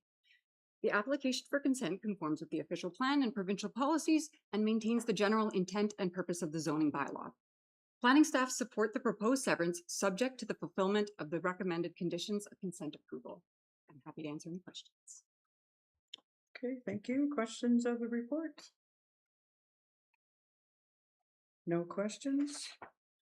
The application for consent conforms with the official plan and provincial policies and maintains the general intent and purpose of the zoning bylaw. Planning staff support the proposed severance subject to the fulfillment of the recommended conditions of consent approval. I'm happy to answer any questions. Okay, thank you. Questions of the report? No questions?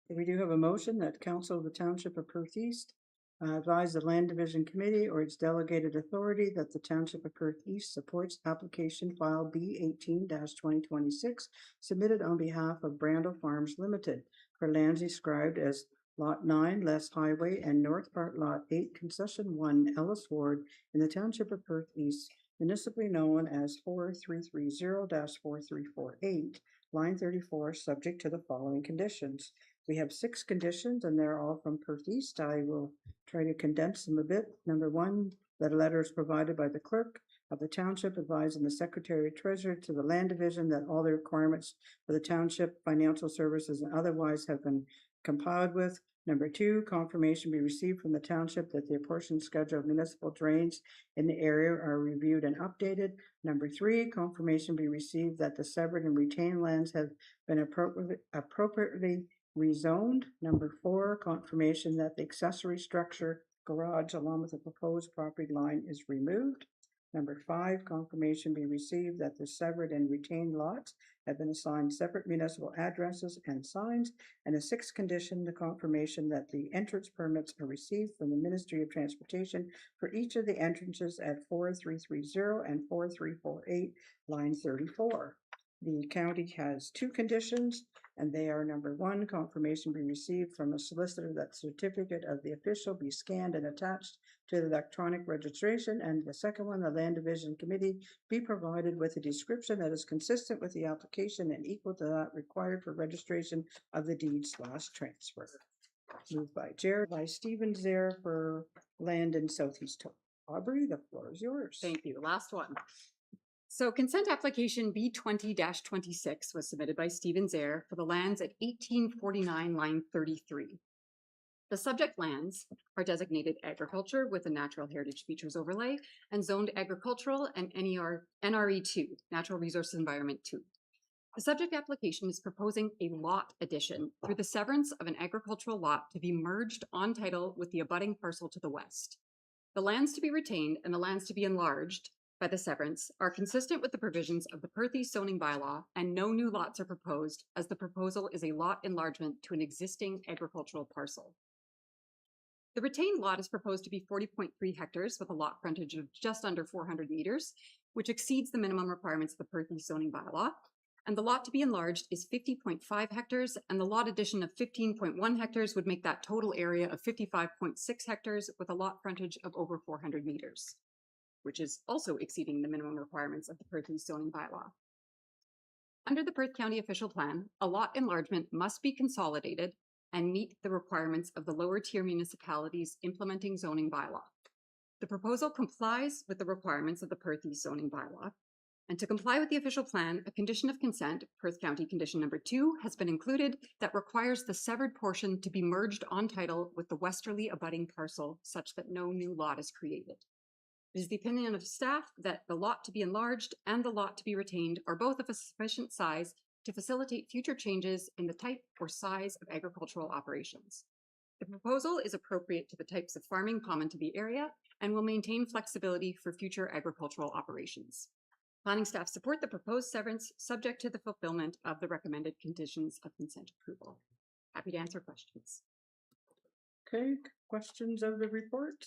We do have a motion that Council of the Township of Perth East advise the Land Division Committee or its delegated authority that the Township of Perth East supports application file B18-2026 submitted on behalf of Brandle Farms Limited for lands described as Lot 9, Les Highway, and North Part Lot 8, Concession 1, Ellis Ward, in the Township of Perth East, municipally known as 4330-4348, line 34, subject to the following conditions. We have 6 conditions, and they're all from Perth East. I will try to condense them a bit. Number 1, that a letter is provided by the clerk of the township advising the secretary treasurer to the land division that all the requirements for the township, financial services, and otherwise have been complied with. Number 2, confirmation be received from the township that the apportioned schedule of municipal drains in the area are reviewed and updated. Number 3, confirmation be received that the severed and retained lands have been appropriately rezoned. Number 4, confirmation that the accessory structure garage along with the proposed property line is removed. Number 5, confirmation be received that the severed and retained lots have been assigned separate municipal addresses and signs. And the 6th condition, the confirmation that the entrance permits are received from the Ministry of Transportation for each of the entrances at 4330 and 4348, line 34. The county has 2 conditions, and they are: number 1, confirmation be received from a solicitor that certificate of the official be scanned and attached to the electronic registration, and the second one, the Land Division Committee be provided with a description that is consistent with the application and equal to that required for registration of the deed/transfer. Moved by Jared, by Stevens there for land in Southeast. Aubrey, the floor is yours. Thank you. Last one. So consent application B20-26 was submitted by Stephen Zare for the lands at 1849 line 33. The subject lands are designated agriculture with a natural heritage features overlay and zoned agricultural and NRE2, Natural Resources Environment 2. The subject application is proposing a lot addition through the severance of an agricultural lot to be merged on title with the abutting parcel to the west. The lands to be retained and the lands to be enlarged by the severance are consistent with the provisions of the Perth East zoning bylaw, and no new lots are proposed, as the proposal is a lot enlargement to an existing agricultural parcel. The retained lot is proposed to be 40.3 hectares with a lot frontage of just under 400 meters, which exceeds the minimum requirements of the Perth East zoning bylaw. And the lot to be enlarged is 50.5 hectares, and the lot addition of 15.1 hectares would make that total area of 55.6 hectares with a lot frontage of over 400 meters. Which is also exceeding the minimum requirements of the Perth East zoning bylaw. Under the Perth County official plan, a lot enlargement must be consolidated and meet the requirements of the lower tier municipalities implementing zoning bylaw. The proposal complies with the requirements of the Perth East zoning bylaw. And to comply with the official plan, a condition of consent, Perth County condition number 2, has been included that requires the severed portion to be merged on title with the westerly abutting parcel such that no new lot is created. It is the opinion of staff that the lot to be enlarged and the lot to be retained are both of a sufficient size to facilitate future changes in the type or size of agricultural operations. The proposal is appropriate to the types of farming common to the area and will maintain flexibility for future agricultural operations. Planning staff support the proposed severance subject to the fulfillment of the recommended conditions of consent approval. Happy to answer questions. Okay, questions of the report?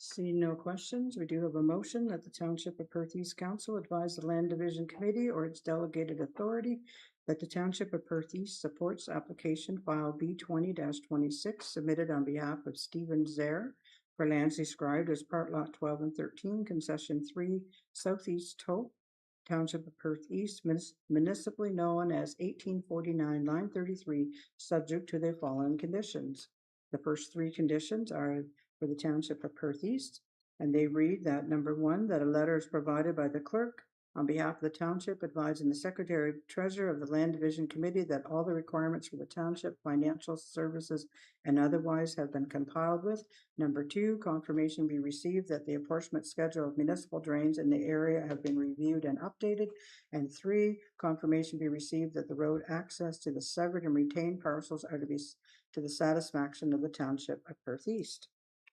Seeing no questions, we do have a motion that the Township of Perth East Council advise the Land Division Committee or its delegated authority that the Township of Perth East supports application file B 20-26 submitted on behalf of Stephen Zaire for lands described as Part Lot 12 and 13, Concession 3, Southeast Hope, Township of Perth East, municipally known as 1849 Line 33, subject to the following conditions. The first three conditions are for the Township of Perth East, and they read that number one, that a letter is provided by the clerk on behalf of the township advising the Secretary Treasurer of the Land Division Committee that all the requirements for the township, financial services, and otherwise have been compiled with. Number two, confirmation be received that the apportionment schedule of municipal drains in the area have been reviewed and updated. And three, confirmation be received that the road access to the severed and retained parcels are to be to the satisfaction of the Township of Perth East.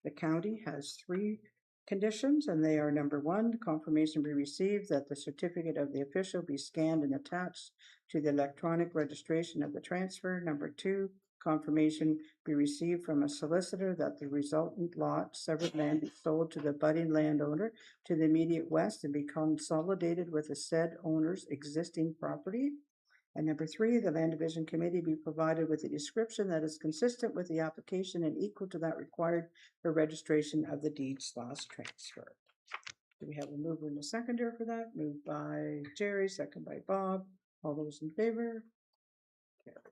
The county has three conditions, and they are: number one, confirmation be received that the certificate of the official be scanned and attached to the electronic registration of the transfer. Number two, confirmation be received from a solicitor that the resultant lot, severed land, be sold to the budding landowner to the immediate west and be consolidated with the said owner's existing property. And number three, the Land Division Committee be provided with a description that is consistent with the application and equal to that required for registration of the deed/transfer. Do we have a mover and a seconder for that? Moved by Jerry, second by Bob. All those in favor? Carried.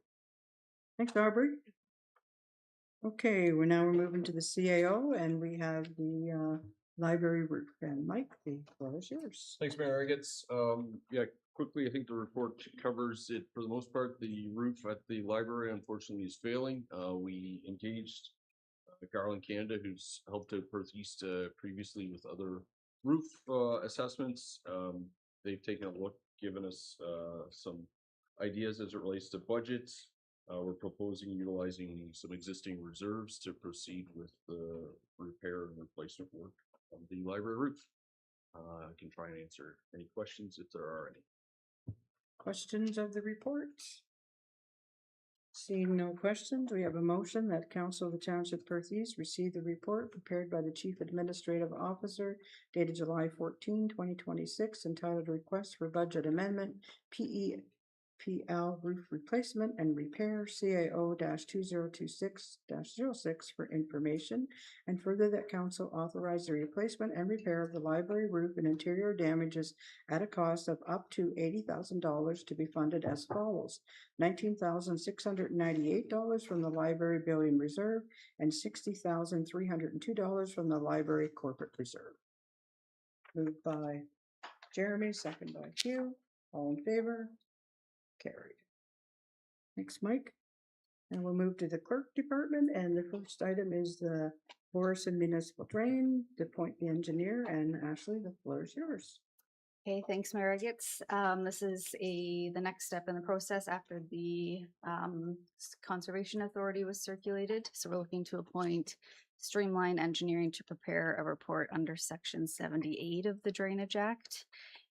Thanks, Aubrey. Okay, we're moving to the CAO, and we have the library roof. And Mike, the floor is yours. Thanks, Mayor Agates. Yeah, quickly, I think the report covers it for the most part. The roof at the library unfortunately is failing. We engaged Garland Canada, who's helped out Perth East previously with other roof assessments. They've taken a look, given us some ideas as it relates to budget. We're proposing utilizing some existing reserves to proceed with the repair and replacement work of the library roof. I can try and answer any questions if there are any. Questions of the report? Seeing no questions, we have a motion that Council of the Township of Perth East receive the report prepared by the Chief Administrative Officer dated July 14, 2026, entitled Request for Budget Amendment, PEPL Roof Replacement and Repair, CAO-2026-06 for information, and further that Council authorize the replacement and repair of the library roof and interior damages at a cost of up to $80,000 to be funded as follows: $19,698 from the Library Building Reserve and $60,302 from the Library Corporate Reserve. Moved by Jeremy, second by Hugh. All in favor? Carried. Thanks, Mike. And we'll move to the clerk department, and the first item is the Morrison Municipal Drain, to appoint the engineer, and Ashley, the floor is yours. Okay, thanks, Mayor Agates. This is the next step in the process after the Conservation Authority was circulated. So we're looking to appoint Streamline Engineering to prepare a report under Section 78 of the Drainage Act.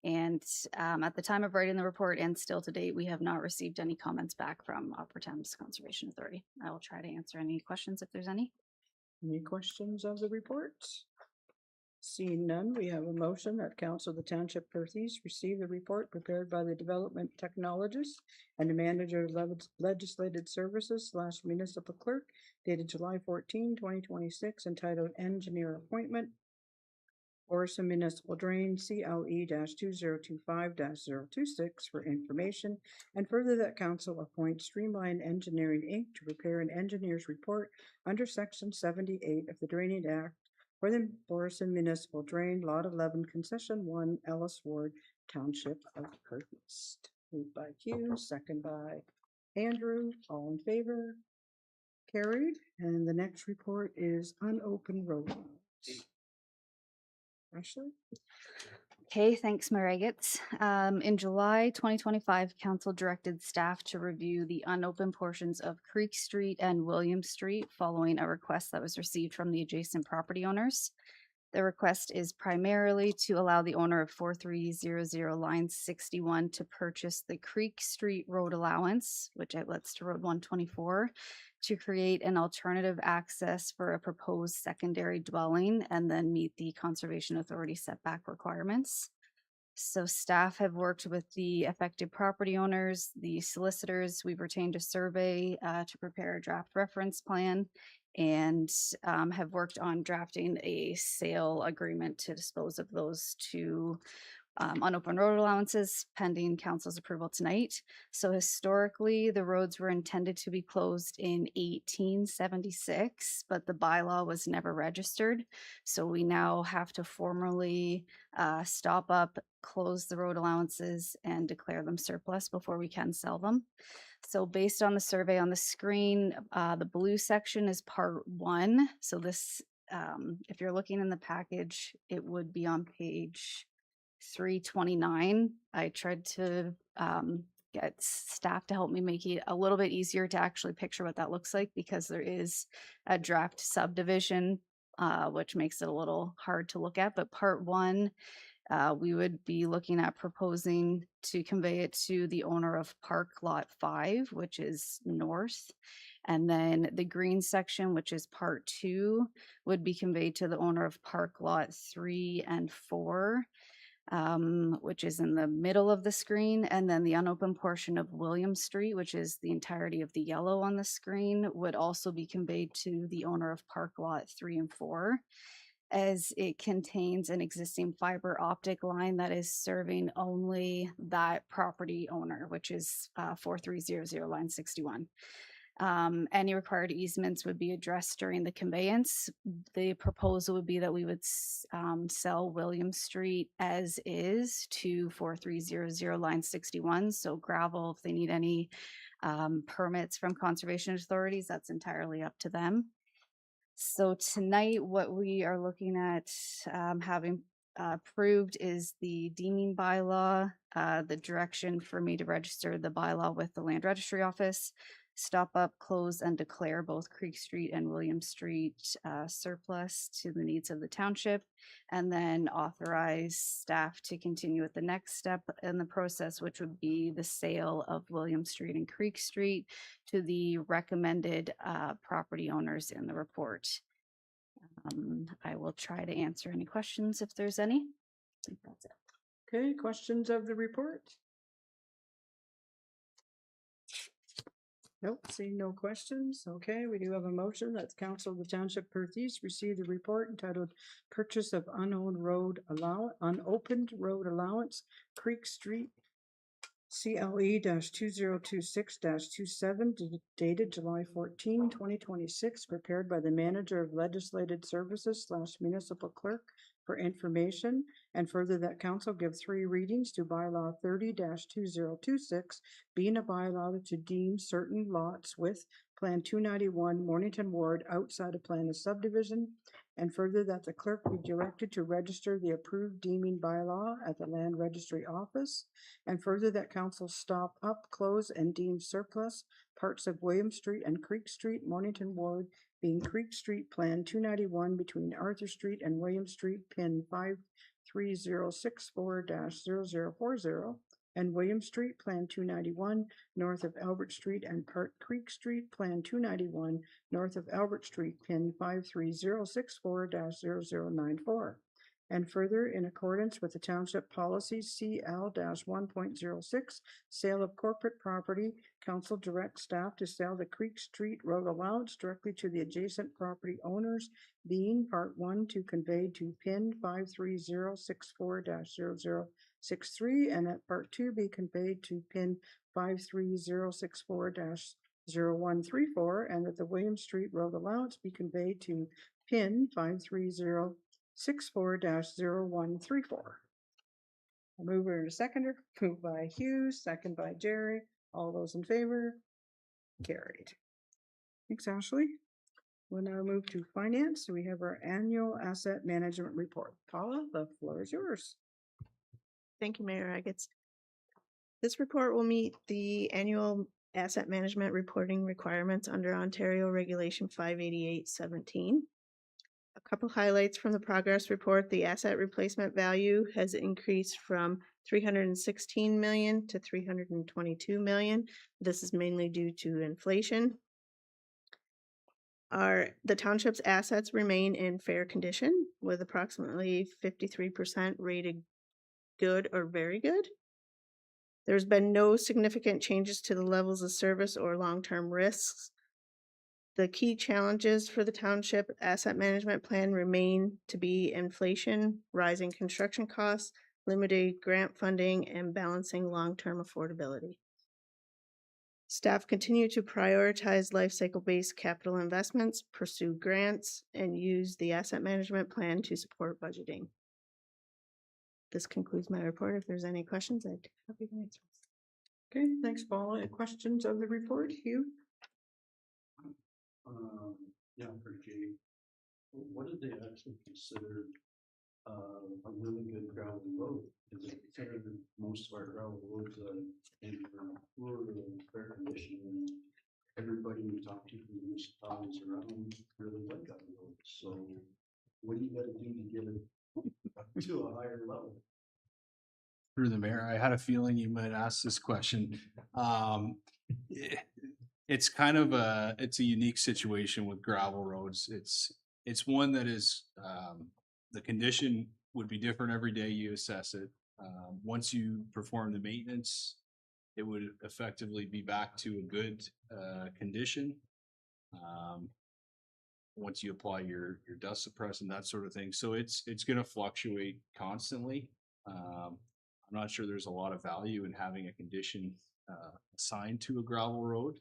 And at the time of writing the report and still to date, we have not received any comments back from Upper Thames Conservation Authority. I will try to answer any questions if there's any. Any questions of the report? Seeing none, we have a motion that Council of the Township Perth East receive the report prepared by the Development Technologist and the Manager of Legislative Services / Municipal Clerk dated July 14, 2026, entitled Engineer Appointment, Morrison Municipal Drain, CLE-2025-026 for information, and further that Council appoint Streamline Engineering, Inc. to prepare an engineer's report under Section 78 of the Drainage Act for the Morrison Municipal Drain, Lot 11, Concession 1, Ellis Ward, Township of Perth East. Moved by Hugh, second by Andrew. All in favor? Carried. And the next report is unopened road. Ashley? Okay, thanks, Mayor Agates. In July 2025, Council directed staff to review the unopened portions of Creek Street and William Street following a request that was received from the adjacent property owners. The request is primarily to allow the owner of 4300 line 61 to purchase the Creek Street road allowance, which outlets to Road 124, to create an alternative access for a proposed secondary dwelling and then meet the Conservation Authority setback requirements. So staff have worked with the affected property owners, the solicitors. We've retained a survey to prepare a draft reference plan and have worked on drafting a sale agreement to dispose of those two unopened road allowances pending council's approval tonight. So historically, the roads were intended to be closed in 1876, but the bylaw was never registered. So we now have to formally stop up, close the road allowances, and declare them surplus before we can sell them. So based on the survey on the screen, the blue section is part 1. So this, if you're looking in the package, it would be on page 329. I tried to get staff to help me make it a little bit easier to actually picture what that looks like, because there is a draft subdivision, which makes it a little hard to look at. But part 1, we would be looking at proposing to convey it to the owner of Park Lot 5, which is north. And then the green section, which is part 2, would be conveyed to the owner of Park Lot 3 and 4. Which is in the middle of the screen. And then the unopened portion of William Street, which is the entirety of the yellow on the screen, would also be conveyed to the owner of Park Lot 3 and 4, as it contains an existing fiber optic line that is serving only that property owner, which is 4300 line 61. Any required easements would be addressed during the conveyance. The proposal would be that we would sell William Street as is to 4300 line 61. So gravel, if they need any permits from conservation authorities, that's entirely up to them. So tonight, what we are looking at having approved is the deeming bylaw, the direction for me to register the bylaw with the land registry office, stop up, close, and declare both Creek Street and William Street surplus to the needs of the township, and then authorize staff to continue with the next step in the process, which would be the sale of William Street and Creek Street to the recommended property owners in the report. I will try to answer any questions if there's any. I think that's it. Okay, questions of the report? Nope, seeing no questions. Okay, we do have a motion that the Council of the Township Perth East receive the report entitled Purchase of Unopened Road Allowance, Creek Street, CLE-2026-27, dated July 14, 2026, prepared by the Manager of Legislative Services / Municipal Clerk for information, and further that council give 3 readings to bylaw 30-2026, being a bylaw to deem certain lots with Plan 291 Mornington Ward outside a plan of subdivision, and further that the clerk be directed to register the approved deeming bylaw at the land registry office, and further that council stop up, close, and deem surplus parts of William Street and Creek Street, Mornington Ward, being Creek Street Plan 291 between Arthur Street and William Street, pin 53064-0040, and William Street Plan 291 north of Albert Street and Park Creek Street Plan 291 north of Albert Street, pin 53064-0094. And further, in accordance with the Township Policy CL-1.06, sale of corporate property, council directs staff to sell the Creek Street Road allowance directly to the adjacent property owners, being Part 1 to convey to PIN 53064-0063, and at Part 2 be conveyed to PIN 53064-0134, and that the William Street Road allowance be conveyed to PIN 53064-0134. Mover and seconder, moved by Hughes, second by Jerry. All those in favor? Carried. Thanks, Ashley. We'll now move to finance. We have our annual asset management report. Paula, the floor is yours. Thank you, Mayor Agates. This report will meet the annual asset management reporting requirements under Ontario Regulation 588-17. A couple highlights from the progress report: the asset replacement value has increased from 316 million to 322 million. This is mainly due to inflation. The township's assets remain in fair condition, with approximately 53% rated good or very good. There's been no significant changes to the levels of service or long-term risks. The key challenges for the township asset management plan remain to be inflation, rising construction costs, limited grant funding, and balancing long-term affordability. Staff continue to prioritize life cycle-based capital investments, pursue grants, and use the asset management plan to support budgeting. This concludes my report. If there's any questions, I'd be happy to answer. Okay, thanks, Paula. Any questions of the report, Hugh? Yeah, for Jay. What did they actually consider a really good gravel road? Is it considered that most of our gravel roads are maybe from Florida and fair condition, and everybody we talk to from the municipalities around really like that road. So what do you gotta do to get it up to a higher level? Through the mayor, I had a feeling you might ask this question. It's kind of it's a unique situation with gravel roads. It's one that is, the condition would be different every day you assess it. Once you perform the maintenance, it would effectively be back to a good, condition. Once you apply your dust suppressant, that sort of thing. So it's gonna fluctuate constantly. I'm not sure there's a lot of value in having a condition assigned to a gravel road.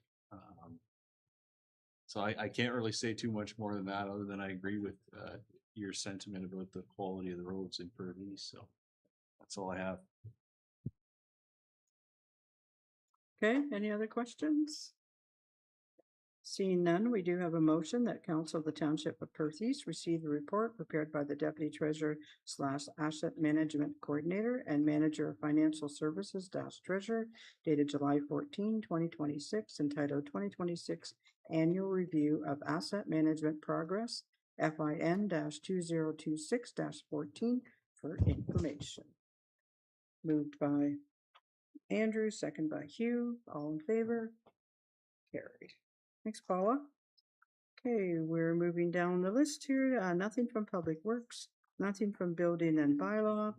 So I can't really say too much more than that, other than I agree with your sentiment about the quality of the roads in Perth. So that's all I have. Okay, any other questions? Seeing none, we do have a motion that Council of the Township of Perth East receive the report prepared by the Deputy Treasurer / Asset Management Coordinator and Manager of Financial Services / Treasurer dated July 14, 2026, entitled 2026 Annual Review of Asset Management Progress, FIN-2026-14 for information. Moved by Andrew, second by Hugh, all in favor? Carried. Thanks, Paula. Okay, we're moving down the list here. Nothing from Public Works, nothing from Building and Bylaw.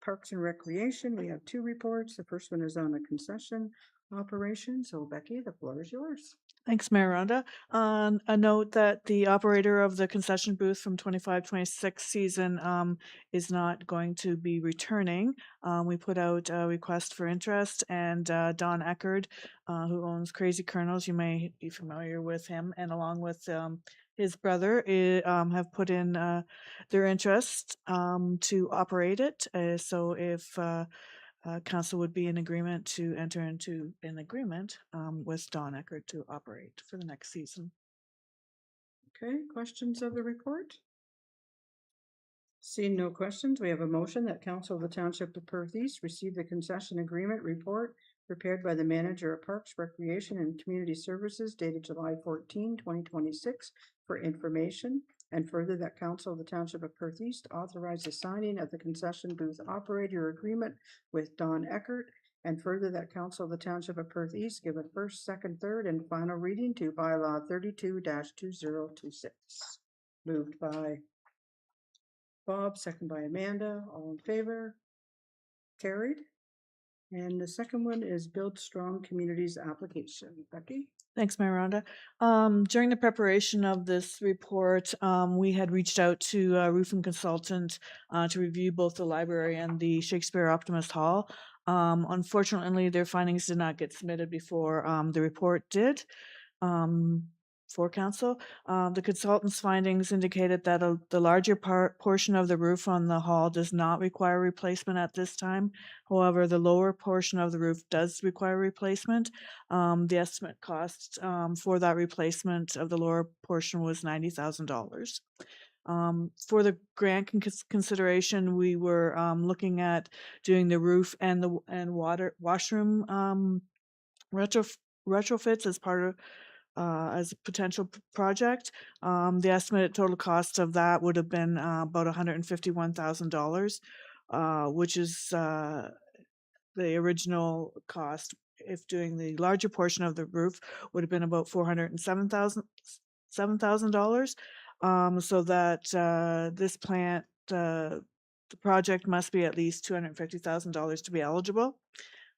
Parks and Recreation, we have 2 reports. The first one is on a concession operation. So Becky, the floor is yours. Thanks, Mayor Rhonda. A note that the operator of the concession booth from 25-26 season is not going to be returning. We put out a request for interest, and Don Eckerd, who owns Crazy Kernels, you may be familiar with him, and along with his brother have put in their interest to operate it. So if council would be in agreement to enter into an agreement with Don Eckerd to operate for the next season. Okay, questions of the report? Seeing no questions, we have a motion that Council of the Township of Perth East receive the concession agreement report prepared by the Manager of Parks, Recreation, and Community Services dated July 14, 2026 for information, and further that Council of the Township of Perth East authorize the signing of the concession booth operator agreement with Don Eckert, and further that Council of the Township of Perth East give a first, second, third, and final reading to bylaw 32-2026. Moved by Bob, second by Amanda, all in favor? Carried. And the second one is Build Strong Communities application. Becky? Thanks, Mayor Rhonda. During the preparation of this report, we had reached out to a roofing consultant to review both the library and the Shakespeare Optimist Hall. Unfortunately, their findings did not get submitted before the report did. For council, the consultant's findings indicated that the larger portion of the roof on the hall does not require replacement at this time. However, the lower portion of the roof does require replacement. The estimate cost for that replacement of the lower portion was $90,000. For the grant consideration, we were looking at doing the roof and the washroom retrofits as part of as a potential project. The estimated total cost of that would have been about $151,000, which is the original cost. If doing the larger portion of the roof would have been about $407,000. So that this plant the project must be at least $250,000 to be eligible.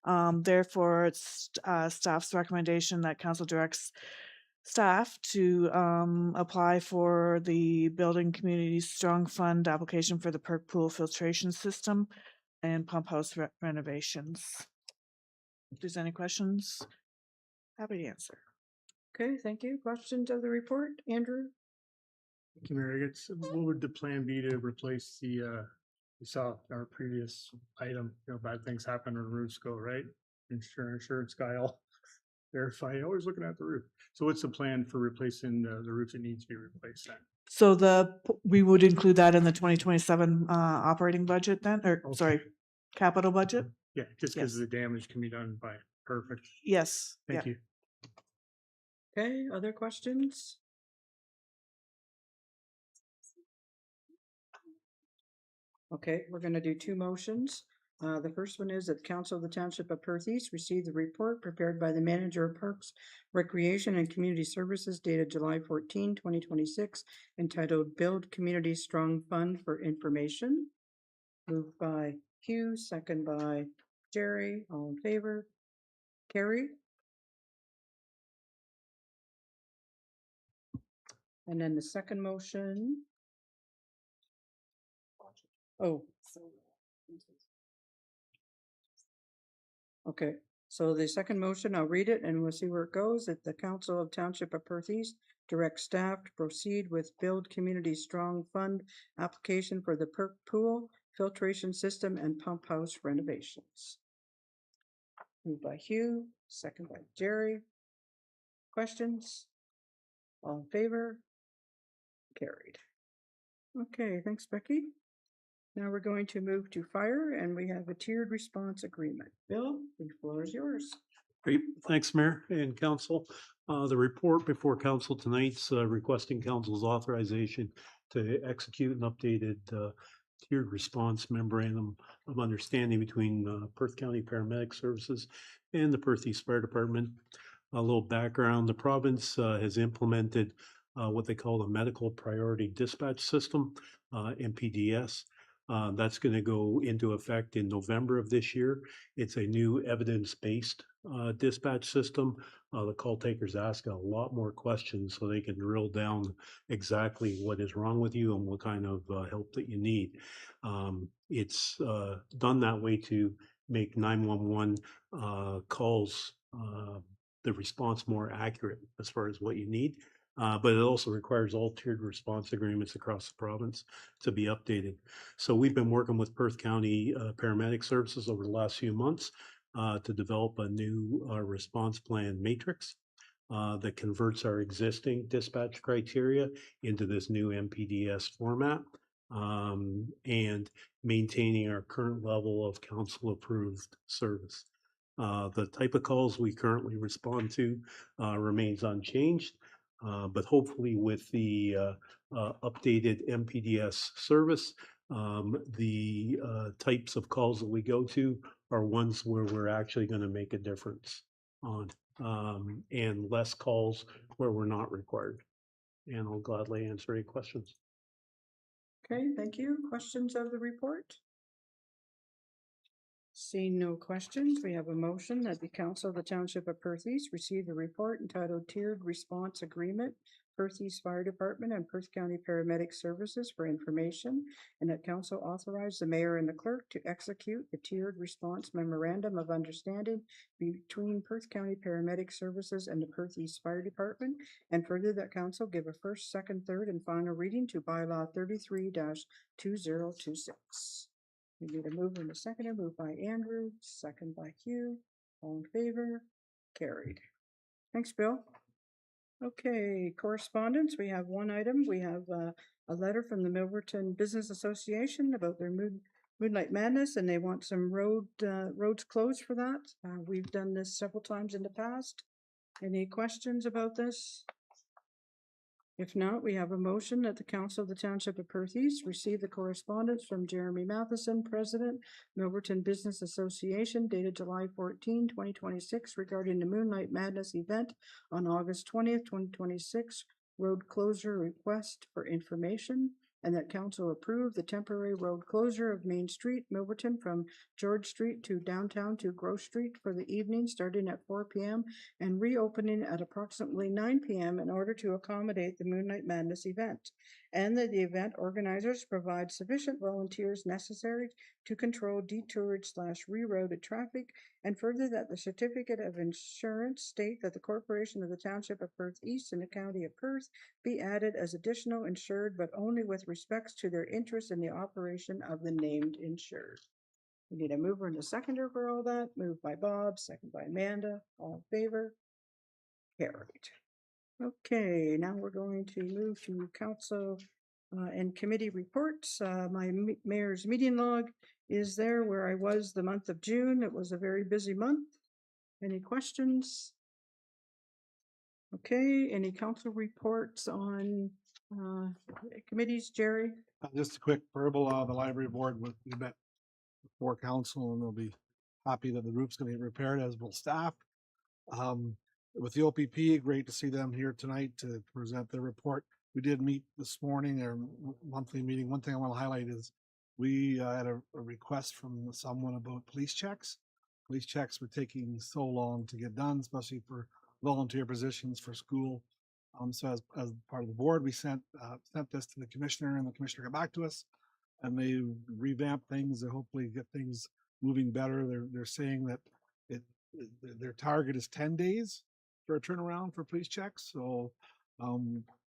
Therefore, it's staff's recommendation that council directs staff to apply for the Building Communities Strong Fund application for the perk pool filtration system and pump house renovations. If there's any questions, happy to answer. Okay, thank you. Questions of the report, Andrew? Thank you, Mary. What would the plan be to replace the, we saw our previous item, bad things happen when roofs go, right? Insurance guy all verified, always looking at the roof. So what's the plan for replacing the roof that needs to be replaced then? So we would include that in the 2027 operating budget then, or sorry, capital budget? Yeah, just because the damage can be done by, perfect. Yes. Thank you. Okay, other questions? Okay, we're gonna do two motions. The first one is that the Council of the Township of Perth East received the report prepared by the Manager of Parks, Recreation and Community Services dated July 14, 2026, entitled Build Community Strong Fund for Information. Moved by Hugh, second by Jerry, all in favor. Carrie? And then the second motion. Oh. Okay, so the second motion, I'll read it and we'll see where it goes. That the Council of Township of Perth East directs staff to proceed with Build Community Strong Fund application for the perk pool, filtration system and pump house renovations. Moved by Hugh, second by Jerry. Questions? All in favor? Carried. Okay, thanks, Becky. Now we're going to move to fire and we have a tiered response agreement. Bill, the floor is yours. Great, thanks, Mayor and Council. The report before Council tonight's requesting Council's authorization to execute an updated tiered response memorandum of understanding between Perth County Paramedic Services and the Perth East Fire Department. A little background, the province has implemented what they call the Medical Priority Dispatch System, MPDS. That's going to go into effect in November of this year. It's a new evidence-based dispatch system. The call takers ask a lot more questions so they can drill down exactly what is wrong with you and what kind of help that you need. It's done that way to make 911 calls, the response more accurate as far as what you need. But it also requires all tiered response agreements across the province to be updated. So we've been working with Perth County Paramedic Services over the last few months to develop a new response plan matrix that converts our existing dispatch criteria into this new MPDS format and maintaining our current level of council-approved service. The type of calls we currently respond to remains unchanged. But hopefully with the updated MPDS service, the types of calls that we go to are ones where we're actually going to make a difference on, and less calls where we're not required. And I'll gladly answer any questions. Okay, thank you. Questions of the report? Seeing no questions, we have a motion that the Council of the Township of Perth East receive the report entitled Tiered Response Agreement, Perth East Fire Department and Perth County Paramedic Services for information, and that Council authorize the Mayor and the Clerk to execute the Tiered Response Memorandum of Understanding between Perth County Paramedic Services and the Perth East Fire Department, and further that Council give a first, second, third, and final reading to Bylaw 33-2026. We need a mover and a seconder, moved by Andrew, second by Hugh. All in favor? Carried. Thanks, Bill. Okay, correspondence. We have one item. We have a letter from the Milverton Business Association about their Moonlight Madness, and they want some roads closed for that. We've done this several times in the past. Any questions about this? If not, we have a motion that the Council of the Township of Perth East receive the correspondence from Jeremy Matheson, President, Milverton Business Association, dated July 14, 2026, regarding the Moonlight Madness event on August 20th, 2026, road closure request for information. and that council approve the temporary road closure of Main Street, Milverton, from George Street to downtown to Grove Street for the evening, starting at 4 p.m. and reopening at approximately 9 p.m. in order to accommodate the Moonlight Madness event, and that the event organizers provide sufficient volunteers necessary to control detoured/rerouted traffic, and further that the certificate of insurance state that the corporation of the Township of Perth East and the County of Perth be added as additional insured, but only with respects to their interest in the operation of the named insured. We need a mover and a seconder for all that. Moved by Bob, second by Amanda. All in favor? Carried. Okay, now we're going to move to council and committee reports. My mayor's meeting log is there where I was the month of June. It was a very busy month. Any questions? Okay, any council reports on committees, Jerry? Just a quick verbal, the library board, we met before council, and they'll be happy that the roof's gonna be repaired, as will staff. With the OPP, great to see them here tonight to present their report. We did meet this morning, their monthly meeting. One thing I want to highlight is we had a request from someone about police checks. Police checks were taking so long to get done, especially for volunteer positions for school. So as part of the board, we sent this to the commissioner, and the commissioner got back to us, and they revamped things to hopefully get things moving better. They're saying that their target is 10 days for a turnaround for police checks. So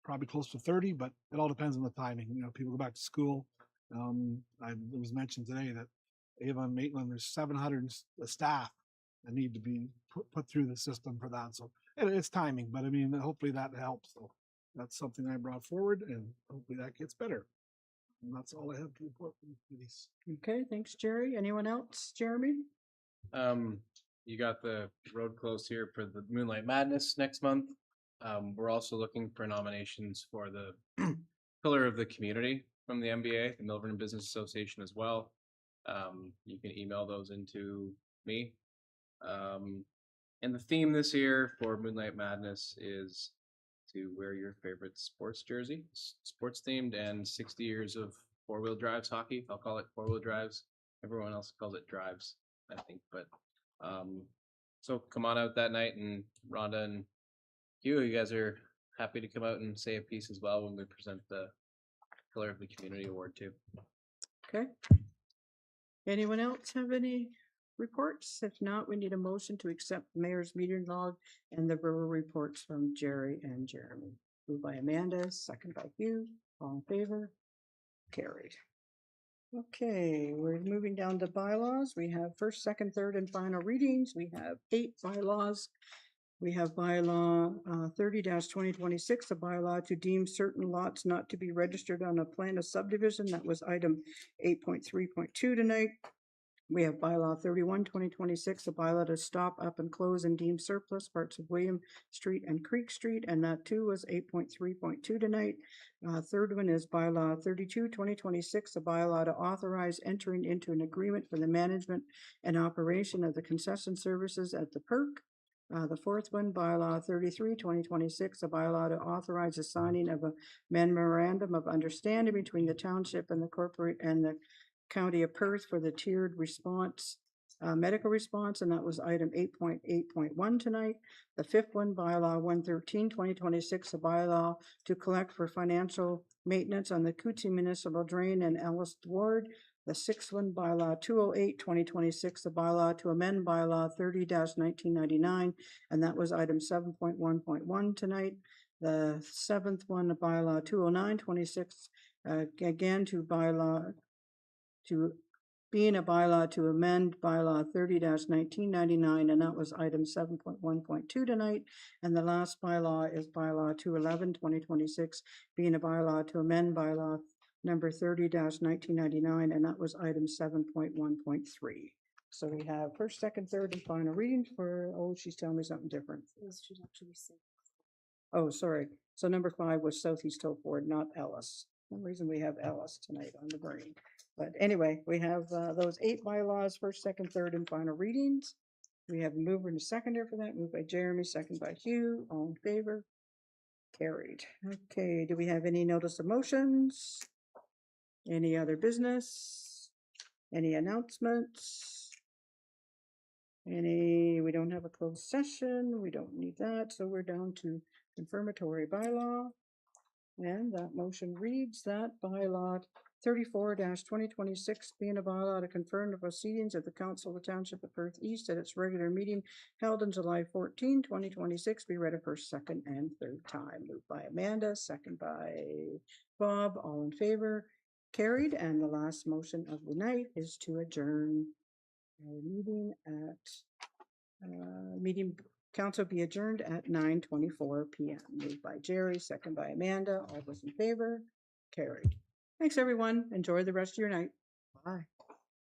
probably close to 30, but it all depends on the timing. You know, people go back to school. It was mentioned today that Avon Maitland, there's 700 staff that need to be put through the system for that. So it's timing, but I mean, hopefully that helps. So that's something I brought forward, and hopefully that gets better. And that's all I have to report from these. Okay, thanks, Jerry. Anyone else? Jeremy? You got the road closed here for the Moonlight Madness next month. We're also looking for nominations for the Pillar of the Community from the MBA, the Milverton Business Association as well. You can email those into me. And the theme this year for Moonlight Madness is to wear your favorite sports jersey, sports themed, and 60 years of four-wheel drives hockey. I'll call it four-wheel drives. Everyone else calls it drives, I think, but so come on out that night, and Rhonda and you guys are happy to come out and say a piece as well when we present the Pillar of the Community Award too. Okay. Anyone else have any reports? If not, we need a motion to accept the mayor's meeting log and the verbal reports from Jerry and Jeremy. Moved by Amanda, second by Hugh. All in favor? Carried. Okay, we're moving down to bylaws. We have first, second, third, and final readings. We have 8 bylaws. We have bylaw 30-2026, a bylaw to deem certain lots not to be registered on a plan of subdivision. That was item 8.3.2 tonight. We have bylaw 31-2026, a bylaw to stop, up, and close and deem surplus parts of William Street and Creek Street, and that too was 8.3.2 tonight. Third one is bylaw 32-2026, a bylaw to authorize entering into an agreement for the management and operation of the concession services at the Perk. The fourth one, bylaw 33-2026, a bylaw to authorize the signing of a memorandum of understanding between the township and the corporate and the County of Perth for the tiered response, medical response, and that was item 8.8.1 tonight. The fifth one, bylaw 113-2026, a bylaw to collect for financial maintenance on the Cootsie Municipal Drain and Ellis Ward. The sixth one, bylaw 208-2026, a bylaw to amend bylaw 30-1999, and that was item 7.1.1 tonight. The seventh one, bylaw 209-26, again to bylaw to being a bylaw to amend bylaw 30-1999, and that was item 7.1.2 tonight. And the last bylaw is bylaw 211-2026, being a bylaw to amend bylaw number 30-1999, and that was item 7.1.3. So we have first, second, third, and final reading for, oh, she's telling me something different. Oh, sorry. So number 5 was Southeast Hope Ward, not Ellis. For some reason we have Ellis tonight on the brain. But anyway, we have those 8 bylaws, first, second, third, and final readings. We have a mover and a seconder for that. Moved by Jeremy, second by Hugh. All in favor? Carried. Okay, do we have any notice of motions? Any other business? Any announcements? We don't have a closed session. We don't need that. So we're down to confirmatory bylaw. And that motion reads that bylaw 34-2026 being a bylaw to confirm the proceedings of the Council of the Township of Perth East at its regular meeting held on July 14, 2026 be read a first, second, and third time. Moved by Amanda, second by Bob, all in favor. Carried, and the last motion of the night is to adjourn our meeting council be adjourned at 9:24 p.m. Moved by Jerry, second by Amanda. All those in favor? Carried. Thanks, everyone. Enjoy the rest of your night. Bye.